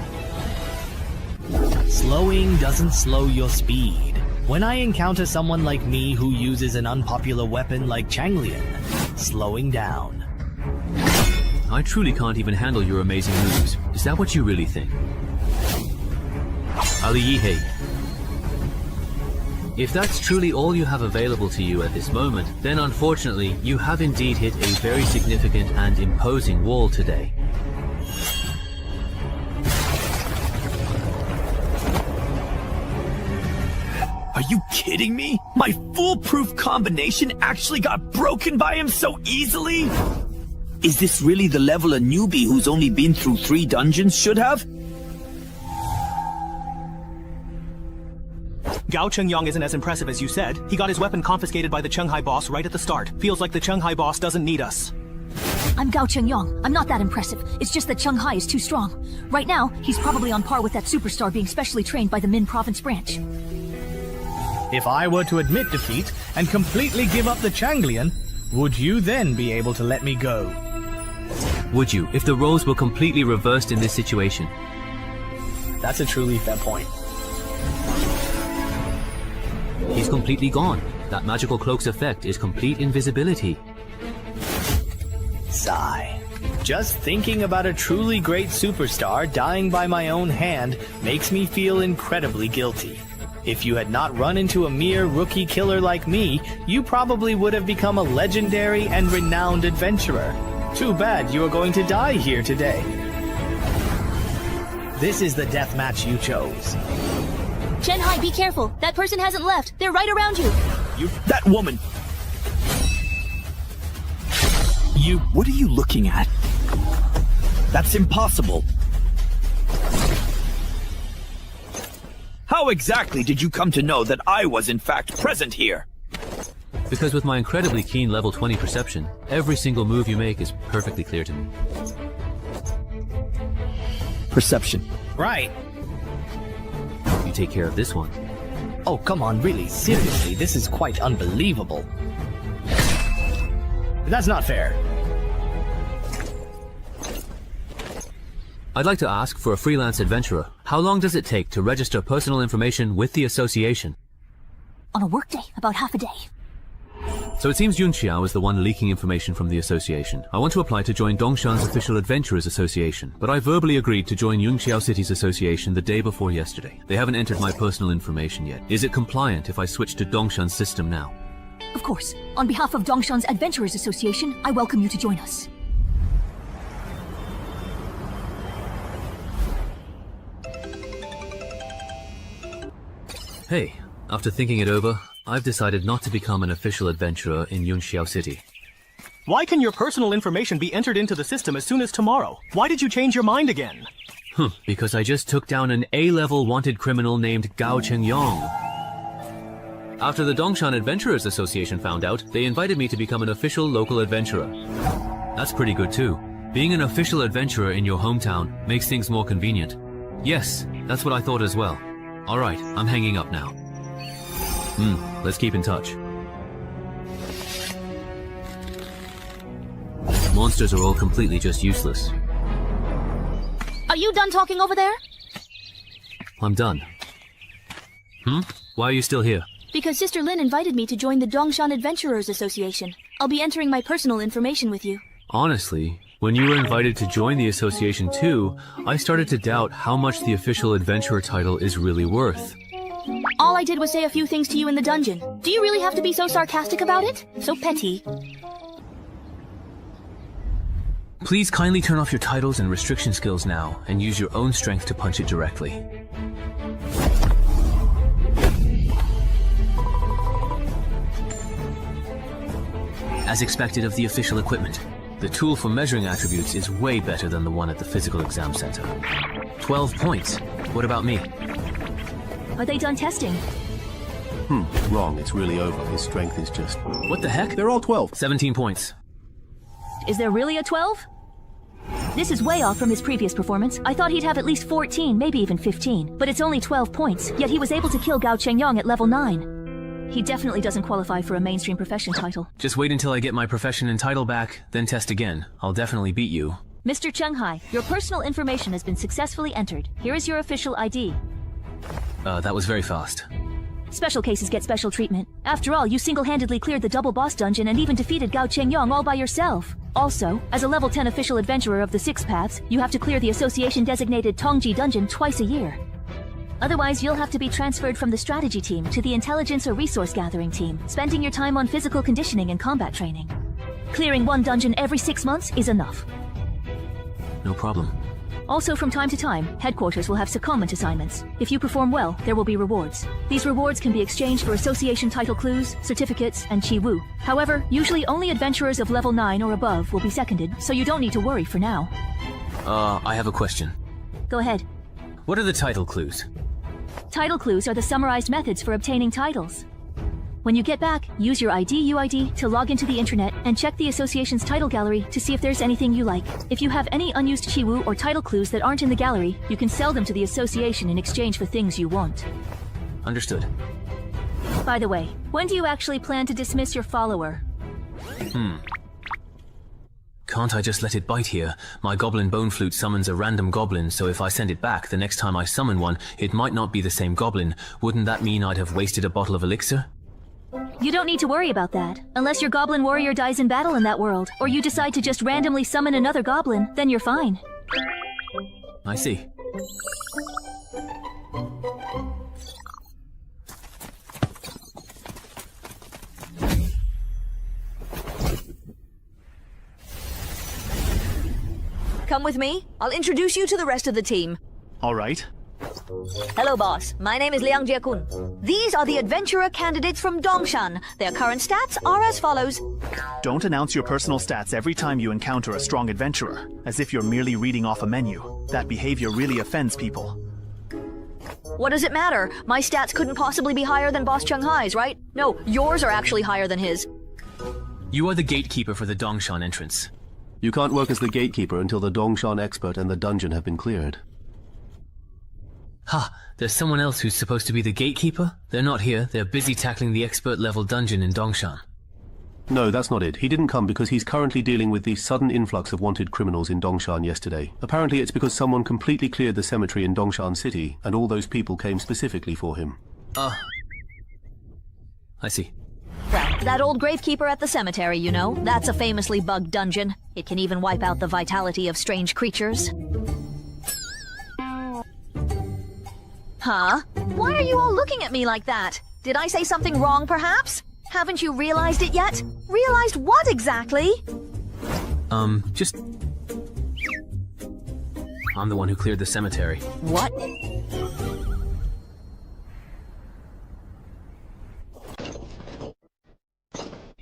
Slowing doesn't slow your speed. When I encounter someone like me who uses an unpopular weapon like Changlian, slowing down. I truly can't even handle your amazing moves. Is that what you really think? Ali Yihei. If that's truly all you have available to you at this moment, then unfortunately, you have indeed hit a very significant and imposing wall today. Are you kidding me? My foolproof combination actually got broken by him so easily? Is this really the level a newbie who's only been through 3 dungeons should have? Gao Chengyang isn't as impressive as you said. He got his weapon confiscated by the Chenghai boss right at the start. Feels like the Chenghai boss doesn't need us. I'm Gao Chengyang. I'm not that impressive. It's just that Chenghai is too strong. Right now, he's probably on par with that superstar being specially trained by the Min province branch. If I were to admit defeat and completely give up the Changlian, would you then be able to let me go? Would you, if the roles were completely reversed in this situation? That's a truly fair point. He's completely gone. That magical cloak's effect is complete invisibility. Sigh. Just thinking about a truly great superstar dying by my own hand makes me feel incredibly guilty. If you had not run into a mere rookie killer like me, you probably would have become a legendary and renowned adventurer. Too bad you are going to die here today. This is the death match you chose. Chenghai, be careful. That person hasn't left. They're right around you. That woman! What are you looking at? That's impossible. How exactly did you come to know that I was in fact present here? Because with my incredibly keen level 20 perception, every single move you make is perfectly clear to me. Perception. Right. You take care of this one. Oh, come on, really, seriously, this is quite unbelievable. That's not fair. I'd like to ask, for a freelance adventurer, how long does it take to register personal information with the association? On a workday, about half a day. So it seems Yun Xiao is the one leaking information from the association. I want to apply to join Dongshan's official Adventurers Association, but I verbally agreed to join Yun Xiao City's association the day before yesterday. They haven't entered my personal information yet. Is it compliant if I switch to Dongshan's system now? Of course. On behalf of Dongshan's Adventurers Association, I welcome you to join us. Hey, after thinking it over, I've decided not to become an official adventurer in Yun Xiao City. Why can your personal information be entered into the system as soon as tomorrow? Why did you change your mind again? Because I just took down an A-level wanted criminal named Gao Chengyang. After the Dongshan Adventurers Association found out, they invited me to become an official local adventurer. That's pretty good too. Being an official adventurer in your hometown makes things more convenient. Yes, that's what I thought as well. Alright, I'm hanging up now. Let's keep in touch. Monsters are all completely just useless. Are you done talking over there? I'm done. Why are you still here? Because Sister Lin invited me to join the Dongshan Adventurers Association. I'll be entering my personal information with you. Honestly, when you were invited to join the association too, I started to doubt how much the official adventurer title is really worth. All I did was say a few things to you in the dungeon. Do you really have to be so sarcastic about it? So petty. Please kindly turn off your titles and restriction skills now, and use your own strength to punch it directly. As expected of the official equipment, the tool for measuring attributes is way better than the one at the physical exam center. 12 points. What about me? Are they done testing? Wrong, it's really over. His strength is just... What the heck? They're all 12. 17 points. Is there really a 12? This is way off from his previous performance. I thought he'd have at least 14, maybe even 15. But it's only 12 points, yet he was able to kill Gao Chengyang at level 9. He definitely doesn't qualify for a mainstream profession title. Just wait until I get my profession and title back, then test again. I'll definitely beat you. Mr. Chenghai, your personal information has been successfully entered. Here is your official ID. That was very fast. Special cases get special treatment. After all, you single-handedly cleared the double boss dungeon and even defeated Gao Chengyang all by yourself. Also, as a level 10 official adventurer of the Six Paths, you have to clear the association-designated Tongji dungeon twice a year. Otherwise, you'll have to be transferred from the strategy team to the intelligence or resource gathering team, spending your time on physical conditioning and combat training. Clearing one dungeon every 6 months is enough. No problem. Also, from time to time, headquarters will have secondment assignments. If you perform well, there will be rewards. These rewards can be exchanged for association title clues, certificates, and chi wu. However, usually only adventurers of level 9 or above will be seconded, so you don't need to worry for now. I have a question. Go ahead. What are the title clues? Title clues are the summarized methods for obtaining titles. When you get back, use your UID to log into the internet and check the association's title gallery to see if there's anything you like. If you have any unused chiwu or title clues that aren't in the gallery, you can sell them to the association in exchange for things you want. Understood. By the way, when do you actually plan to dismiss your follower? Can't I just let it bite here? My goblin bone flute summons a random goblin, so if I send it back, the next time I summon one, it might not be the same goblin. Wouldn't that mean I'd have wasted a bottle of elixir? You don't need to worry about that. Unless your goblin warrior dies in battle in that world, or you decide to just randomly summon another goblin, then you're fine. I see. Come with me. I'll introduce you to the rest of the team. All right. Hello, boss. My name is Liang Jiakun. These are the adventurer candidates from Dongshan. Their current stats are as follows. Don't announce your personal stats every time you encounter a strong adventurer, as if you're merely reading off a menu. That behavior really offends people. What does it matter? My stats couldn't possibly be higher than Boss Chung Hai's, right? No, yours are actually higher than his. You are the gatekeeper for the Dongshan entrance. You can't work as the gatekeeper until the Dongshan expert and the dungeon have been cleared. Ha! There's someone else who's supposed to be the gatekeeper? They're not here. They're busy tackling the expert-level dungeon in Dongshan. No, that's not it. He didn't come because he's currently dealing with the sudden influx of wanted criminals in Dongshan yesterday. Apparently it's because someone completely cleared the cemetery in Dongshan City, and all those people came specifically for him. I see. Well, that old gravekeeper at the cemetery, you know, that's a famously bugged dungeon. It can even wipe out the vitality of strange creatures. Huh? Why are you all looking at me like that? Did I say something wrong, perhaps? Haven't you realized it yet? Realized what exactly? Just... I'm the one who cleared the cemetery. What?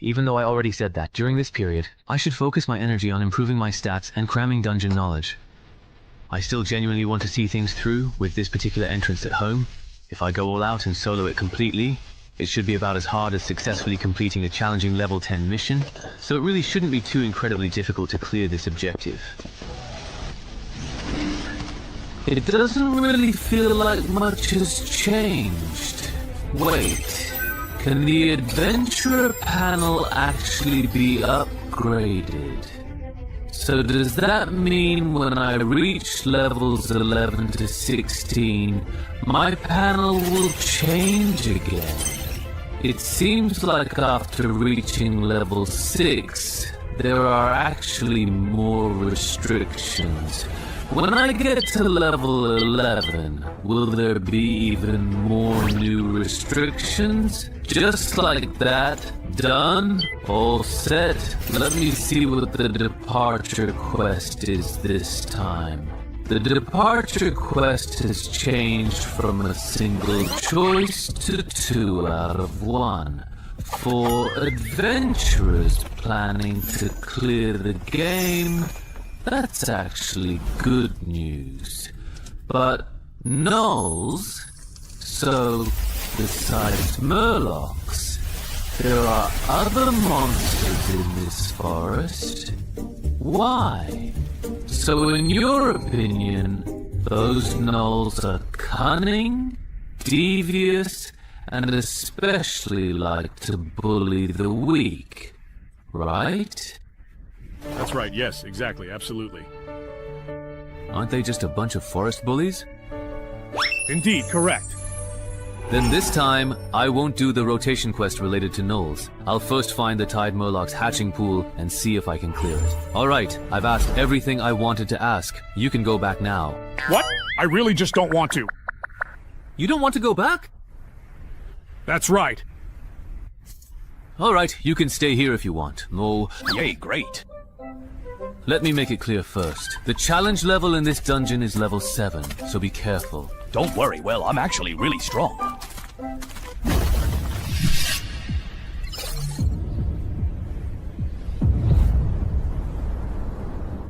Even though I already said that, during this period, I should focus my energy on improving my stats and cramming dungeon knowledge. I still genuinely want to see things through with this particular entrance at home. If I go all out and solo it completely, it should be about as hard as successfully completing a challenging level 10 mission, so it really shouldn't be too incredibly difficult to clear this objective. It doesn't really feel like much has changed. Wait, can the adventurer panel actually be upgraded? So does that mean when I reach levels 11 to 16, my panel will change again? It seems like after reaching level 6, there are actually more restrictions. When I get to level 11, will there be even more new restrictions? Just like that? Done? All set? Let me see what the departure quest is this time. The departure quest has changed from a single choice to 2 out of 1. For adventurers planning to clear the game, that's actually good news. But gnolls? So, besides murlocs, there are other monsters in this forest? Why? So in your opinion, those gnolls are cunning, devious, and especially like to bully the weak, right? That's right, yes, exactly, absolutely. Aren't they just a bunch of forest bullies? Indeed, correct. Then this time, I won't do the rotation quest related to gnolls. I'll first find the Tide Murloc's hatching pool and see if I can clear it. Alright, I've asked everything I wanted to ask. You can go back now. What? I really just don't want to. You don't want to go back? That's right. Alright, you can stay here if you want. Oh, yay, great. Let me make it clear first. The challenge level in this dungeon is level 7, so be careful. Don't worry, well, I'm actually really strong.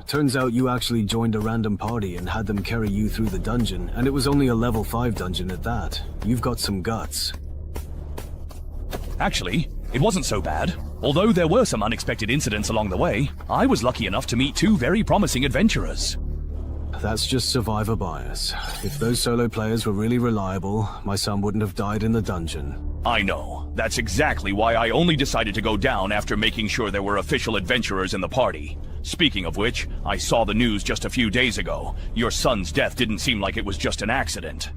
Turns out you actually joined a random party and had them carry you through the dungeon, and it was only a level 5 dungeon at that. You've got some guts. Actually, it wasn't so bad. Although there were some unexpected incidents along the way, I was lucky enough to meet 2 very promising adventurers. That's just survivor bias. If those solo players were really reliable, my son wouldn't have died in the dungeon. I know. That's exactly why I only decided to go down after making sure there were official adventurers in the party. Speaking of which, I saw the news just a few days ago. Your son's death didn't seem like it was just an accident.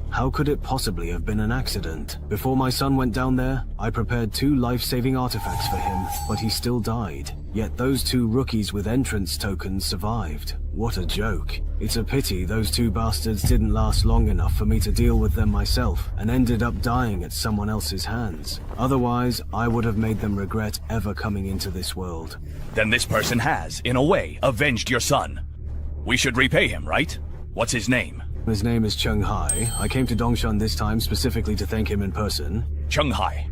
How could it possibly have been an accident? Before my son went down there, I prepared 2 life-saving artifacts for him, but he still died. Yet those 2 rookies with entrance tokens survived. What a joke. It's a pity those 2 bastards didn't last long enough for me to deal with them myself, and ended up dying at someone else's hands. Otherwise, I would have made them regret ever coming into this world. Then this person has, in a way, avenged your son. We should repay him, right? What's his name? His name is Chung Hai. I came to Dongshan this time specifically to thank him in person. Chung Hai.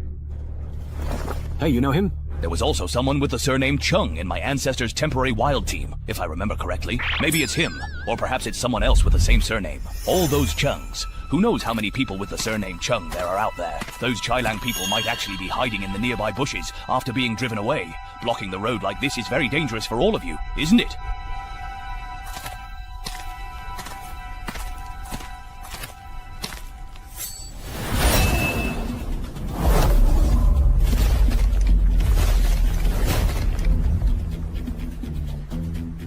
Hey, you know him? There was also someone with the surname Chung in my ancestors' temporary wild team, if I remember correctly. Maybe it's him, or perhaps it's someone else with the same surname. All those Chungs. Who knows how many people with the surname Chung there are out there? Those Chailang people might actually be hiding in the nearby bushes after being driven away. Blocking the road like this is very dangerous for all of you, isn't it?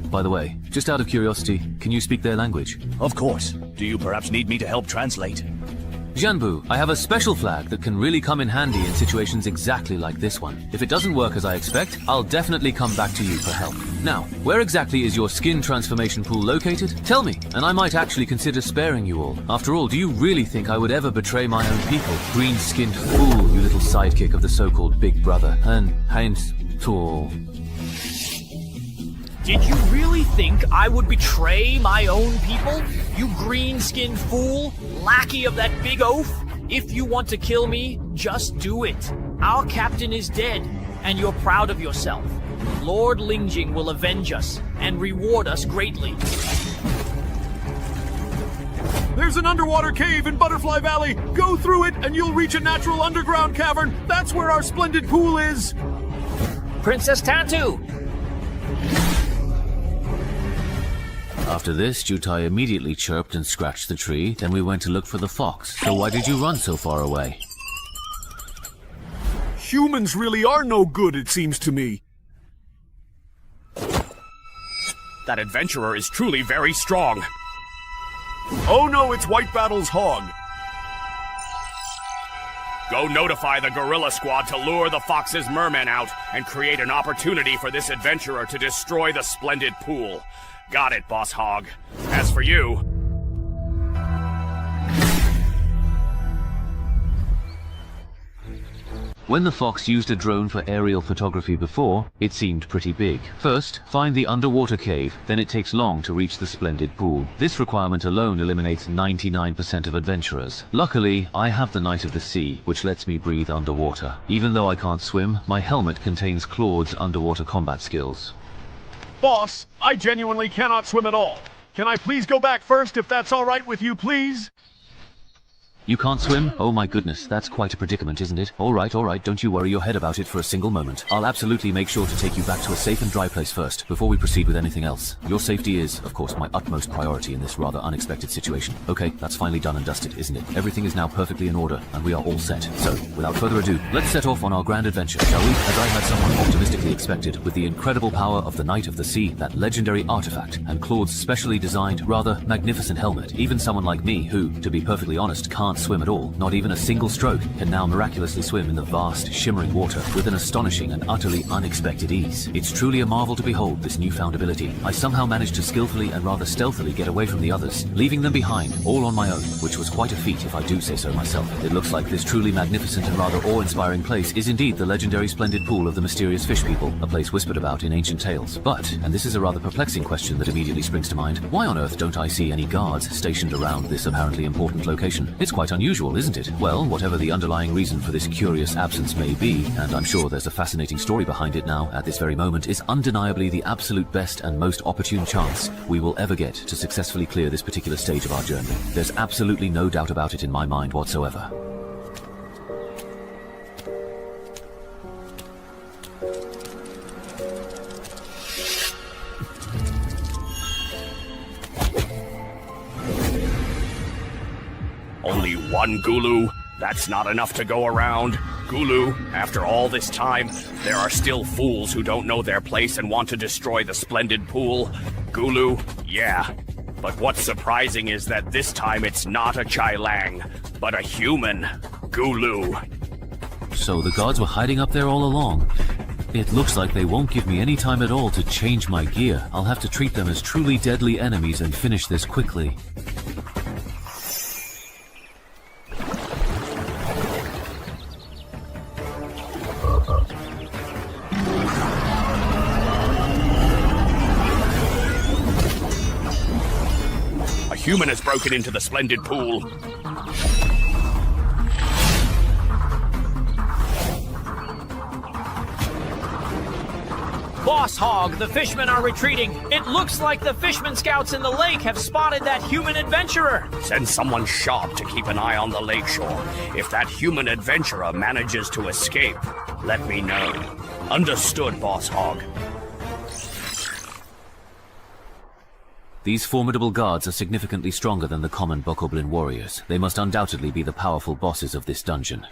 By the way, just out of curiosity, can you speak their language? Of course. Do you perhaps need me to help translate? Jianbu, I have a special flag that can really come in handy in situations exactly like this one. If it doesn't work as I expect, I'll definitely come back to you for help. Now, where exactly is your skin transformation pool located? Tell me, and I might actually consider sparing you all. After all, do you really think I would ever betray my own people? Green-skinned fool, you little sidekick of the so-called Big Brother. And Heinz Tool. Did you really think I would betray my own people? You green-skinned fool, lackey of that big oaf? If you want to kill me, just do it. Our captain is dead, and you're proud of yourself. Lord Lingjing will avenge us and reward us greatly. There's an underwater cave in Butterfly Valley. Go through it and you'll reach a natural underground cavern. That's where our splendid pool is. Princess Tattoo! After this, Jutai immediately chirped and scratched the tree, then we went to look for the fox. So why did you run so far away? Humans really are no good, it seems to me. That adventurer is truly very strong. Oh no, it's White Battle's hog. Go notify the gorilla squad to lure the fox's mermen out and create an opportunity for this adventurer to destroy the splendid pool. Got it, Boss Hog. As for you... When the fox used a drone for aerial photography before, it seemed pretty big. First, find the underwater cave, then it takes long to reach the splendid pool. This requirement alone eliminates 99% of adventurers. Luckily, I have the Knight of the Sea, which lets me breathe underwater. Even though I can't swim, my helmet contains Claude's underwater combat skills. Boss, I genuinely cannot swim at all. Can I please go back first if that's all right with you, please? You can't swim? Oh my goodness, that's quite a predicament, isn't it? Alright, don't you worry your head about it for a single moment. I'll absolutely make sure to take you back to a safe and dry place first, before we proceed with anything else. Your safety is, of course, my utmost priority in this rather unexpected situation. Okay, that's finally done and dusted, isn't it? Everything is now perfectly in order, and we are all set. So, without further ado, let's set off on our grand adventure, shall we? As I had somewhat optimistically expected, with the incredible power of the Knight of the Sea, that legendary artifact, and Claude's specially designed, rather magnificent helmet, even someone like me, who, to be perfectly honest, can't can't swim at all, not even a single stroke, can now miraculously swim in the vast, shimmering water with an astonishing and utterly unexpected ease. It's truly a marvel to behold this newfound ability. I somehow managed to skillfully and rather stealthily get away from the others, leaving them behind, all on my own, which was quite a feat if I do say so myself. It looks like this truly magnificent and rather awe-inspiring place is indeed the legendary splendid pool of the mysterious fish people, a place whispered about in ancient tales. But, and this is a rather perplexing question that immediately springs to mind, why on earth don't I see any guards stationed around this apparently important location? It's quite unusual, isn't it? Well, whatever the underlying reason for this curious absence may be, and I'm sure there's a fascinating story behind it now at this very moment, is undeniably the absolute best and most opportune chance we will ever get to successfully clear this particular stage of our journey. There's absolutely no doubt about it in my mind whatsoever. Only one Gulu? That's not enough to go around. Gulu, after all this time, there are still fools who don't know their place and want to destroy the splendid pool. Gulu, yeah. But what's surprising is that this time it's not a Chai Lang, but a human Gulu. So the guards were hiding up there all along. It looks like they won't give me any time at all to change my gear. I'll have to treat them as truly deadly enemies and finish this quickly. A human has broken into the splendid pool. Boss Hog, the fishmen are retreating. It looks like the fishman scouts in the lake have spotted that human adventurer. Send someone sharp to keep an eye on the lakeshore. If that human adventurer manages to escape, let me know. Understood, Boss Hog. These formidable guards are significantly stronger than the common Bokoblin warriors. They must undoubtedly be the powerful bosses of this dungeon.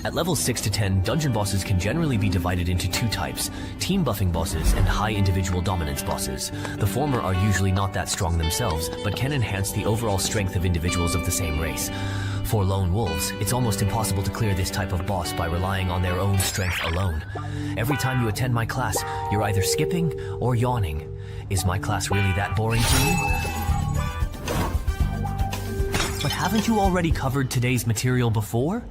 At levels 6 to 10, dungeon bosses can generally be divided into two types, team buffing bosses and high individual dominance bosses. The former are usually not that strong themselves, but can enhance the overall strength of individuals of the same race. For lone wolves, it's almost impossible to clear this type of boss by relying on their own strength alone. Every time you attend my class, you're either skipping or yawning. Is my class really that boring to you? But haven't you already covered today's material before?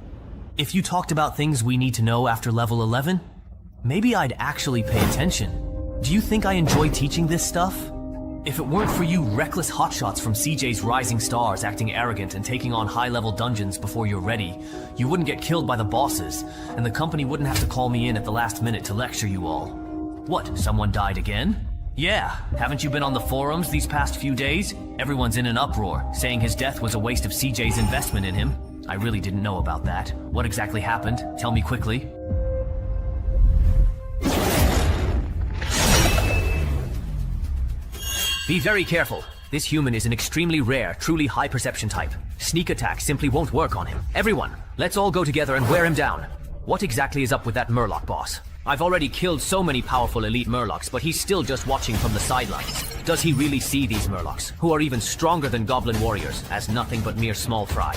If you talked about things we need to know after level 11, maybe I'd actually pay attention. Do you think I enjoy teaching this stuff? If it weren't for you reckless hotshots from CJ's Rising Stars acting arrogant and taking on high-level dungeons before you're ready, you wouldn't get killed by the bosses, and the company wouldn't have to call me in at the last minute to lecture you all. What, someone died again? Yeah, haven't you been on the forums these past few days? Everyone's in an uproar, saying his death was a waste of CJ's investment in him. I really didn't know about that. What exactly happened? Tell me quickly. Be very careful. This human is an extremely rare, truly high perception type. Sneak attack simply won't work on him. Everyone, let's all go together and wear him down. What exactly is up with that Murloc boss? I've already killed so many powerful elite Murlocs, but he's still just watching from the sidelines. Does he really see these Murlocs, who are even stronger than Goblin warriors, as nothing but mere small fry?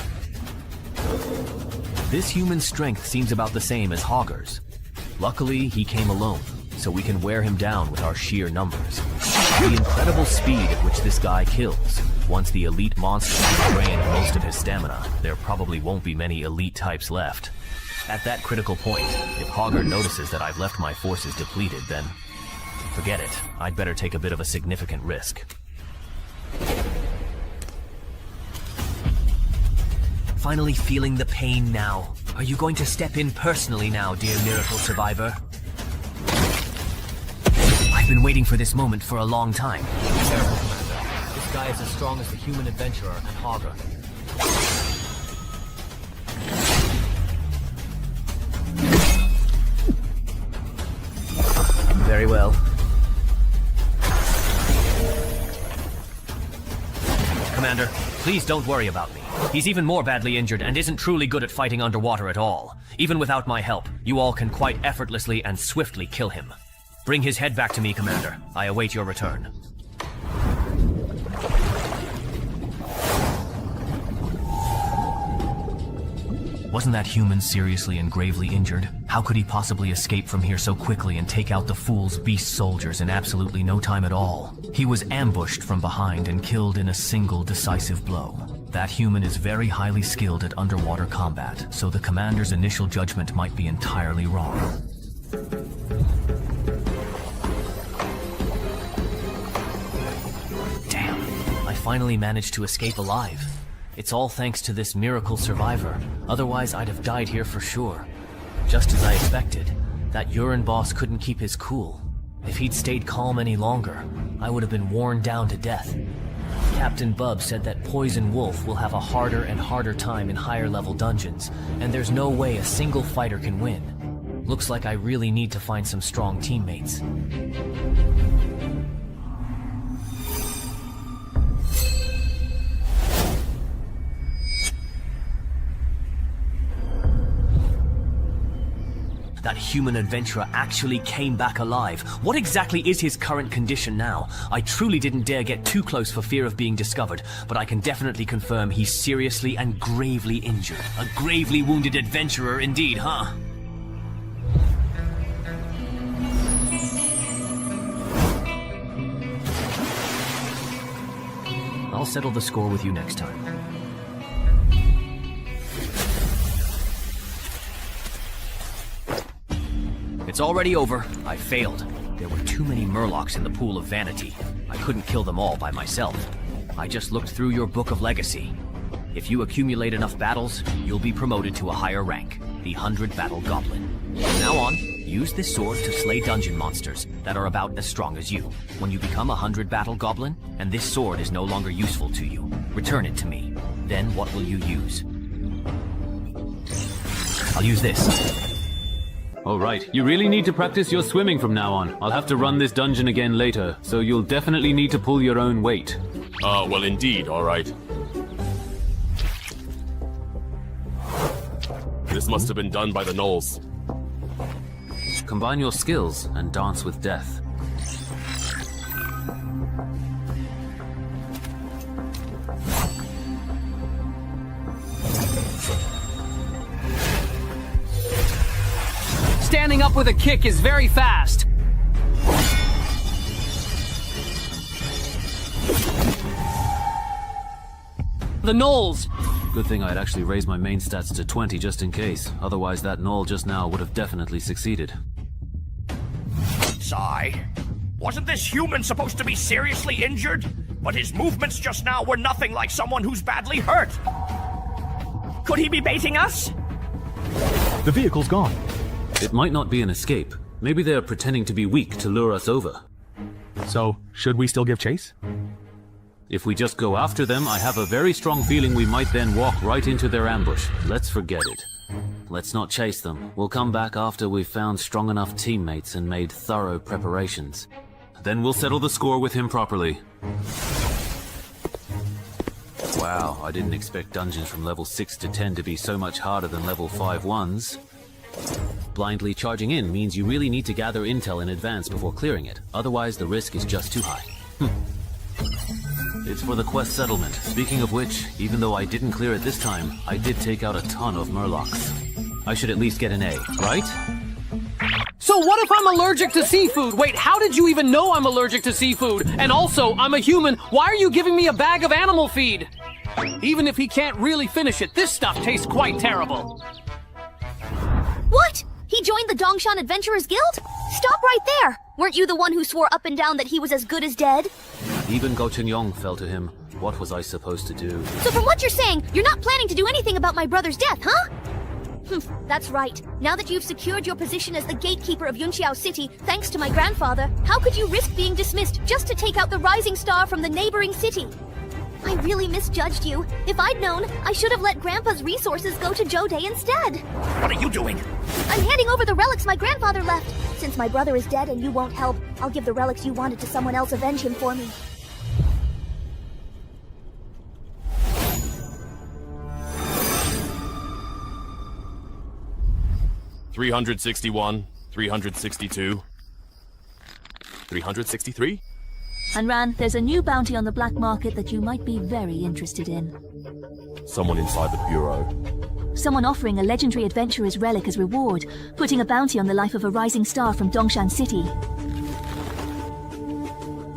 This human's strength seems about the same as Hogger's. Luckily, he came alone, so we can wear him down with our sheer numbers. The incredible speed at which this guy kills. Once the elite monster has drained most of his stamina, there probably won't be many elite types left. At that critical point, if Hogger notices that I've left my forces depleted, then forget it. I'd better take a bit of a significant risk. Finally feeling the pain now. Are you going to step in personally now, dear miracle survivor? I've been waiting for this moment for a long time. Careful, Commander. This guy is as strong as the human adventurer and Hogger. Very well. Commander, please don't worry about me. He's even more badly injured and isn't truly good at fighting underwater at all. Even without my help, you all can quite effortlessly and swiftly kill him. Bring his head back to me, Commander. I await your return. Wasn't that human seriously and gravely injured? How could he possibly escape from here so quickly and take out the fool's beast soldiers in absolutely no time at all? He was ambushed from behind and killed in a single decisive blow. That human is very highly skilled at underwater combat, so the commander's initial judgment might be entirely wrong. Damn, I finally managed to escape alive. It's all thanks to this miracle survivor. Otherwise, I'd have died here for sure. Just as I expected, that urine boss couldn't keep his cool. If he'd stayed calm any longer, I would have been worn down to death. Captain Bub said that Poison Wolf will have a harder and harder time in higher level dungeons, and there's no way a single fighter can win. Looks like I really need to find some strong teammates. That human adventurer actually came back alive. What exactly is his current condition now? I truly didn't dare get too close for fear of being discovered, but I can definitely confirm he's seriously and gravely injured. A gravely wounded adventurer indeed, huh? I'll settle the score with you next time. It's already over. I failed. There were too many murlocs in the pool of vanity. I couldn't kill them all by myself. I just looked through your book of legacy. If you accumulate enough battles, you'll be promoted to a higher rank, the 100 Battle Goblin. From now on, use this sword to slay dungeon monsters that are about as strong as you. When you become a 100 Battle Goblin, and this sword is no longer useful to you, return it to me. Then what will you use? I'll use this. All right, you really need to practice your swimming from now on. I'll have to run this dungeon again later, so you'll definitely need to pull your own weight. Well, indeed, all right. This must have been done by the gnolls. Combine your skills and dance with death. Standing up with a kick is very fast. The gnolls. Good thing I'd actually raised my main stats to 20 just in case. Otherwise that gnoll just now would have definitely succeeded. Sigh. Wasn't this human supposed to be seriously injured? But his movements just now were nothing like someone who's badly hurt. Could he be baiting us? The vehicle's gone. It might not be an escape. Maybe they're pretending to be weak to lure us over. So, should we still give chase? If we just go after them, I have a very strong feeling we might then walk right into their ambush. Let's forget it. Let's not chase them. We'll come back after we've found strong enough teammates and made thorough preparations. Then we'll settle the score with him properly. Wow, I didn't expect dungeons from level 6 to 10 to be so much harder than level 5 ones. Blindly charging in means you really need to gather intel in advance before clearing it. Otherwise, the risk is just too high. It's for the quest settlement. Speaking of which, even though I didn't clear it this time, I did take out a ton of murlocs. I should at least get an A, right? So what if I'm allergic to seafood? Wait, how did you even know I'm allergic to seafood? And also, I'm a human. Why are you giving me a bag of animal feed? Even if he can't really finish it, this stuff tastes quite terrible. What? He joined the Dongshan Adventurers Guild? Stop right there! Weren't you the one who swore up and down that he was as good as dead? Even Go Chen-yong fell to him. What was I supposed to do? So from what you're saying, you're not planning to do anything about my brother's death, huh? That's right. Now that you've secured your position as the gatekeeper of Yunqiao City, thanks to my grandfather, how could you risk being dismissed just to take out the rising star from the neighboring city? I really misjudged you. If I'd known, I should have let Grandpa's resources go to Jode instead. What are you doing? I'm handing over the relics my grandfather left. Since my brother is dead and you won't help, I'll give the relics you wanted to someone else avenge him for me. $361, $362. 363? Hanran, there's a new bounty on the black market that you might be very interested in. Someone inside the bureau. Someone offering a legendary adventurer's relic as reward, putting a bounty on the life of a rising star from Dongshan City.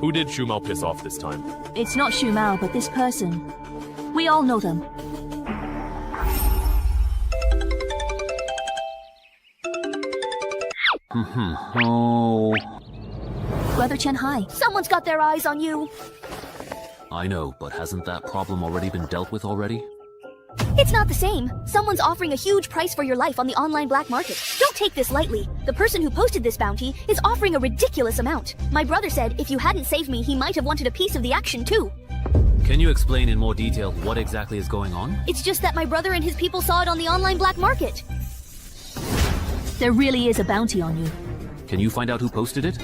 Who did Shumao piss off this time? It's not Shu Mao, but this person. We all know them. Oh. Brother Chen Hai. Someone's got their eyes on you. I know, but hasn't that problem already been dealt with already? It's not the same. Someone's offering a huge price for your life on the online black market. Don't take this lightly. The person who posted this bounty is offering a ridiculous amount. My brother said if you hadn't saved me, he might have wanted a piece of the action too. Can you explain in more detail what exactly is going on? It's just that my brother and his people saw it on the online black market. There really is a bounty on you. Can you find out who posted it?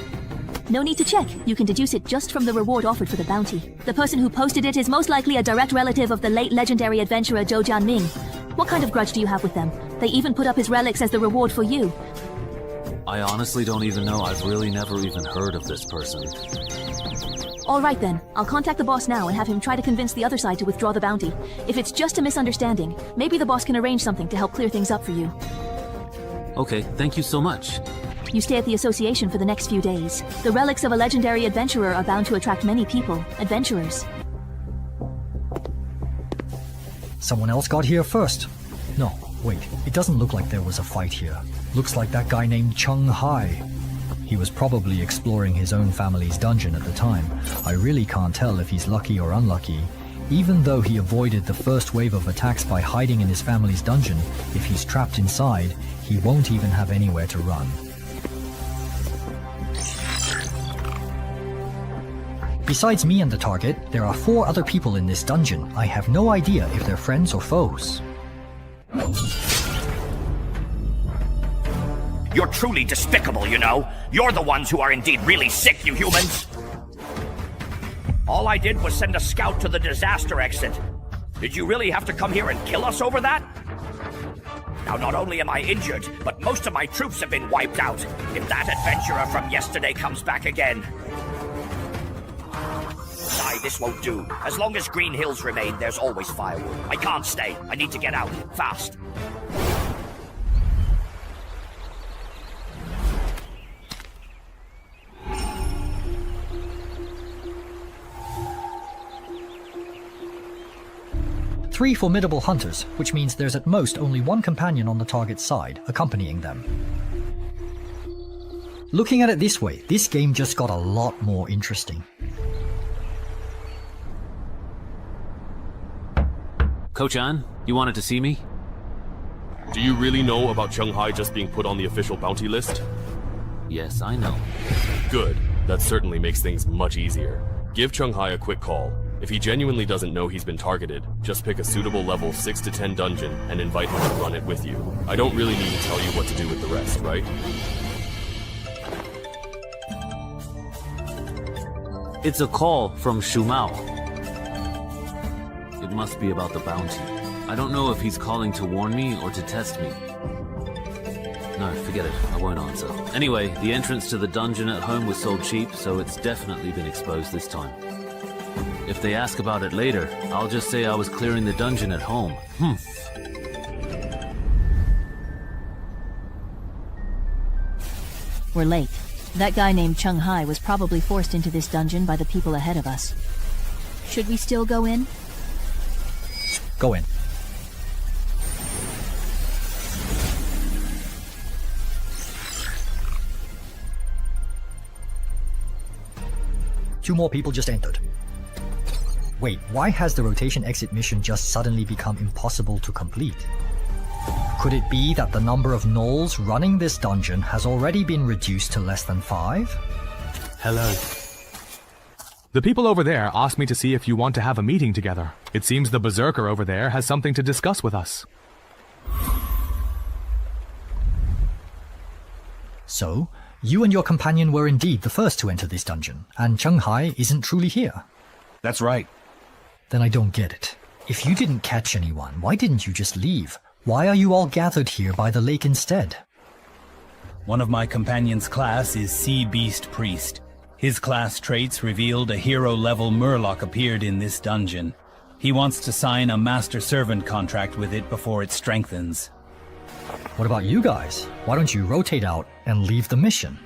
No need to check. You can deduce it just from the reward offered for the bounty. The person who posted it is most likely a direct relative of the late legendary adventurer Zhou Jianming. What kind of grudge do you have with them? They even put up his relics as the reward for you. I honestly don't even know. I've really never even heard of this person. Alright then, I'll contact the boss now and have him try to convince the other side to withdraw the bounty. If it's just a misunderstanding, maybe the boss can arrange something to help clear things up for you. Okay, thank you so much. You stay at the association for the next few days. The relics of a legendary adventurer are bound to attract many people, adventurers. Someone else got here first. No, wait, it doesn't look like there was a fight here. Looks like that guy named Cheng Hai. He was probably exploring his own family's dungeon at the time. I really can't tell if he's lucky or unlucky. Even though he avoided the first wave of attacks by hiding in his family's dungeon, if he's trapped inside, he won't even have anywhere to run. Besides me and the target, there are 4 other people in this dungeon. I have no idea if they're friends or foes. You're truly despicable, you know. You're the ones who are indeed really sick, you humans. All I did was send a scout to the disaster exit. Did you really have to come here and kill us over that? Now, not only am I injured, but most of my troops have been wiped out. If that adventurer from yesterday comes back again... Sai, this won't do. As long as Green Hills remain, there's always firewood. I can't stay. I need to get out. Fast. Three formidable hunters, which means there's at most only one companion on the target's side, accompanying them. Looking at it this way, this game just got a lot more interesting. Ko-chan, you wanted to see me? Do you really know about Cheng Hai just being put on the official bounty list? Yes, I know. Good. That certainly makes things much easier. Give Cheng Hai a quick call. If he genuinely doesn't know he's been targeted, just pick a suitable level 6 to 10 dungeon and invite him to run it with you. I don't really need to tell you what to do with the rest, right? It's a call from Shu Mao. It must be about the bounty. I don't know if he's calling to warn me or to test me. No, forget it. I won't answer. Anyway, the entrance to the dungeon at home was sold cheap, so it's definitely been exposed this time. If they ask about it later, I'll just say I was clearing the dungeon at home. We're late. That guy named Cheng Hai was probably forced into this dungeon by the people ahead of us. Should we still go in? Go in. Two more people just entered. Wait, why has the rotation exit mission just suddenly become impossible to complete? Could it be that the number of gnolls running this dungeon has already been reduced to less than 5? Hello. The people over there asked me to see if you want to have a meeting together. It seems the berserker over there has something to discuss with us. So, you and your companion were indeed the first to enter this dungeon, and Cheng Hai isn't truly here. That's right. Then I don't get it. If you didn't catch anyone, why didn't you just leave? Why are you all gathered here by the lake instead? One of my companion's class is Sea Beast Priest. His class traits revealed a hero-level Murloc appeared in this dungeon. He wants to sign a master-servant contract with it before it strengthens. What about you guys? Why don't you rotate out and leave the mission?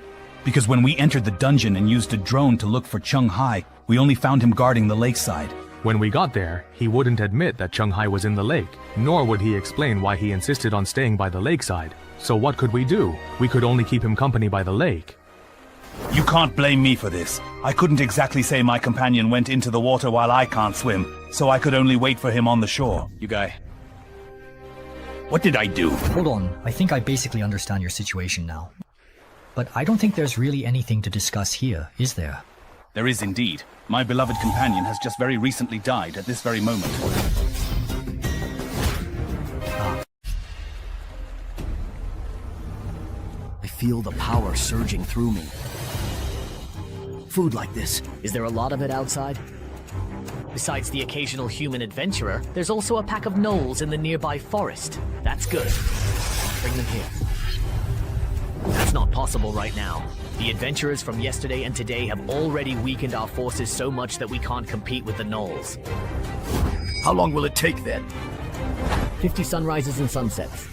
Because when we entered the dungeon and used a drone to look for Chung Hai, we only found him guarding the lakeside. When we got there, he wouldn't admit that Chung Hai was in the lake, nor would he explain why he insisted on staying by the lakeside. So what could we do? We could only keep him company by the lake. You can't blame me for this. I couldn't exactly say my companion went into the water while I can't swim, so I could only wait for him on the shore. You guy. What did I do? Hold on, I think I basically understand your situation now. But I don't think there's really anything to discuss here, is there? There is indeed. My beloved companion has just very recently died at this very moment. I feel the power surging through me. Food like this, is there a lot of it outside? Besides the occasional human adventurer, there's also a pack of gnolls in the nearby forest. That's good. Bring them here. That's not possible right now. The adventurers from yesterday and today have already weakened our forces so much that we can't compete with the gnolls. How long will it take then? 50 sunrises and sunsets.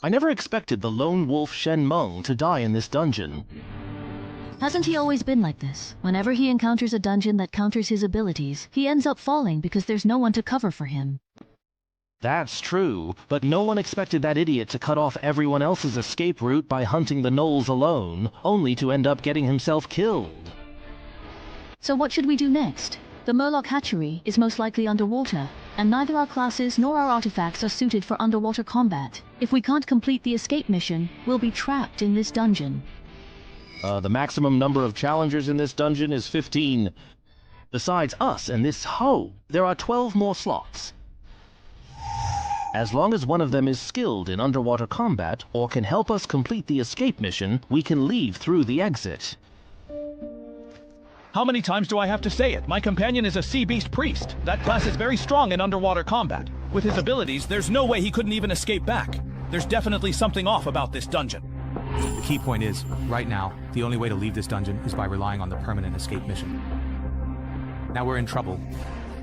I never expected the lone wolf Shen Meng to die in this dungeon. Hasn't he always been like this? Whenever he encounters a dungeon that counters his abilities, he ends up falling because there's no one to cover for him. That's true, but no one expected that idiot to cut off everyone else's escape route by hunting the gnolls alone, only to end up getting himself killed. So what should we do next? The Murloc hatchery is most likely underwater, and neither our classes nor our artifacts are suited for underwater combat. If we can't complete the escape mission, we'll be trapped in this dungeon. The maximum number of challengers in this dungeon is 15. Besides us and this hoe, there are 12 more slots. As long as one of them is skilled in underwater combat or can help us complete the escape mission, we can leave through the exit. How many times do I have to say it? My companion is a sea beast priest. That class is very strong in underwater combat. With his abilities, there's no way he couldn't even escape back. There's definitely something off about this dungeon. The key point is, right now, the only way to leave this dungeon is by relying on the permanent escape mission. Now we're in trouble.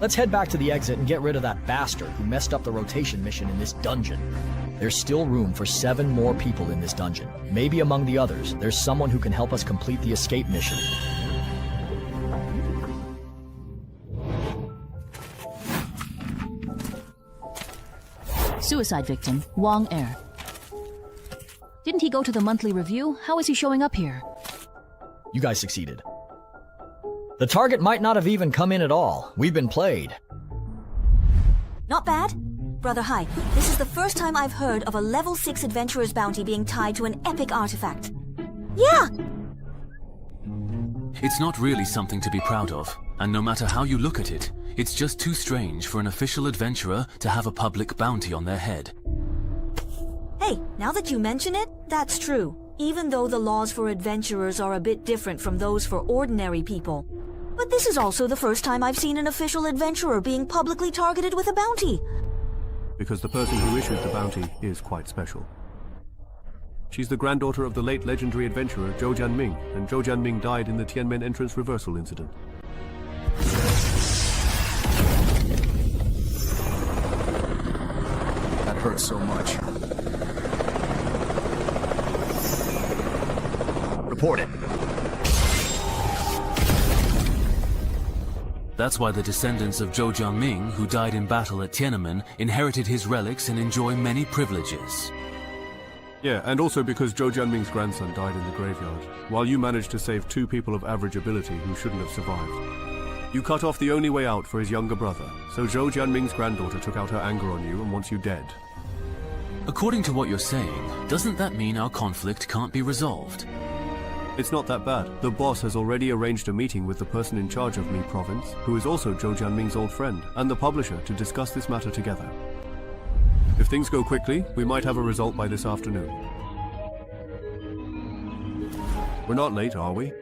Let's head back to the exit and get rid of that bastard who messed up the rotation mission in this dungeon. There's still room for 7 more people in this dungeon. Maybe among the others, there's someone who can help us complete the escape mission. Suicide victim, Wang Er. Didn't he go to the monthly review? How is he showing up here? You guys succeeded. The target might not have even come in at all. We've been played. Not bad. Brother Hai, this is the first time I've heard of a level 6 adventurer's bounty being tied to an epic artifact. Yeah! It's not really something to be proud of, and no matter how you look at it, it's just too strange for an official adventurer to have a public bounty on their head. Hey, now that you mention it, that's true. Even though the laws for adventurers are a bit different from those for ordinary people. But this is also the first time I've seen an official adventurer being publicly targeted with a bounty. Because the person who issued the bounty is quite special. She's the granddaughter of the late legendary adventurer Zhou Jianming, and Zhou Jianming died in the Tianmen entrance reversal incident. That hurts so much. Report it. That's why the descendants of Zhou Jianming, who died in battle at Tiananmen, inherited his relics and enjoy many privileges. Yeah, and also because Zhou Jianming's grandson died in the graveyard, while you managed to save 2 people of average ability who shouldn't have survived. You cut off the only way out for his younger brother, so Zhou Jianming's granddaughter took out her anger on you and wants you dead. According to what you're saying, doesn't that mean our conflict can't be resolved? It's not that bad. The boss has already arranged a meeting with the person in charge of Mi Province, who is also Zhou Jianming's old friend, and the publisher to discuss this matter together. If things go quickly, we might have a result by this afternoon. We're not late, are we?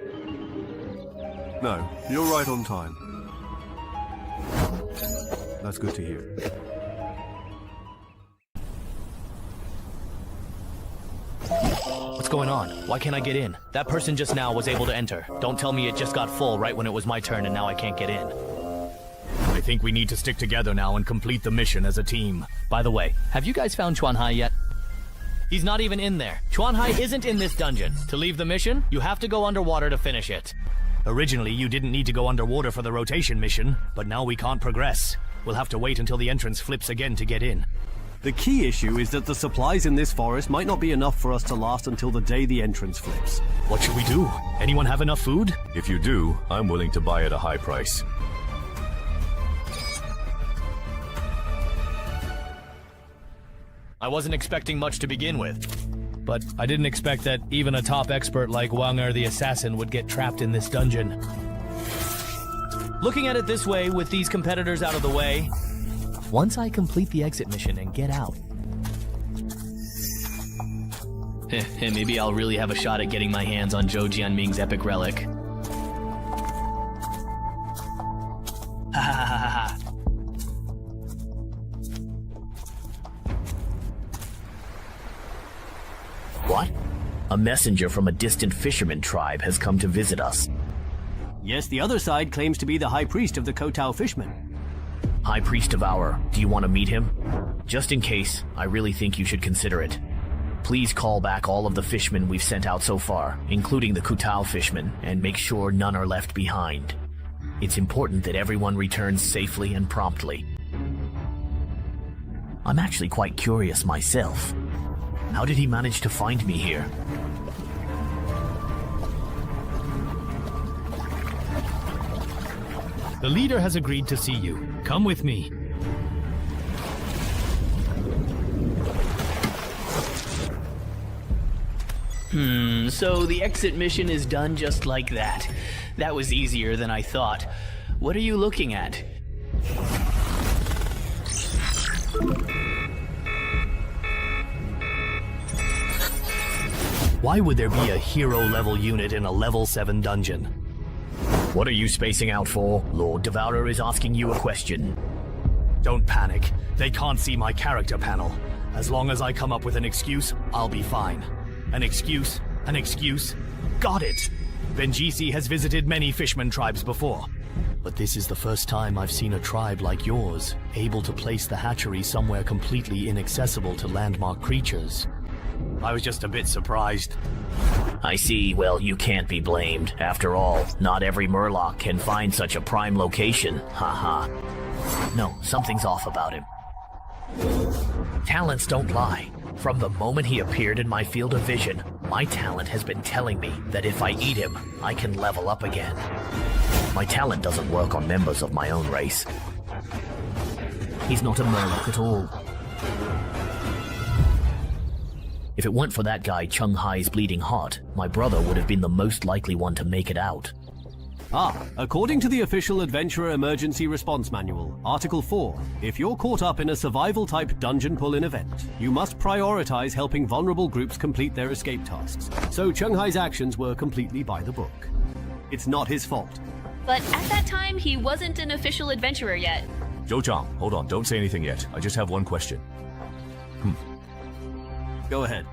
No, you're right on time. That's good to hear. What's going on? Why can't I get in? That person just now was able to enter. Don't tell me it just got full right when it was my turn and now I can't get in. I think we need to stick together now and complete the mission as a team. By the way, have you guys found Chuanhai yet? He's not even in there. Chuanhai isn't in this dungeon. To leave the mission, you have to go underwater to finish it. Originally, you didn't need to go underwater for the rotation mission, but now we can't progress. We'll have to wait until the entrance flips again to get in. The key issue is that the supplies in this forest might not be enough for us to last until the day the entrance flips. What should we do? Anyone have enough food? If you do, I'm willing to buy at a high price. I wasn't expecting much to begin with, but I didn't expect that even a top expert like Wang Er the Assassin would get trapped in this dungeon. Looking at it this way, with these competitors out of the way, once I complete the exit mission and get out, maybe I'll really have a shot at getting my hands on Zhou Jianming's epic relic. Ha ha ha ha ha. What? A messenger from a distant fisherman tribe has come to visit us. Yes, the other side claims to be the High Priest of the Kotao Fishmen. High Priest of Our, do you want to meet him? Just in case, I really think you should consider it. Please call back all of the fishmen we've sent out so far, including the Kutao fishmen, and make sure none are left behind. It's important that everyone returns safely and promptly. I'm actually quite curious myself. How did he manage to find me here? The leader has agreed to see you. Come with me. So the exit mission is done just like that. That was easier than I thought. What are you looking at? Why would there be a hero-level unit in a level 7 dungeon? What are you spacing out for? Lord Devourer is asking you a question. Don't panic. They can't see my character panel. As long as I come up with an excuse, I'll be fine. An excuse? An excuse? Got it! Benjisi has visited many fishman tribes before. But this is the first time I've seen a tribe like yours, able to place the hatchery somewhere completely inaccessible to landmark creatures. I was just a bit surprised. I see. Well, you can't be blamed. After all, not every Murloc can find such a prime location. Haha. No, something's off about him. Talents don't lie. From the moment he appeared in my field of vision, my talent has been telling me that if I eat him, I can level up again. My talent doesn't work on members of my own race. He's not a Murloc at all. If it weren't for that guy Chung Hai's bleeding heart, my brother would have been the most likely one to make it out. According to the official Adventurer Emergency Response Manual, Article 4, if you're caught up in a survival-type dungeon pull-in event, you must prioritize helping vulnerable groups complete their escape tasks. So Chung Hai's actions were completely by the book. It's not his fault. But at that time, he wasn't an official adventurer yet. Zhou Chang, hold on, don't say anything yet. I just have one question. Go ahead.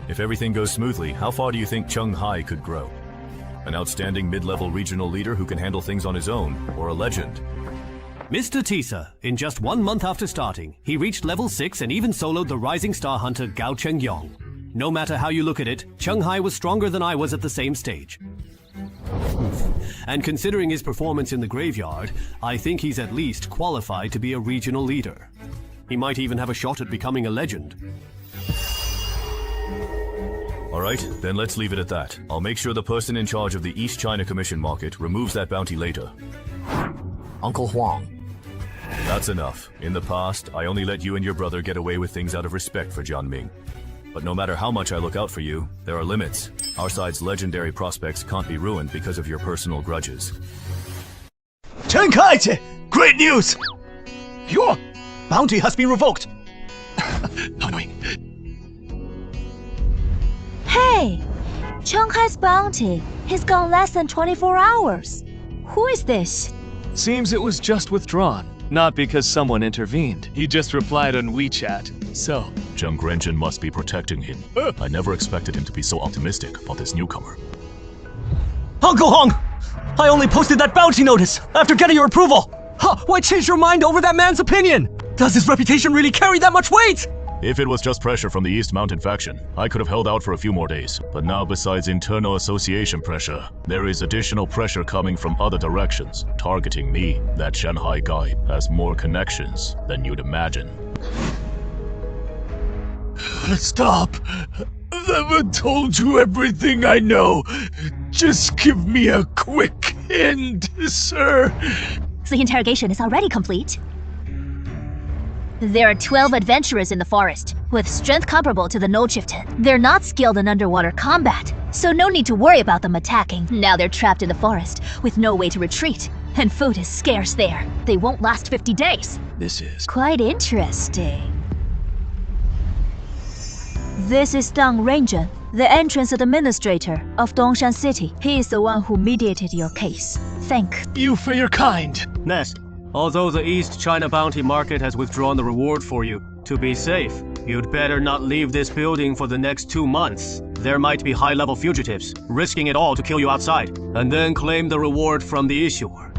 If everything goes smoothly, how far do you think Chung Hai could grow? An outstanding mid-level regional leader who can handle things on his own, or a legend? Mr. Tisa, in just 1 month after starting, he reached level 6 and even soloed the rising star hunter Gao Chengyong. No matter how you look at it, Chung Hai was stronger than I was at the same stage. And considering his performance in the graveyard, I think he's at least qualified to be a regional leader. He might even have a shot at becoming a legend. Alright, then let's leave it at that. I'll make sure the person in charge of the East China Commission market removes that bounty later. Uncle Huang. That's enough. In the past, I only let you and your brother get away with things out of respect for Jianming. But no matter how much I look out for you, there are limits. Our side's legendary prospects can't be ruined because of your personal grudges. Chen Kaiche! Great news! Your bounty has been revoked! How annoying. Hey! Chung Hai's bounty has gone less than 24 hours. Who is this? Seems it was just withdrawn. Not because someone intervened. He just replied on WeChat. So, Zheng Renjin must be protecting him. I never expected him to be so optimistic about this newcomer. Uncle Hong! I only posted that bounty notice after getting your approval! Why change your mind over that man's opinion? Does his reputation really carry that much weight? If it was just pressure from the East Mountain faction, I could have held out for a few more days. But now, besides internal association pressure, there is additional pressure coming from other directions, targeting me. That Shanghai guy has more connections than you'd imagine. Stop! I haven't told you everything I know. Just give me a quick hint, sir. The interrogation is already complete. There are 12 adventurers in the forest, with strength comparable to the Null Chieftain. They're not skilled in underwater combat, so no need to worry about them attacking. Now they're trapped in the forest, with no way to retreat, and food is scarce there. They won't last 50 days. This is quite interesting. This is Deng Renjin, the entrance administrator of Dongshan City. He is the one who mediated your case. Thank you for your kind. Nest, although the East China bounty market has withdrawn the reward for you, to be safe, you'd better not leave this building for the next 2 months. There might be high-level fugitives, risking it all to kill you outside, and then claim the reward from the issuer.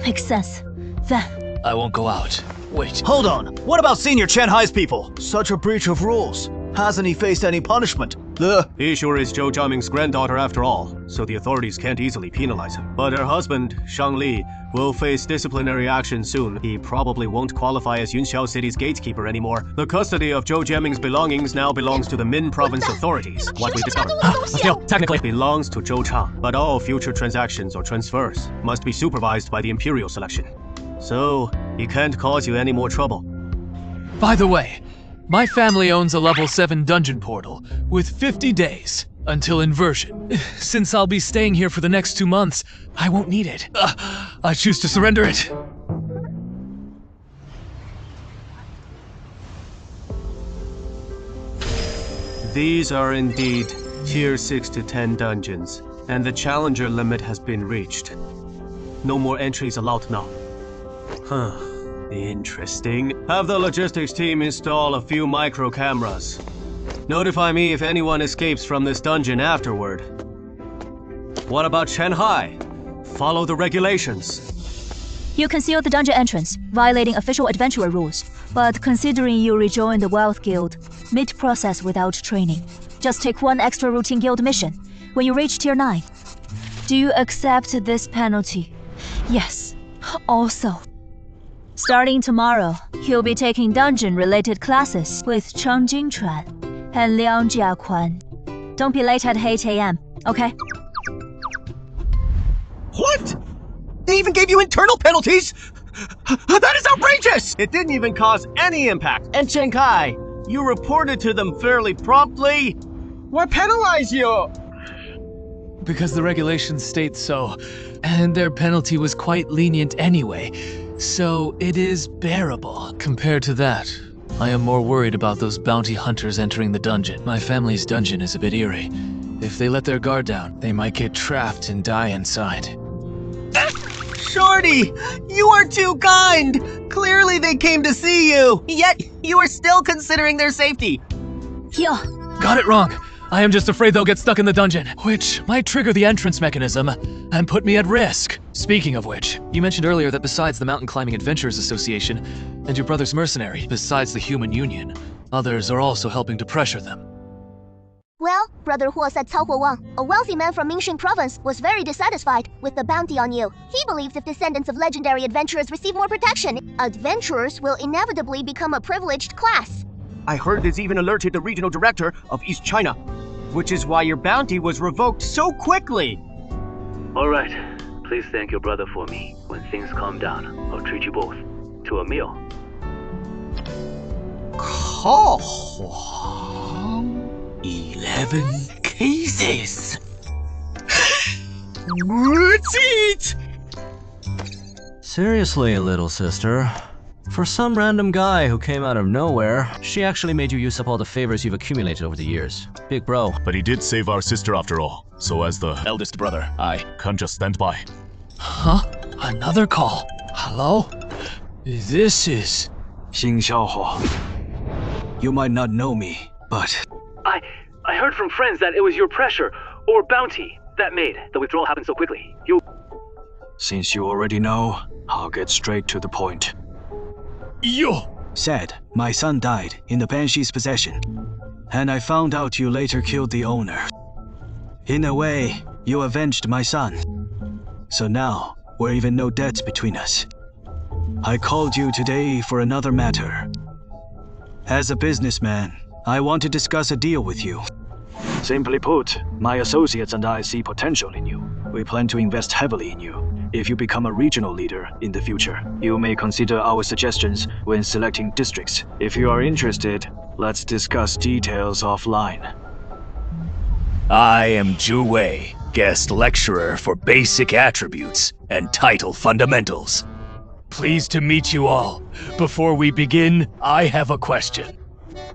Makes sense. Then I won't go out. Wait. Hold on. What about Senior Shanghai's people? Such a breach of rules. Hasn't he faced any punishment? The issuer is Zhou Jiaming's granddaughter after all, so the authorities can't easily penalize him. But her husband, Shang Li, will face disciplinary action soon. He probably won't qualify as Yunxiao City's gatekeeper anymore. The custody of Zhou Jiaming's belongings now belongs to the Min Province authorities. What we discovered still technically belongs to Zhou Chang, but all future transactions or transfers must be supervised by the Imperial Selection. So, he can't cause you any more trouble. By the way, my family owns a level 7 dungeon portal with 50 days until inversion. Since I'll be staying here for the next 2 months, I won't need it. I choose to surrender it. These are indeed tier 6 to 10 dungeons, and the challenger limit has been reached. No more entries allowed now. Huh. Interesting. Have the logistics team install a few micro cameras. Notify me if anyone escapes from this dungeon afterward. What about Shanghai? Follow the regulations. you concealed the dungeon entrance, violating official adventurer rules. But considering you rejoined the Wealth Guild mid-process without training, just take one extra routine guild mission when you reach tier 9. Do you accept this penalty? Yes. Also, starting tomorrow, you'll be taking dungeon-related classes with Cheng Jingchuan and Liang Jiaquan. Don't be late at 8 AM, okay? What? They even gave you internal penalties? That is outrageous! It didn't even cause any impact. And Shanghai, you reported to them fairly promptly. What penalized you? Because the regulations state so, and their penalty was quite lenient anyway, so it is bearable. Compared to that, I am more worried about those bounty hunters entering the dungeon. My family's dungeon is a bit eerie. If they let their guard down, they might get trapped and die inside. Shorty, you are too kind! Clearly they came to see you, yet you are still considering their safety. Yeah. Got it wrong. I am just afraid they'll get stuck in the dungeon, which might trigger the entrance mechanism and put me at risk. Speaking of which, you mentioned earlier that besides the Mountain Climbing Adventurers Association and your brother's mercenary, besides the Human Union, others are also helping to pressure them. Well, Brother Huo said Cao Huowang, a wealthy man from Mingxing Province, was very dissatisfied with the bounty on you. He believes if descendants of legendary adventurers receive more protection, adventurers will inevitably become a privileged class. I heard this even alerted the regional director of East China, which is why your bounty was revoked so quickly. All right, please thank your brother for me. When things calm down, I'll treat you both to a meal. Cao Huang? 11 cases. Let's eat! Seriously, little sister. For some random guy who came out of nowhere, she actually made you use up all the favors you've accumulated over the years. Big bro. But he did save our sister after all. So as the eldest brother, I can't just stand by. Huh? Another call. Hello? This is... Xing Xiaohua. You might not know me, but... I heard from friends that it was your pressure, or bounty, that made the withdrawal happen so quickly. Since you already know, I'll get straight to the point. Said, my son died in the Banshee's possession, and I found out you later killed the owner. In a way, you avenged my son. So now, we're even no debts between us. I called you today for another matter. As a businessman, I want to discuss a deal with you. Simply put, my associates and I see potential in you. We plan to invest heavily in you. If you become a regional leader in the future, you may consider our suggestions when selecting districts. If you are interested, let's discuss details offline. I am Zhu Wei, guest lecturer for basic attributes and title fundamentals. Pleased to meet you all. Before we begin, I have a question.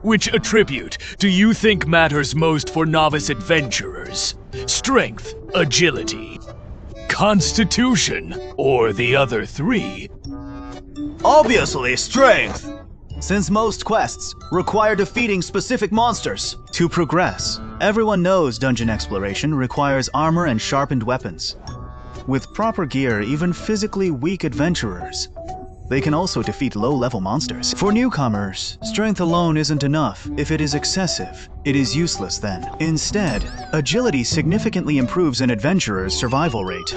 Which attribute do you think matters most for novice adventurers? Strength, agility, constitution, or the other three? Obviously, strength! Since most quests require defeating specific monsters. To progress, everyone knows dungeon exploration requires armor and sharpened weapons. With proper gear, even physically weak adventurers, they can also defeat low-level monsters. For newcomers, strength alone isn't enough. If it is excessive, it is useless then. Instead, agility significantly improves an adventurer's survival rate.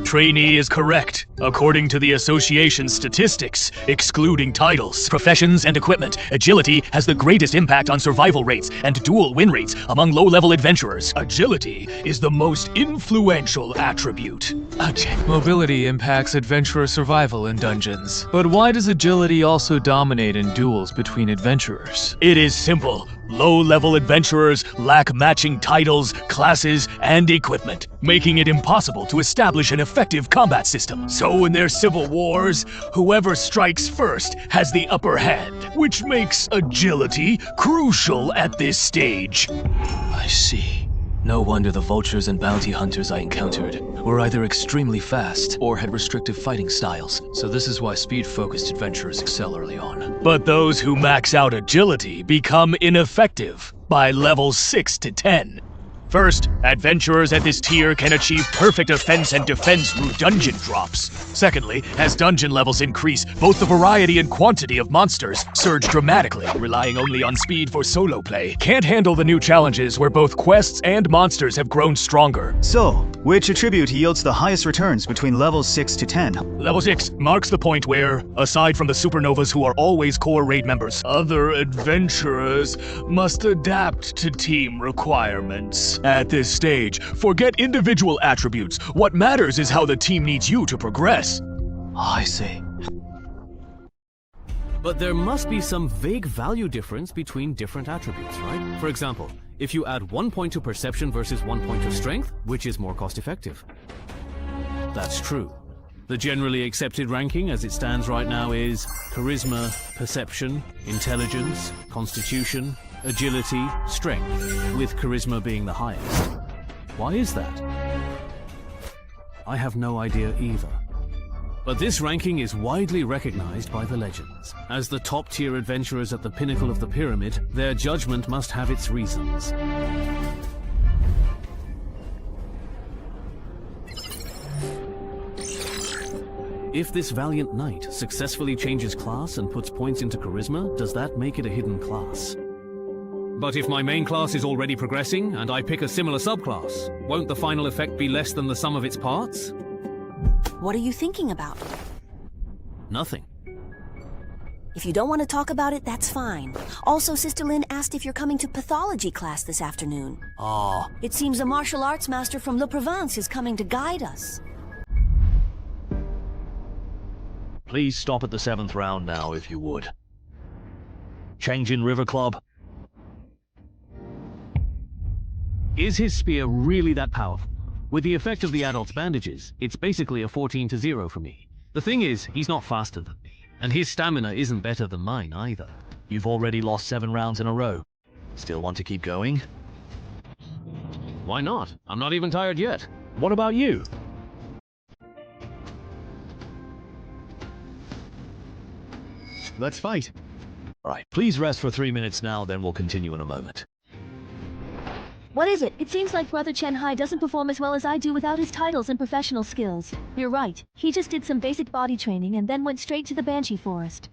Trainee is correct. According to the association's statistics, excluding titles, professions, and equipment, agility has the greatest impact on survival rates and dual win rates among low-level adventurers. Agility is the most influential attribute. Mobility impacts adventurer survival in dungeons. But why does agility also dominate in duels between adventurers? It is simple. Low-level adventurers lack matching titles, classes, and equipment, making it impossible to establish an effective combat system. So in their civil wars, whoever strikes first has the upper hand, which makes agility crucial at this stage. I see. No wonder the vultures and bounty hunters I encountered were either extremely fast or had restrictive fighting styles, so this is why speed-focused adventurers excel early on. But those who max out agility become ineffective by levels 6 to 10. First, adventurers at this tier can achieve perfect offense and defense through dungeon drops. Secondly, as dungeon levels increase, both the variety and quantity of monsters surge dramatically. Relying only on speed for solo play can't handle the new challenges where both quests and monsters have grown stronger. So, which attribute yields the highest returns between levels 6 to 10? Level 6 marks the point where, aside from the supernovas who are always core raid members, other adventurers must adapt to team requirements. At this stage, forget individual attributes. What matters is how the team needs you to progress. I see. But there must be some vague value difference between different attributes, right? For example, if you add 1 point to perception versus 1 point to strength, which is more cost-effective? That's true. The generally accepted ranking as it stands right now is charisma, perception, intelligence, constitution, agility, strength, with charisma being the highest. Why is that? I have no idea either. But this ranking is widely recognized by the legends. As the top-tier adventurers at the pinnacle of the pyramid, their judgment must have its reasons. If this valiant knight successfully changes class and puts points into charisma, does that make it a hidden class? But if my main class is already progressing, and I pick a similar subclass, won't the final effect be less than the sum of its parts? What are you thinking about? Nothing. If you don't want to talk about it, that's fine. Also, Sister Lin asked if you're coming to pathology class this afternoon. Ah. It seems a martial arts master from Le Provence is coming to guide us. Please stop at the 7th round now, if you would. Changing River Club. Is his spear really that powerful? With the effect of the adult's bandages, it's basically a 14-0 for me. The thing is, he's not faster than me, and his stamina isn't better than mine either. You've already lost 7 rounds in a row. Still want to keep going? Why not? I'm not even tired yet. What about you? let's fight. Alright, please rest for 3 minutes now, then we'll continue in a moment. What is it? It seems like Brother Chen Hai doesn't perform as well as I do without his titles and professional skills. You're right. He just did some basic body training and then went straight to the Banshee Forest.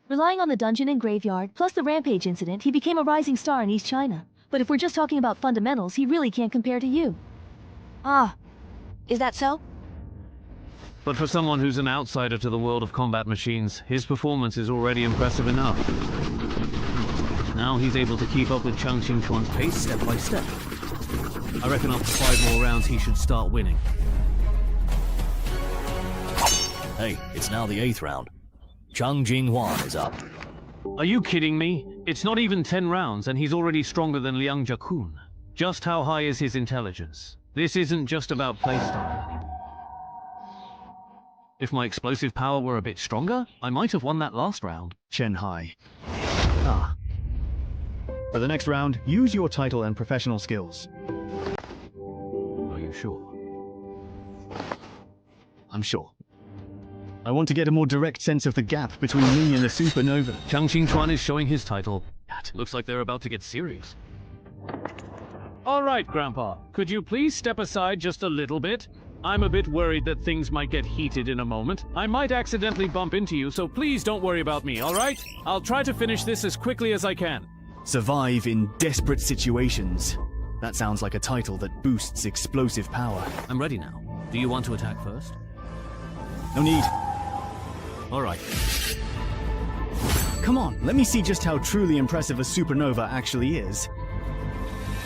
Relying on the dungeon and graveyard, plus the rampage incident, he became a rising star in East China. But if we're just talking about fundamentals, he really can't compare to you. Ah, is that so? But for someone who's an outsider to the world of combat machines, his performance is already impressive enough. Now he's able to keep up with Chang Qingchuan's pace step by step. I reckon after 5 more rounds he should start winning. Hey, it's now the 8th round. Chang Jinghuan is up. Are you kidding me? It's not even 10 rounds and he's already stronger than Liang Jiakun. Just how high is his intelligence? This isn't just about playstyle. If my explosive power were a bit stronger, I might have won that last round. Chen Hai. Ah. For the next round, use your title and professional skills. Are you sure? I'm sure. I want to get a more direct sense of the gap between me and the supernova. Chang Qingchuan is showing his title. Looks like they're about to get serious. All right, Grandpa. Could you please step aside just a little bit? I'm a bit worried that things might get heated in a moment. I might accidentally bump into you, so please don't worry about me, all right? I'll try to finish this as quickly as I can. Survive in desperate situations. That sounds like a title that boosts explosive power. I'm ready now. Do you want to attack first? No need. All right. Come on, let me see just how truly impressive a supernova actually is.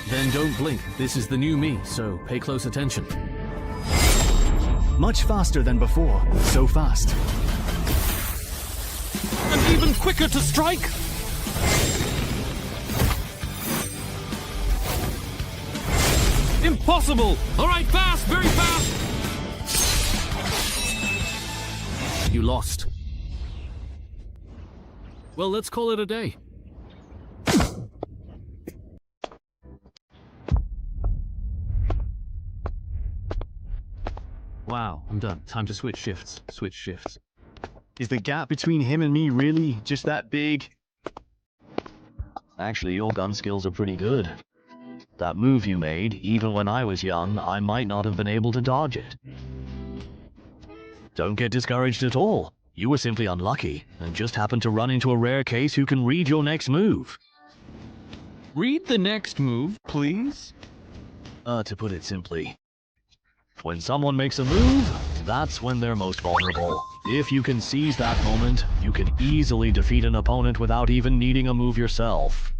Then don't blink. This is the new me, so pay close attention. Much faster than before. So fast. And even quicker to strike! Impossible! All right, fast, very fast! You lost. Well, let's call it a day. Wow, I'm done. Time to switch shifts. Switch shifts. Is the gap between him and me really just that big? Actually, your gun skills are pretty good. That move you made, even when I was young, I might not have been able to dodge it. Don't get discouraged at all. You were simply unlucky, and just happened to run into a rare case who can read your next move. Read the next move, please? To put it simply, when someone makes a move, that's when they're most vulnerable. If you can seize that moment, you can easily defeat an opponent without even needing a move yourself.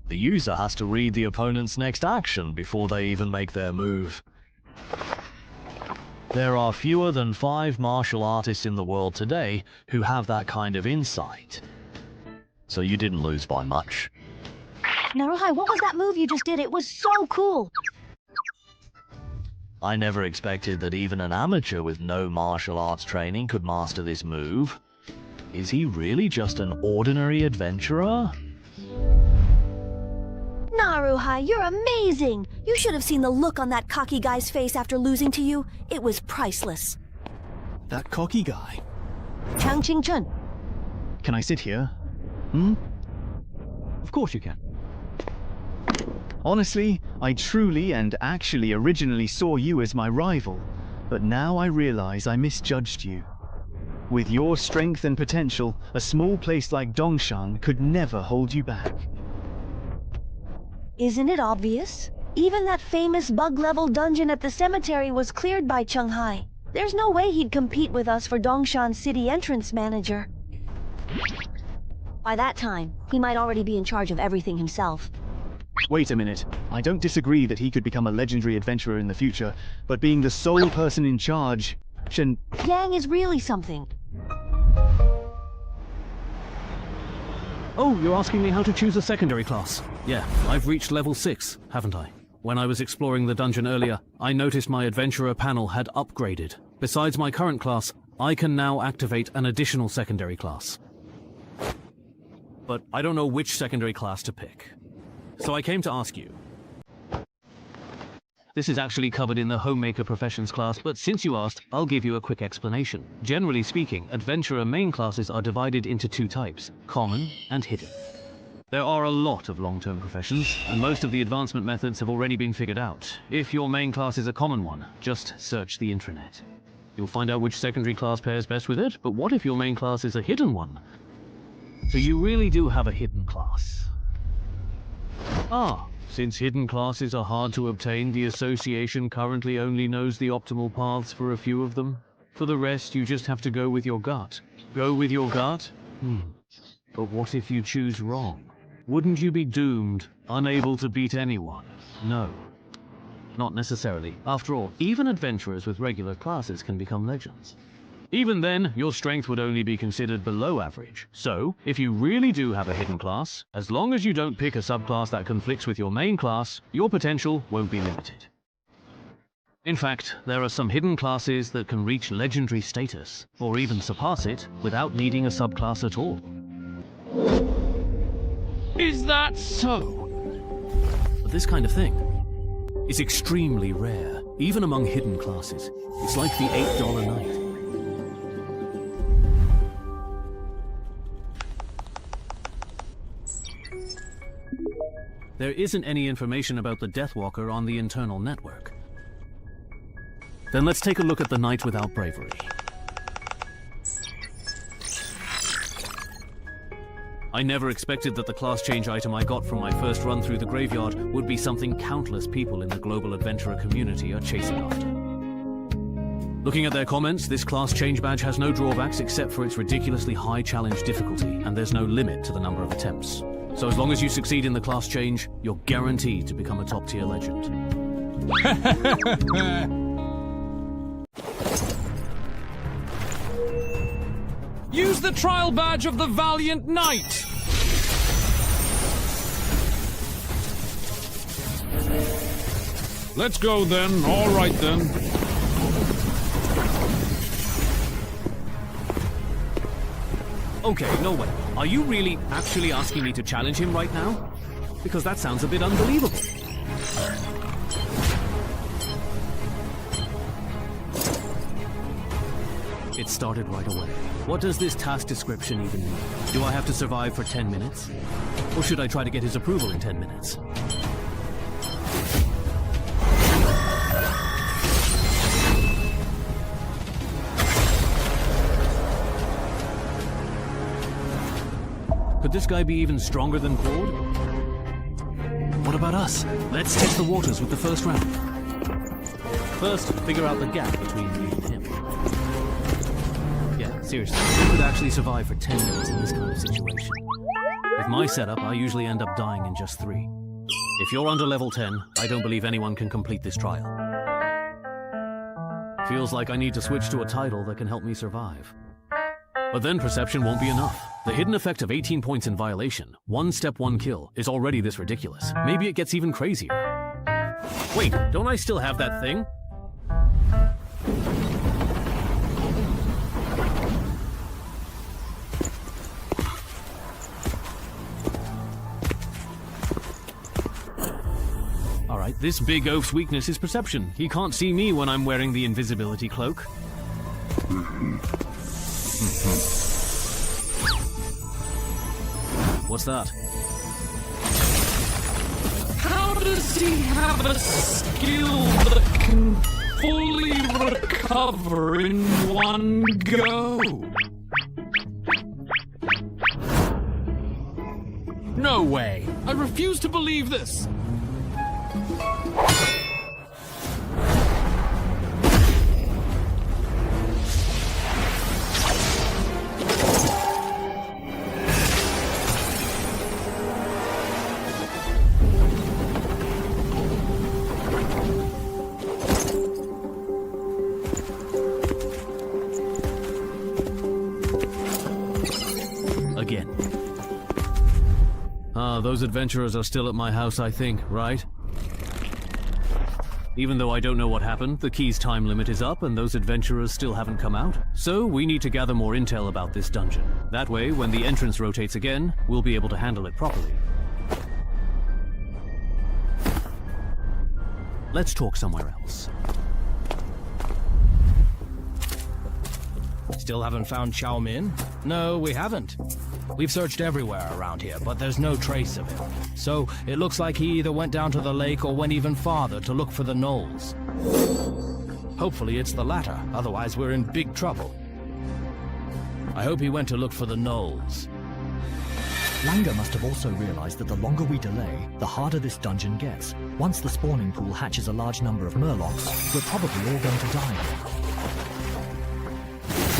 The user has to read the opponent's next action before they even make their move. There are fewer than 5 martial artists in the world today who have that kind of insight. So you didn't lose by much. Naruhai, what was that move you just did? It was so cool! I never expected that even an amateur with no martial arts training could master this move. Is he really just an ordinary adventurer? Naruhai, you're amazing! You should have seen the look on that cocky guy's face after losing to you. It was priceless. That cocky guy. Chang Qingchun. Can I sit here? Of course you can. Honestly, I truly and actually originally saw you as my rival, but now I realize I misjudged you. With your strength and potential, a small place like Dongshan could never hold you back. Isn't it obvious? Even that famous bug-level dungeon at the cemetery was cleared by Cheng Hai. There's no way he'd compete with us for Dongshan City entrance manager. By that time, he might already be in charge of everything himself. Wait a minute. I don't disagree that he could become a legendary adventurer in the future, but being the sole person in charge... Yang is really something. Oh, you're asking me how to choose a secondary class? Yeah, I've reached level 6, haven't I? When I was exploring the dungeon earlier, I noticed my adventurer panel had upgraded. Besides my current class, I can now activate an additional secondary class. But I don't know which secondary class to pick. So I came to ask you. This is actually covered in the Homemaker Professions class, but since you asked, I'll give you a quick explanation. Generally speaking, Adventurer main classes are divided into two types, common and hidden. There are a lot of long-term professions, and most of the advancement methods have already been figured out. If your main class is a common one, just search the intranet. You'll find out which secondary class pairs best with it, but what if your main class is a hidden one? So you really do have a hidden class. Since hidden classes are hard to obtain, the association currently only knows the optimal paths for a few of them. For the rest, you just have to go with your gut. Go with your gut? But what if you choose wrong? Wouldn't you be doomed, unable to beat anyone? No. Not necessarily. After all, even adventurers with regular classes can become legends. Even then, your strength would only be considered below average. So, if you really do have a hidden class, as long as you don't pick a subclass that conflicts with your main class, your potential won't be limited. In fact, there are some hidden classes that can reach legendary status, or even surpass it, without needing a subclass at all. Is that so? But this kind of thing is extremely rare, even among hidden classes. It's like the $8 night. There isn't any information about the Deathwalker on the internal network. Then let's take a look at the Night Without Bravery. I never expected that the class change item I got from my first run through the graveyard would be something countless people in the global adventurer community are chasing after. Looking at their comments, this class change badge has no drawbacks except for its ridiculously high challenge difficulty, and there's no limit to the number of attempts. So as long as you succeed in the class change, you're guaranteed to become a top-tier legend. Use the trial badge of the Valiant Knight! Let's go then. All right then. Okay, no way. Are you really actually asking me to challenge him right now? Because that sounds a bit unbelievable. It started right away. What does this task description even mean? Do I have to survive for 10 minutes? Or should I try to get his approval in 10 minutes? Could this guy be even stronger than Claude? What about us? Let's test the waters with the first round. First, figure out the gap between me and him. Yeah, seriously, who could actually survive for 10 minutes in this kind of situation? With my setup, I usually end up dying in just 3. If you're under level 10, I don't believe anyone can complete this trial. Feels like I need to switch to a title that can help me survive. But then perception won't be enough. The hidden effect of 18 points in violation, 1 step 1 kill, is already this ridiculous. Maybe it gets even crazier. Wait, don't I still have that thing? Alright, this big oaf's weakness is perception. He can't see me when I'm wearing the invisibility cloak. What's that? How does he have a skill that can fully recover in one go? No way! I refuse to believe this! Again. Those adventurers are still at my house, I think, right? Even though I don't know what happened, the key's time limit is up and those adventurers still haven't come out. So we need to gather more intel about this dungeon. That way, when the entrance rotates again, we'll be able to handle it properly. Let's talk somewhere else. Still haven't found Xiao Min? No, we haven't. We've searched everywhere around here, but there's no trace of him. So, it looks like he either went down to the lake or went even farther to look for the gnolls. Hopefully it's the latter, otherwise we're in big trouble. I hope he went to look for the gnolls. Langer must have also realized that the longer we delay, the harder this dungeon gets. Once the spawning pool hatches a large number of murlocs, we're probably all going to die.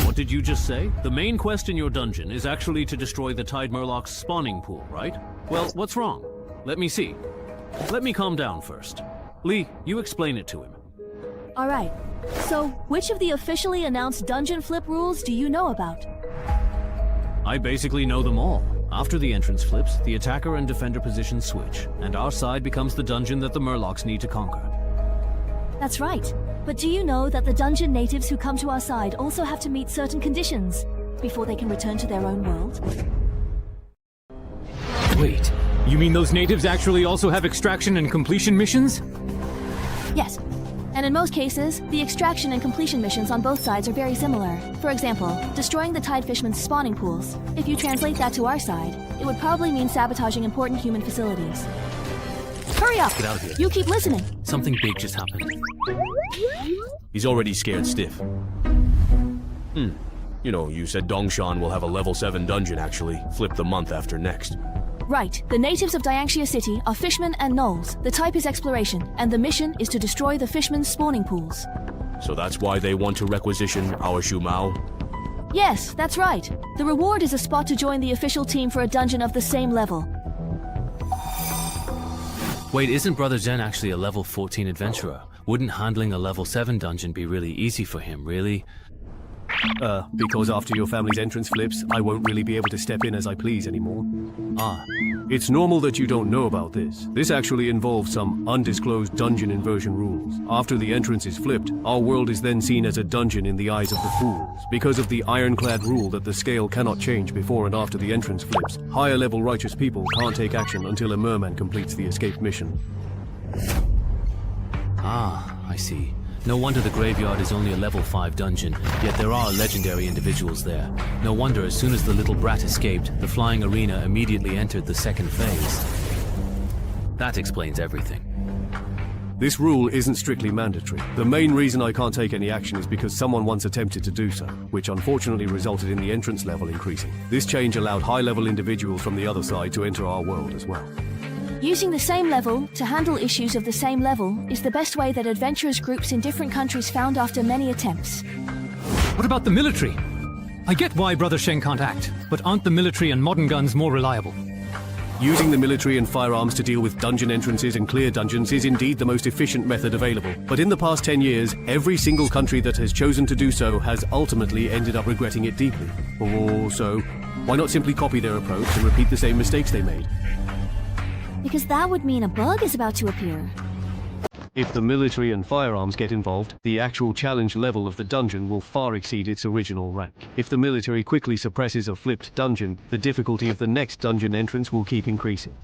What did you just say? The main quest in your dungeon is actually to destroy the Tide Murloc's spawning pool, right? Well, what's wrong? Let me see. Let me calm down first. Lee, you explain it to him. Alright, so which of the officially announced dungeon flip rules do you know about? I basically know them all. After the entrance flips, the attacker and defender positions switch, and our side becomes the dungeon that the Murlocs need to conquer. That's right. But do you know that the dungeon natives who come to our side also have to meet certain conditions before they can return to their own world? Wait, you mean those natives actually also have extraction and completion missions? Yes. And in most cases, the extraction and completion missions on both sides are very similar. For example, destroying the Tide Fishman's spawning pools. If you translate that to our side, it would probably mean sabotaging important human facilities. Hurry up! Get out of here. You keep listening. Something big just happened. He's already scared stiff. You know, you said Dongshan will have a level 7 dungeon actually, flip the month after next. Right. The natives of Dianxia City are fishmen and gnolls. The type is exploration, and the mission is to destroy the fishmen's spawning pools. So that's why they want to requisition our Shu Mao? Yes, that's right. The reward is a spot to join the official team for a dungeon of the same level. Wait, isn't Brother Zen actually a level 14 adventurer? Wouldn't handling a level 7 dungeon be really easy for him, really? Because after your family's entrance flips, I won't really be able to step in as I please anymore. Ah. It's normal that you don't know about this. This actually involves some undisclosed dungeon inversion rules. After the entrance is flipped, our world is then seen as a dungeon in the eyes of the fools. Because of the ironclad rule that the scale cannot change before and after the entrance flips, higher level righteous people can't take action until a merman completes the escape mission. Ah, I see. No wonder the graveyard is only a level 5 dungeon, yet there are legendary individuals there. No wonder as soon as the little brat escaped, the flying arena immediately entered the second phase. That explains everything. This rule isn't strictly mandatory. The main reason I can't take any action is because someone once attempted to do so, which unfortunately resulted in the entrance level increasing. This change allowed high-level individuals from the other side to enter our world as well. Using the same level to handle issues of the same level is the best way that adventurers groups in different countries found after many attempts. What about the military? I get why Brother Sheng can't act, but aren't the military and modern guns more reliable? Using the military and firearms to deal with dungeon entrances and clear dungeons is indeed the most efficient method available. But in the past 10 years, every single country that has chosen to do so has ultimately ended up regretting it deeply. Or so, why not simply copy their approach and repeat the same mistakes they made? Because that would mean a bug is about to appear. If the military and firearms get involved, the actual challenge level of the dungeon will far exceed its original rank. If the military quickly suppresses a flipped dungeon, the difficulty of the next dungeon entrance will keep increasing.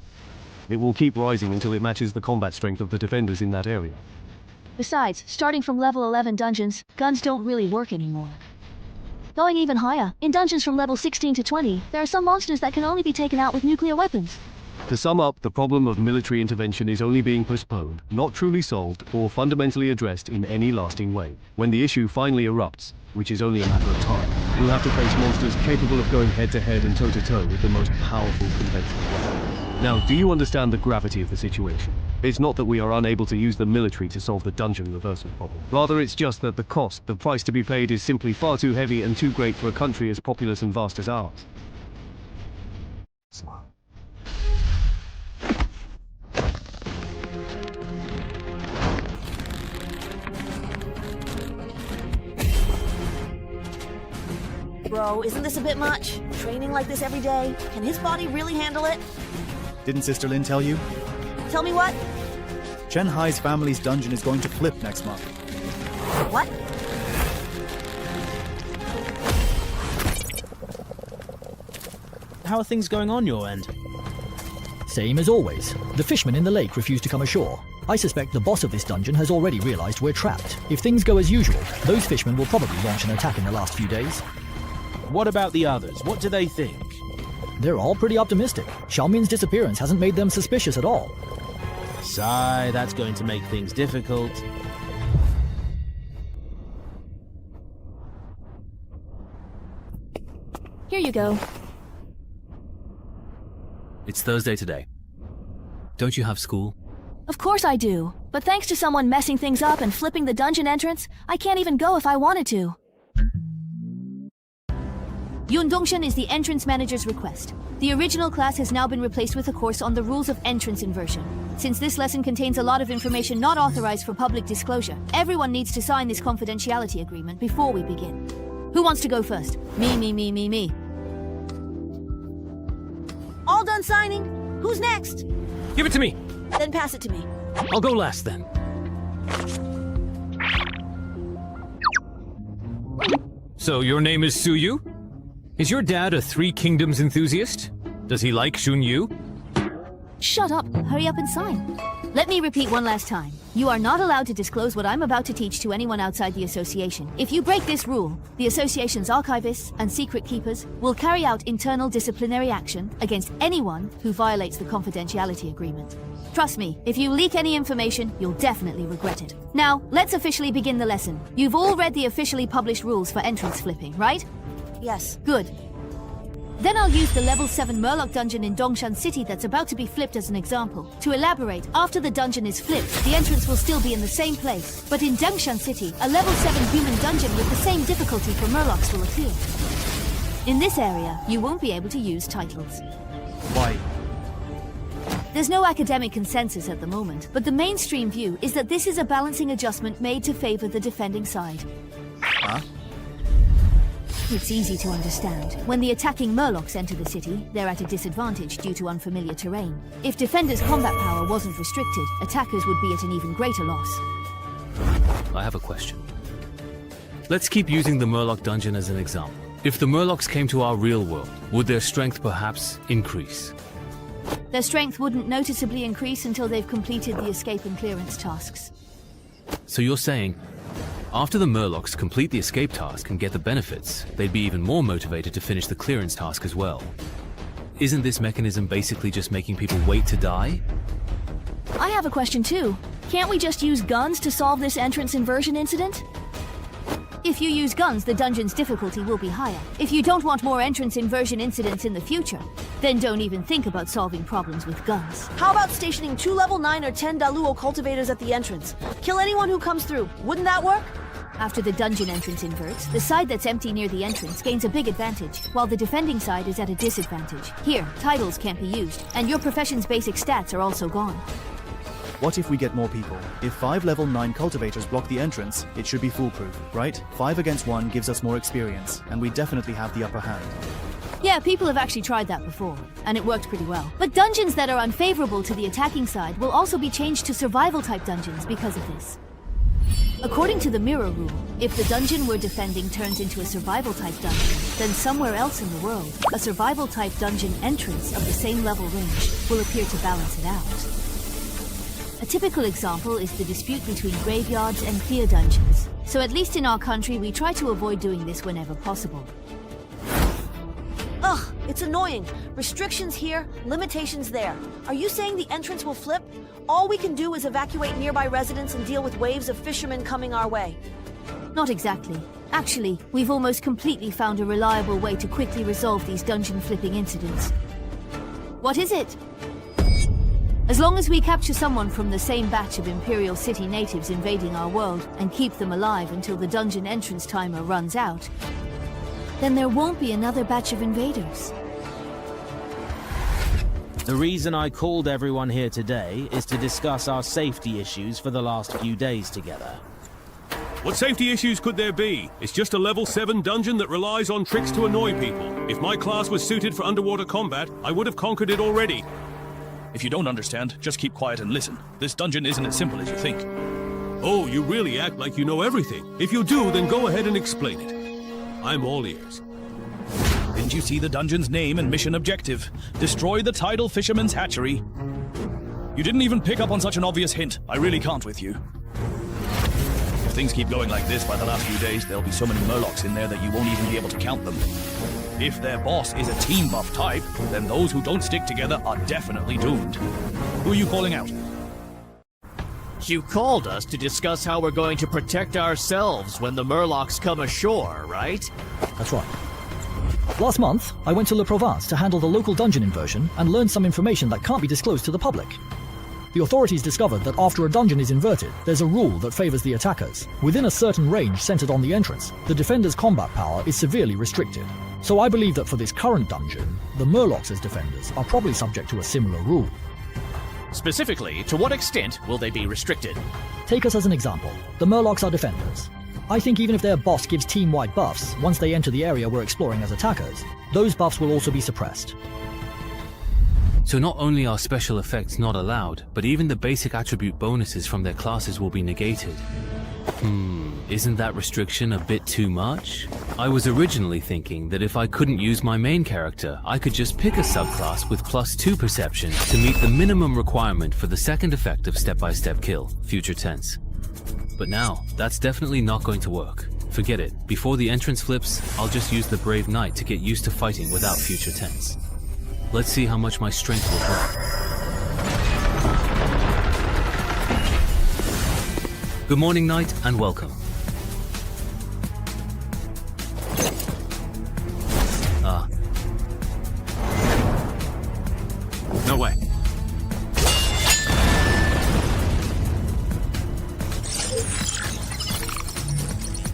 It will keep rising until it matches the combat strength of the defenders in that area. Besides, starting from level 11 dungeons, guns don't really work anymore. Going even higher, in dungeons from level 16 to 20, there are some monsters that can only be taken out with nuclear weapons. To sum up, the problem of military intervention is only being postponed, not truly solved, or fundamentally addressed in any lasting way. When the issue finally erupts, which is only a matter of time, we'll have to face monsters capable of going head-to-head and toe-to-toe with the most powerful conventional weapons. Now, do you understand the gravity of the situation? It's not that we are unable to use the military to solve the dungeon reversal problem. Rather, it's just that the cost, the price to be paid, is simply far too heavy and too great for a country as populous and vast as ours. Bro, isn't this a bit much? Training like this every day? Can his body really handle it? Didn't Sister Lin tell you? Tell me what? Chen Hai's family's dungeon is going to flip next month. What? How are things going on your end? Same as always. The fishermen in the lake refuse to come ashore. I suspect the boss of this dungeon has already realized we're trapped. If things go as usual, those fishermen will probably launch an attack in the last few days. What about the others? What do they think? They're all pretty optimistic. Xiaomin's disappearance hasn't made them suspicious at all. Sigh, that's going to make things difficult. Here you go. It's Thursday today. Don't you have school? Of course I do. But thanks to someone messing things up and flipping the dungeon entrance, I can't even go if I wanted to. Yun Dongshan is the entrance manager's request. The original class has now been replaced with a course on the rules of entrance inversion. Since this lesson contains a lot of information not authorized for public disclosure, everyone needs to sign this confidentiality agreement before we begin. Who wants to go first? Me. All done signing? Who's next? Give it to me. Then pass it to me. I'll go last then. So your name is Suyu? Is your dad a Three Kingdoms enthusiast? Does he like Shunyu? Shut up. Hurry up and sign. Let me repeat one last time. You are not allowed to disclose what I'm about to teach to anyone outside the association. If you break this rule, the association's archivists and secret keepers will carry out internal disciplinary action against anyone who violates the confidentiality agreement. Trust me, if you leak any information, you'll definitely regret it. Now, let's officially begin the lesson. You've all read the officially published rules for entrance flipping, right? Yes. Good. Then I'll use the level 7 Murloc dungeon in Dongshan City that's about to be flipped as an example. To elaborate, after the dungeon is flipped, the entrance will still be in the same place. But in Dongshan City, a level 7 human dungeon with the same difficulty for Murlocs will appear. In this area, you won't be able to use titles. Why? There's no academic consensus at the moment, but the mainstream view is that this is a balancing adjustment made to favor the defending side. Huh? It's easy to understand. When the attacking Murlocs enter the city, they're at a disadvantage due to unfamiliar terrain. If defenders' combat power wasn't restricted, attackers would be at an even greater loss. I have a question. Let's keep using the Murloc dungeon as an example. If the Murlocs came to our real world, would their strength perhaps increase? Their strength wouldn't noticeably increase until they've completed the escape and clearance tasks. So you're saying, after the Murlocs complete the escape task and get the benefits, they'd be even more motivated to finish the clearance task as well. Isn't this mechanism basically just making people wait to die? I have a question too. Can't we just use guns to solve this entrance inversion incident? If you use guns, the dungeon's difficulty will be higher. If you don't want more entrance inversion incidents in the future, then don't even think about solving problems with guns. How about stationing 2 level 9 or 10 Daluo cultivators at the entrance? Kill anyone who comes through. Wouldn't that work? After the dungeon entrance inverts, the side that's empty near the entrance gains a big advantage, while the defending side is at a disadvantage. Here, titles can't be used, and your profession's basic stats are also gone. What if we get more people? If 5 level 9 cultivators block the entrance, it should be foolproof, right? 5 against 1 gives us more experience, and we definitely have the upper hand. Yeah, people have actually tried that before, and it worked pretty well. But dungeons that are unfavorable to the attacking side will also be changed to survival-type dungeons because of this. According to the mirror rule, if the dungeon we're defending turns into a survival-type dungeon, then somewhere else in the world, a survival-type dungeon entrance of the same level range will appear to balance it out. A typical example is the dispute between graveyards and clear dungeons. So at least in our country, we try to avoid doing this whenever possible. Ugh, it's annoying. Restrictions here, limitations there. Are you saying the entrance will flip? All we can do is evacuate nearby residents and deal with waves of fishermen coming our way. Not exactly. Actually, we've almost completely found a reliable way to quickly resolve these dungeon flipping incidents. What is it? As long as we capture someone from the same batch of Imperial City natives invading our world and keep them alive until the dungeon entrance timer runs out, then there won't be another batch of invaders. The reason I called everyone here today is to discuss our safety issues for the last few days together. What safety issues could there be? It's just a level 7 dungeon that relies on tricks to annoy people. If my class was suited for underwater combat, I would have conquered it already. If you don't understand, just keep quiet and listen. This dungeon isn't as simple as you think. Oh, you really act like you know everything. If you do, then go ahead and explain it. I'm all ears. The Didn't you see the dungeon's name and mission objective? Destroy the tidal fisherman's hatchery. You didn't even pick up on such an obvious hint. I really can't with you. If things keep going like this, by the last few days, there'll be so many murlocs in there that you won't even be able to count them. If their boss is a team buff type, then those who don't stick together are definitely doomed. Who are you calling out? You called us to discuss how we're going to protect ourselves when the Murlocs come ashore, right? That's right. Last month, I went to Le Provence to handle the local dungeon inversion and learned some information that can't be disclosed to the public. The authorities discovered that after a dungeon is inverted, there's a rule that favors the attackers. Within a certain range centered on the entrance, the defender's combat power is severely restricted. So I believe that for this current dungeon, the Murlocs as defenders are probably subject to a similar rule. Specifically, to what extent will they be restricted? Take us as an example. The Murlocs are defenders. I think even if their boss gives team-wide buffs, once they enter the area we're exploring as attackers, those buffs will also be suppressed. So not only are special effects not allowed, but even the basic attribute bonuses from their classes will be negated. Isn't that restriction a bit too much? I was originally thinking that if I couldn't use my main character, I could just pick a subclass with +2 perception to meet the minimum requirement for the second effect of step-by-step kill, future tense. But now, that's definitely not going to work. Forget it. Before the entrance flips, I'll just use the Brave Knight to get used to fighting without future tense. Let's see how much my strength will drop. Good morning, Knight, and welcome. No way.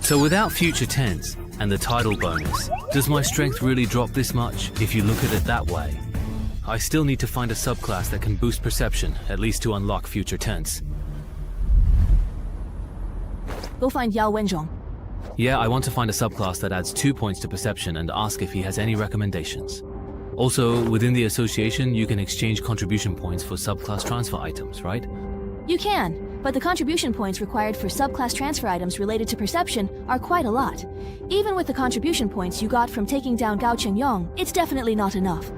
So without future tense and the title bonus, does my strength really drop this much if you look at it that way? I still need to find a subclass that can boost perception, at least to unlock future tense. Go find Yao Wenzhong. Yeah, I want to find a subclass that adds 2 points to perception and ask if he has any recommendations. Also, within the association, you can exchange contribution points for subclass transfer items, right? You can, but the contribution points required for subclass transfer items related to perception are quite a lot. Even with the contribution points you got from taking down Gao Chengyong, it's definitely not enough.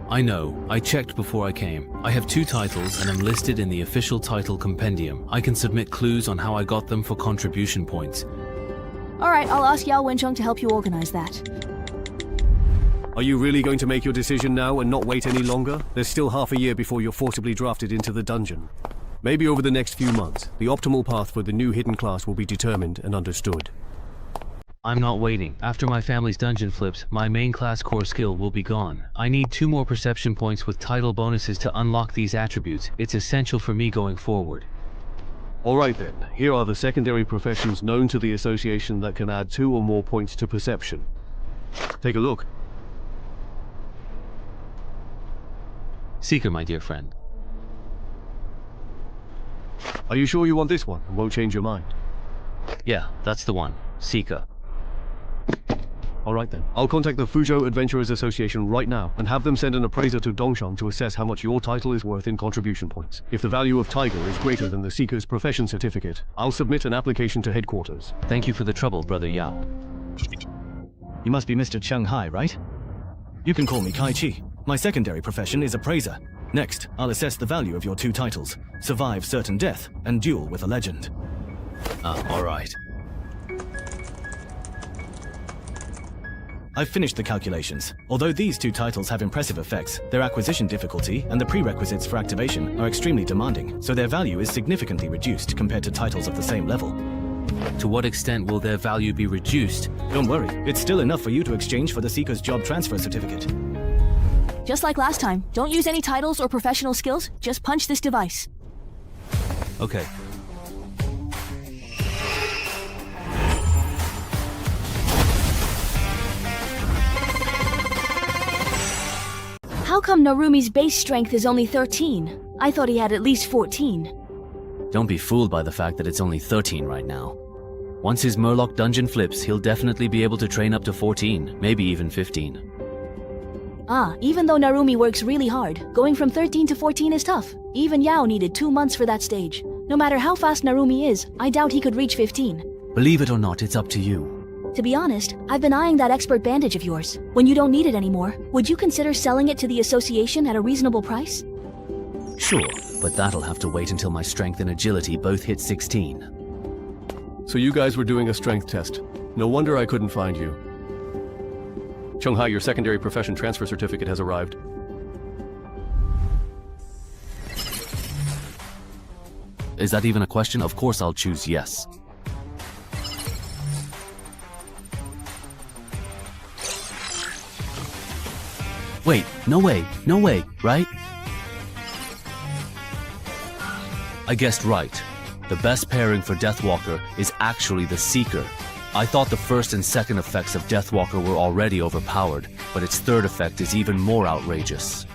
I know. I checked before I came. I have 2 titles and I'm listed in the official title compendium. I can submit clues on how I got them for contribution points. Alright, I'll ask Yao Wenzhong to help you organize that. Are you really going to make your decision now and not wait any longer? There's still half a year before you're forcibly drafted into the dungeon. Maybe over the next few months, the optimal path for the new hidden class will be determined and understood. I'm not waiting. After my family's dungeon flips, my main class core skill will be gone. I need 2 more perception points with title bonuses to unlock these attributes. It's essential for me going forward. Alright then, here are the secondary professions known to the association that can add 2 or more points to perception. Take a look. Seeker, my dear friend. Are you sure you want this one and won't change your mind? Yeah, that's the one. Seeker. Alright then. I'll contact the Fuzhou Adventurers Association right now and have them send an appraiser to Dongshan to assess how much your title is worth in contribution points. If the value of Tiger is greater than the Seeker's profession certificate, I'll submit an application to headquarters. Thank you for the trouble, Brother Yao. You must be Mr. Cheng Hai, right? You can call me Kai Chi. My secondary profession is appraiser. Next, I'll assess the value of your 2 titles: Survive Certain Death and Duel with a Legend. Alright. I've finished the calculations. Although these 2 titles have impressive effects, their acquisition difficulty and the prerequisites for activation are extremely demanding, so their value is significantly reduced compared to titles of the same level. To what extent will their value be reduced? Don't worry, it's still enough for you to exchange for the Seeker's Job Transfer Certificate. Just like last time, don't use any titles or professional skills, just punch this device. Okay. How come Narumi's base strength is only 13? I thought he had at least 14. Don't be fooled by the fact that it's only 13 right now. Once his Murloc dungeon flips, he'll definitely be able to train up to 14, maybe even 15. Even though Narumi works really hard, going from 13 to 14 is tough. Even Yao needed 2 months for that stage. No matter how fast Narumi is, I doubt he could reach 15. Believe it or not, it's up to you. To be honest, I've been eyeing that expert bandage of yours. When you don't need it anymore, would you consider selling it to the association at a reasonable price? Sure, but that'll have to wait until my strength and agility both hit 16. So you guys were doing a strength test. No wonder I couldn't find you. Chunghai, your secondary profession transfer certificate has arrived. Is that even a question? Of course I'll choose yes. Wait, no way, right? I guessed right. The best pairing for Deathwalker is actually the Seeker. I thought the first and second effects of Deathwalker were already overpowered, but its third effect is even more outrageous.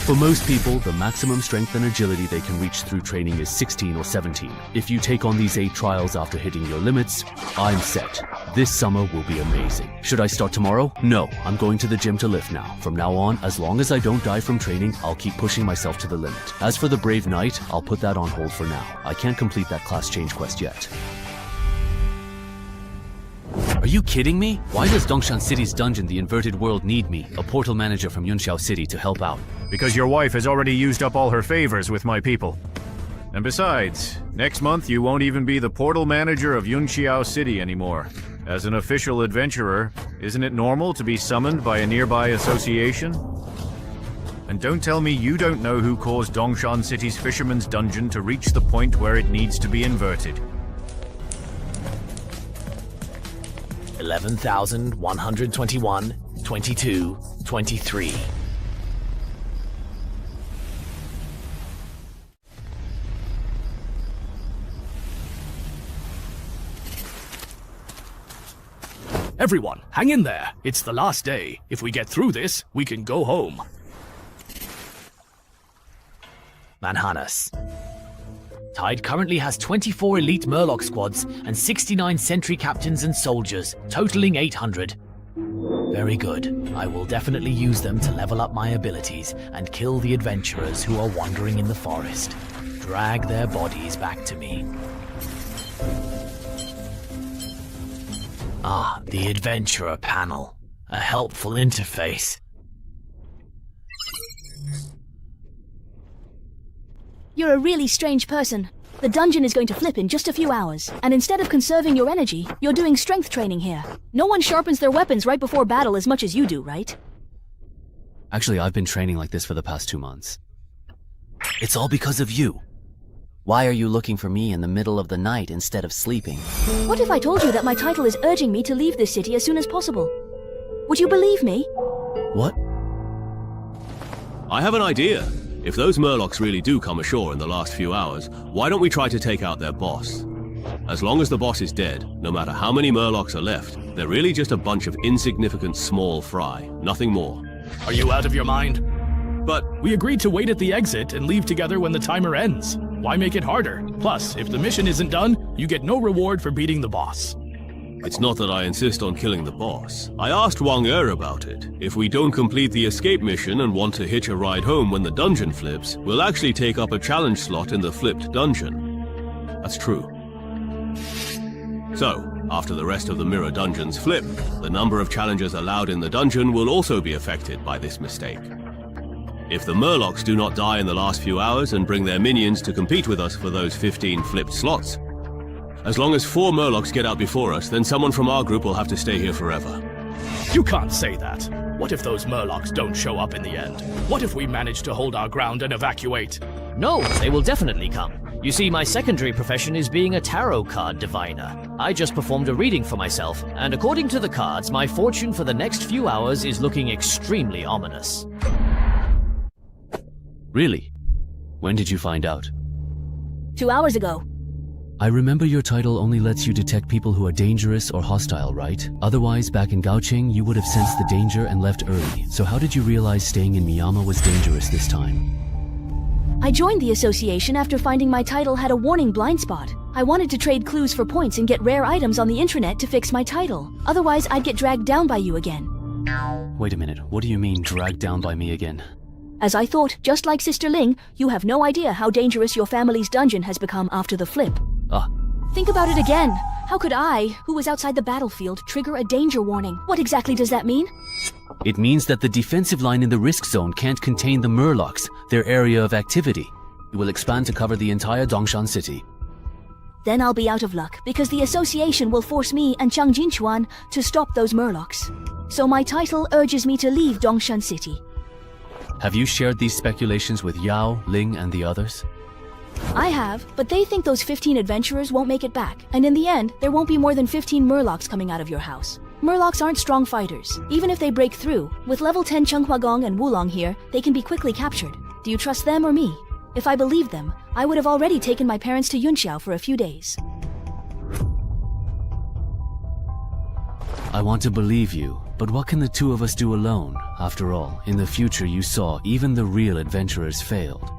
For most people, the maximum strength and agility they can reach through training is 16 or 17. If you take on these 8 trials after hitting your limits, I'm set. This summer will be amazing. Should I start tomorrow? No, I'm going to the gym to lift now. From now on, as long as I don't die from training, I'll keep pushing myself to the limit. As for the Brave Knight, I'll put that on hold for now. I can't complete that class change quest yet. Are you kidding me? Why does Dongshan City's dungeon, the Inverted World, need me, a portal manager from Yunxiao City, to help out? Because your wife has already used up all her favors with my people. And besides, next month you won't even be the portal manager of Yunxiao City anymore. As an official adventurer, isn't it normal to be summoned by a nearby association? And don't tell me you don't know who caused Dongshan City's Fisherman's Dungeon to reach the point where it needs to be inverted. 11,121, 22, 23. Everyone, hang in there. It's the last day. If we get through this, we can go home. Manhanus. Tide currently has 24 elite Murloc squads and 69 sentry captains and soldiers, totaling 800. Very good. I will definitely use them to level up my abilities and kill the adventurers who are wandering in the forest. Drag their bodies back to me. Ah, the adventurer panel. A helpful interface. You're a really strange person. The dungeon is going to flip in just a few hours, and instead of conserving your energy, you're doing strength training here. No one sharpens their weapons right before battle as much as you do, right? Actually, I've been training like this for the past 2 months. It's all because of you. Why are you looking for me in the middle of the night instead of sleeping? What if I told you that my title is urging me to leave this city as soon as possible? Would you believe me? What? I have an idea. If those Murlocs really do come ashore in the last few hours, why don't we try to take out their boss? As long as the boss is dead, no matter how many Murlocs are left, they're really just a bunch of insignificant small fry, nothing more. Are you out of your mind? But we agreed to wait at the exit and leave together when the timer ends. Why make it harder? Plus, if the mission isn't done, you get no reward for beating the boss. It's not that I insist on killing the boss. I asked Wang Er about it. If we don't complete the escape mission and want to hitch a ride home when the dungeon flips, we'll actually take up a challenge slot in the flipped dungeon. That's true. So, after the rest of the mirror dungeons flip, the number of challenges allowed in the dungeon will also be affected by this mistake. If the Murlocs do not die in the last few hours and bring their minions to compete with us for those 15 flipped slots, as long as 4 Murlocs get out before us, then someone from our group will have to stay here forever. You can't say that. What if those Murlocs don't show up in the end? What if we manage to hold our ground and evacuate? No, they will definitely come. You see, my secondary profession is being a tarot card diviner. I just performed a reading for myself, and according to the cards, my fortune for the next few hours is looking extremely ominous. Really? When did you find out? 2 hours ago. I remember your title only lets you detect people who are dangerous or hostile, right? Otherwise, back in Gaoqing, you would have sensed the danger and left early. So how did you realize staying in Miyama was dangerous this time? I joined the association after finding my title had a warning blind spot. I wanted to trade clues for points and get rare items on the intranet to fix my title. Otherwise, I'd get dragged down by you again. Wait a minute, what do you mean, dragged down by me again? As I thought, just like Sister Ling, you have no idea how dangerous your family's dungeon has become after the flip. Ah, Think about it again. How could I, who was outside the battlefield, trigger a danger warning? What exactly does that mean? It means that the defensive line in the risk zone can't contain the Murlocs, their area of activity. It will expand to cover the entire Dongshan city. Then I'll be out of luck, because the association will force me and Chang Jinchuan to stop those Murlocs. So my title urges me to leave Dongshan City. Have you shared these speculations with Yao, Ling, and the others? I have, but they think those 15 adventurers won't make it back, and in the end, there won't be more than 15 Murlocs coming out of your house. Murlocs aren't strong fighters. Even if they break through, with level 10 Chenghuagong and Wulong here, they can be quickly captured. Do you trust them or me? If I believed them, I would have already taken my parents to Yunxiao for a few days. I want to believe you, but what can the two of us do alone? After all, in the future you saw even the real adventurers failed.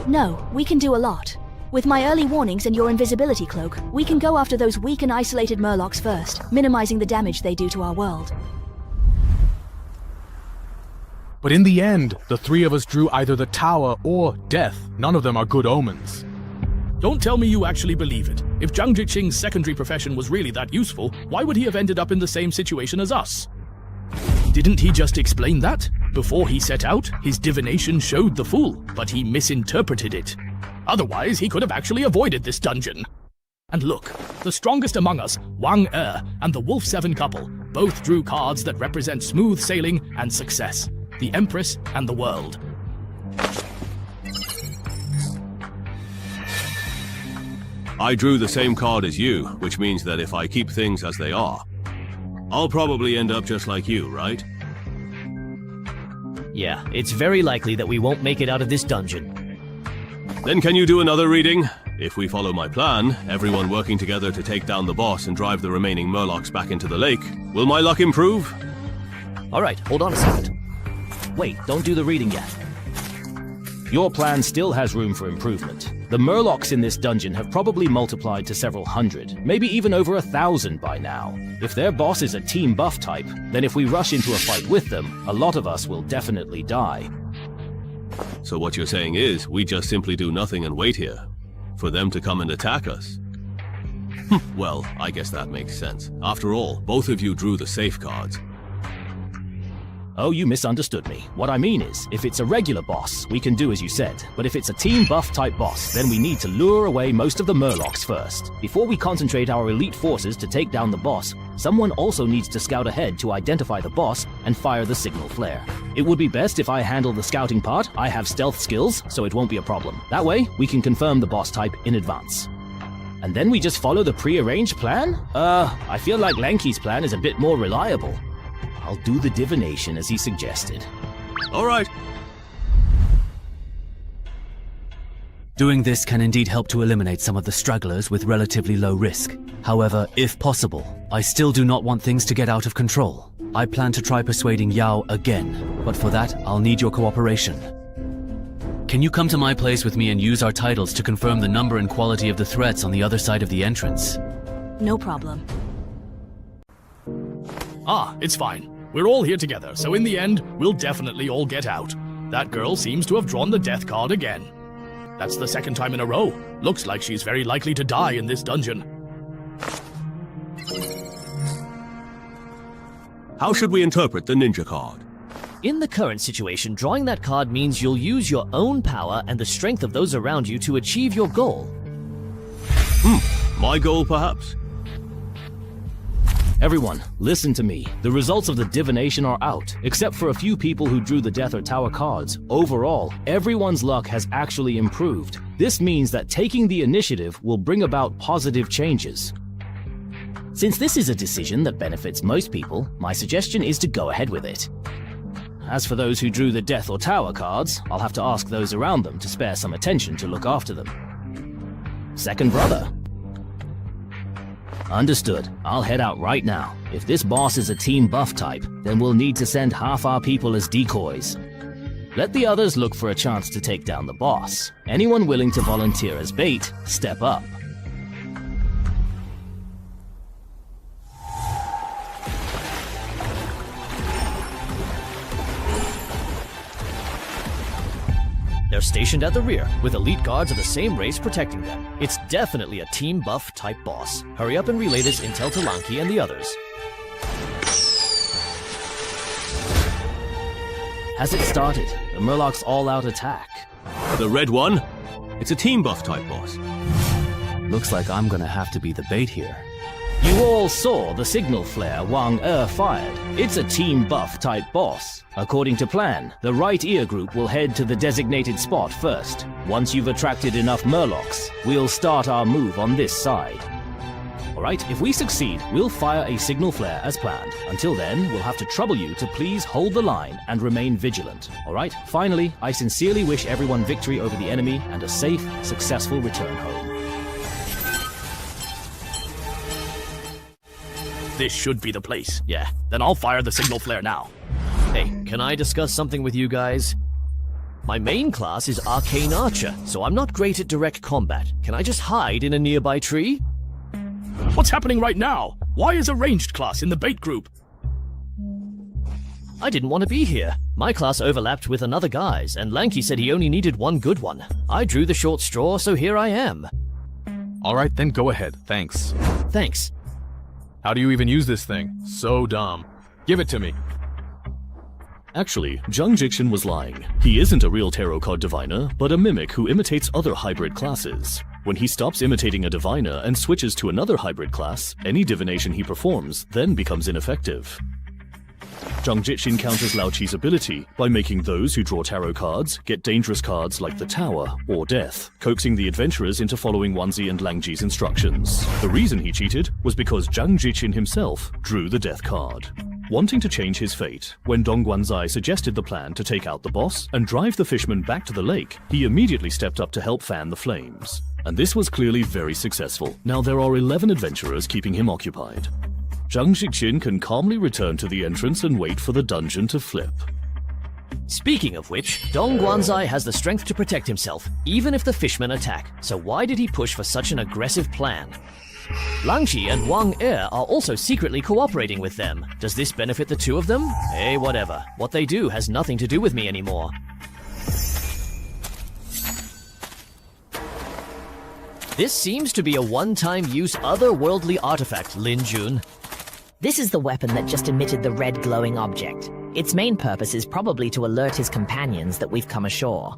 No, we can do a lot. With my early warnings and your invisibility cloak, we can go after those weak and isolated Murlocs first, minimizing the damage they do to our world. But in the end, the three of us drew either the tower or death. None of them are good omens. Don't tell me you actually believe it. If Zhang Jiqing's secondary profession was really that useful, why would he have ended up in the same situation as us? Didn't he just explain that? Before he set out, his divination showed the fool, but he misinterpreted it. Otherwise, he could have actually avoided this dungeon. And look, the strongest among us, Wang Er and the Wolf 7 couple, both drew cards that represent smooth sailing and success. The Empress and the world. I drew the same card as you, which means that if I keep things as they are, I'll probably end up just like you, right? Yeah, it's very likely that we won't make it out of this dungeon. Then can you do another reading? If we follow my plan, everyone working together to take down the boss and drive the remaining Murlocs back into the lake, will my luck improve? Alright, hold on a second. Wait, don't do the reading yet. Your plan still has room for improvement. The Murlocs in this dungeon have probably multiplied to several hundred, maybe even over 1,000 by now. If their boss is a team buff type, then if we rush into a fight with them, a lot of us will definitely die. So what you're saying is, we just simply do nothing and wait here, for them to come and attack us? Well, I guess that makes sense. After all, both of you drew the safe cards. Oh, you misunderstood me. What I mean is, if it's a regular boss, we can do as you said. But if it's a team buff type boss, then we need to lure away most of the Murlocs first. Before we concentrate our elite forces to take down the boss, someone also needs to scout ahead to identify the boss and fire the signal flare. It would be best if I handle the scouting part. I have stealth skills, so it won't be a problem. That way, we can confirm the boss type in advance. And then we just follow the pre-arranged plan? I feel like Lanky's plan is a bit more reliable. I'll do the divination as he suggested. All right. Doing this can indeed help to eliminate some of the stragglers with relatively low risk. However, if possible, I still do not want things to get out of control. I plan to try persuading Yao again, but for that, I'll need your cooperation. Can you come to my place with me and use our titles to confirm the number and quality of the threats on the other side of the entrance? No problem. It's fine. We're all here together, so in the end, we'll definitely all get out. That girl seems to have drawn the death card again. That's the second time in a row. Looks like she's very likely to die in this dungeon. How should we interpret the ninja card? In the current situation, drawing that card means you'll use your own power and the strength of those around you to achieve your goal. My goal, perhaps? Everyone, listen to me. The results of the divination are out, except for a few people who drew the death or tower cards. Overall, everyone's luck has actually improved. This means that taking the initiative will bring about positive changes. Since this is a decision that benefits most people, my suggestion is to go ahead with it. As for those who drew the death or tower cards, I'll have to ask those around them to spare some attention to look after them. Second brother. Understood. I'll head out right now. If this boss is a team buff type, then we'll need to send half our people as decoys. Let the others look for a chance to take down the boss. Anyone willing to volunteer as bait, step up. They're stationed at the rear, with elite guards of the same race protecting them. It's definitely a team buff type boss. Hurry up and relay this intel to Lanky and the others. Has it started? The Murloc's all-out attack. The red one? It's a team buff type boss. Looks like I'm gonna have to be the bait here. You all saw the signal flare Wang fired. It's a team buff type boss. According to plan, the right ear group will head to the designated spot first. Once you've attracted enough Murlocs, we'll start our move on this side. Alright, if we succeed, we'll fire a signal flare as planned. Until then, we'll have to trouble you to please hold the line and remain vigilant. Alright, finally, I sincerely wish everyone victory over the enemy and a safe, successful return home. This should be the place. Yeah, then I'll fire the signal flare now. Hey, can I discuss something with you guys? My main class is Arcane Archer, so I'm not great at direct combat. Can I just hide in a nearby tree? What's happening right now? Why is a ranged class in the bait group? I didn't want to be here. My class overlapped with another guy's, and Lanky said he only needed one good one. I drew the short straw, so here I am. Alright, then go ahead. Thanks. Thanks. How do you even use this thing? So dumb. Give it to me. Actually, Zhang Jixin was lying. He isn't a real tarot card diviner, but a mimic who imitates other hybrid classes. When he stops imitating a diviner and switches to another hybrid class, any divination he performs then becomes ineffective. Zhang Jixin counters Lao Chi's ability by making those who draw tarot cards get dangerous cards like the Tower or Death, coaxing the adventurers into following Wanzi and Langji's instructions. The reason he cheated was because Zhang Jixin himself drew the Death card. Wanting to change his fate, when Dong Guanzai suggested the plan to take out the boss and drive the fisherman back to the lake, he immediately stepped up to help fan the flames. And this was clearly very successful. Now there are 11 adventurers keeping him occupied. Zhang Jixin can calmly return to the entrance and wait for the dungeon to flip. Speaking of which, Dong Guanzai has the strength to protect himself, even if the fishmen attack, so why did he push for such an aggressive plan? Langqi and Wang are also secretly cooperating with them. Does this benefit the two of them? Hey, whatever. What they do has nothing to do with me anymore. This seems to be a one-time use otherworldly artifact, Lin Jun. This is the weapon that just emitted the red glowing object. Its main purpose is probably to alert his companions that we've come ashore.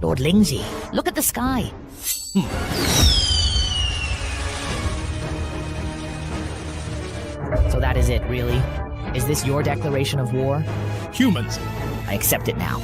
Lord Lingji, look at the sky. So that is it, really? Is this your declaration of war? Humans. I accept it now.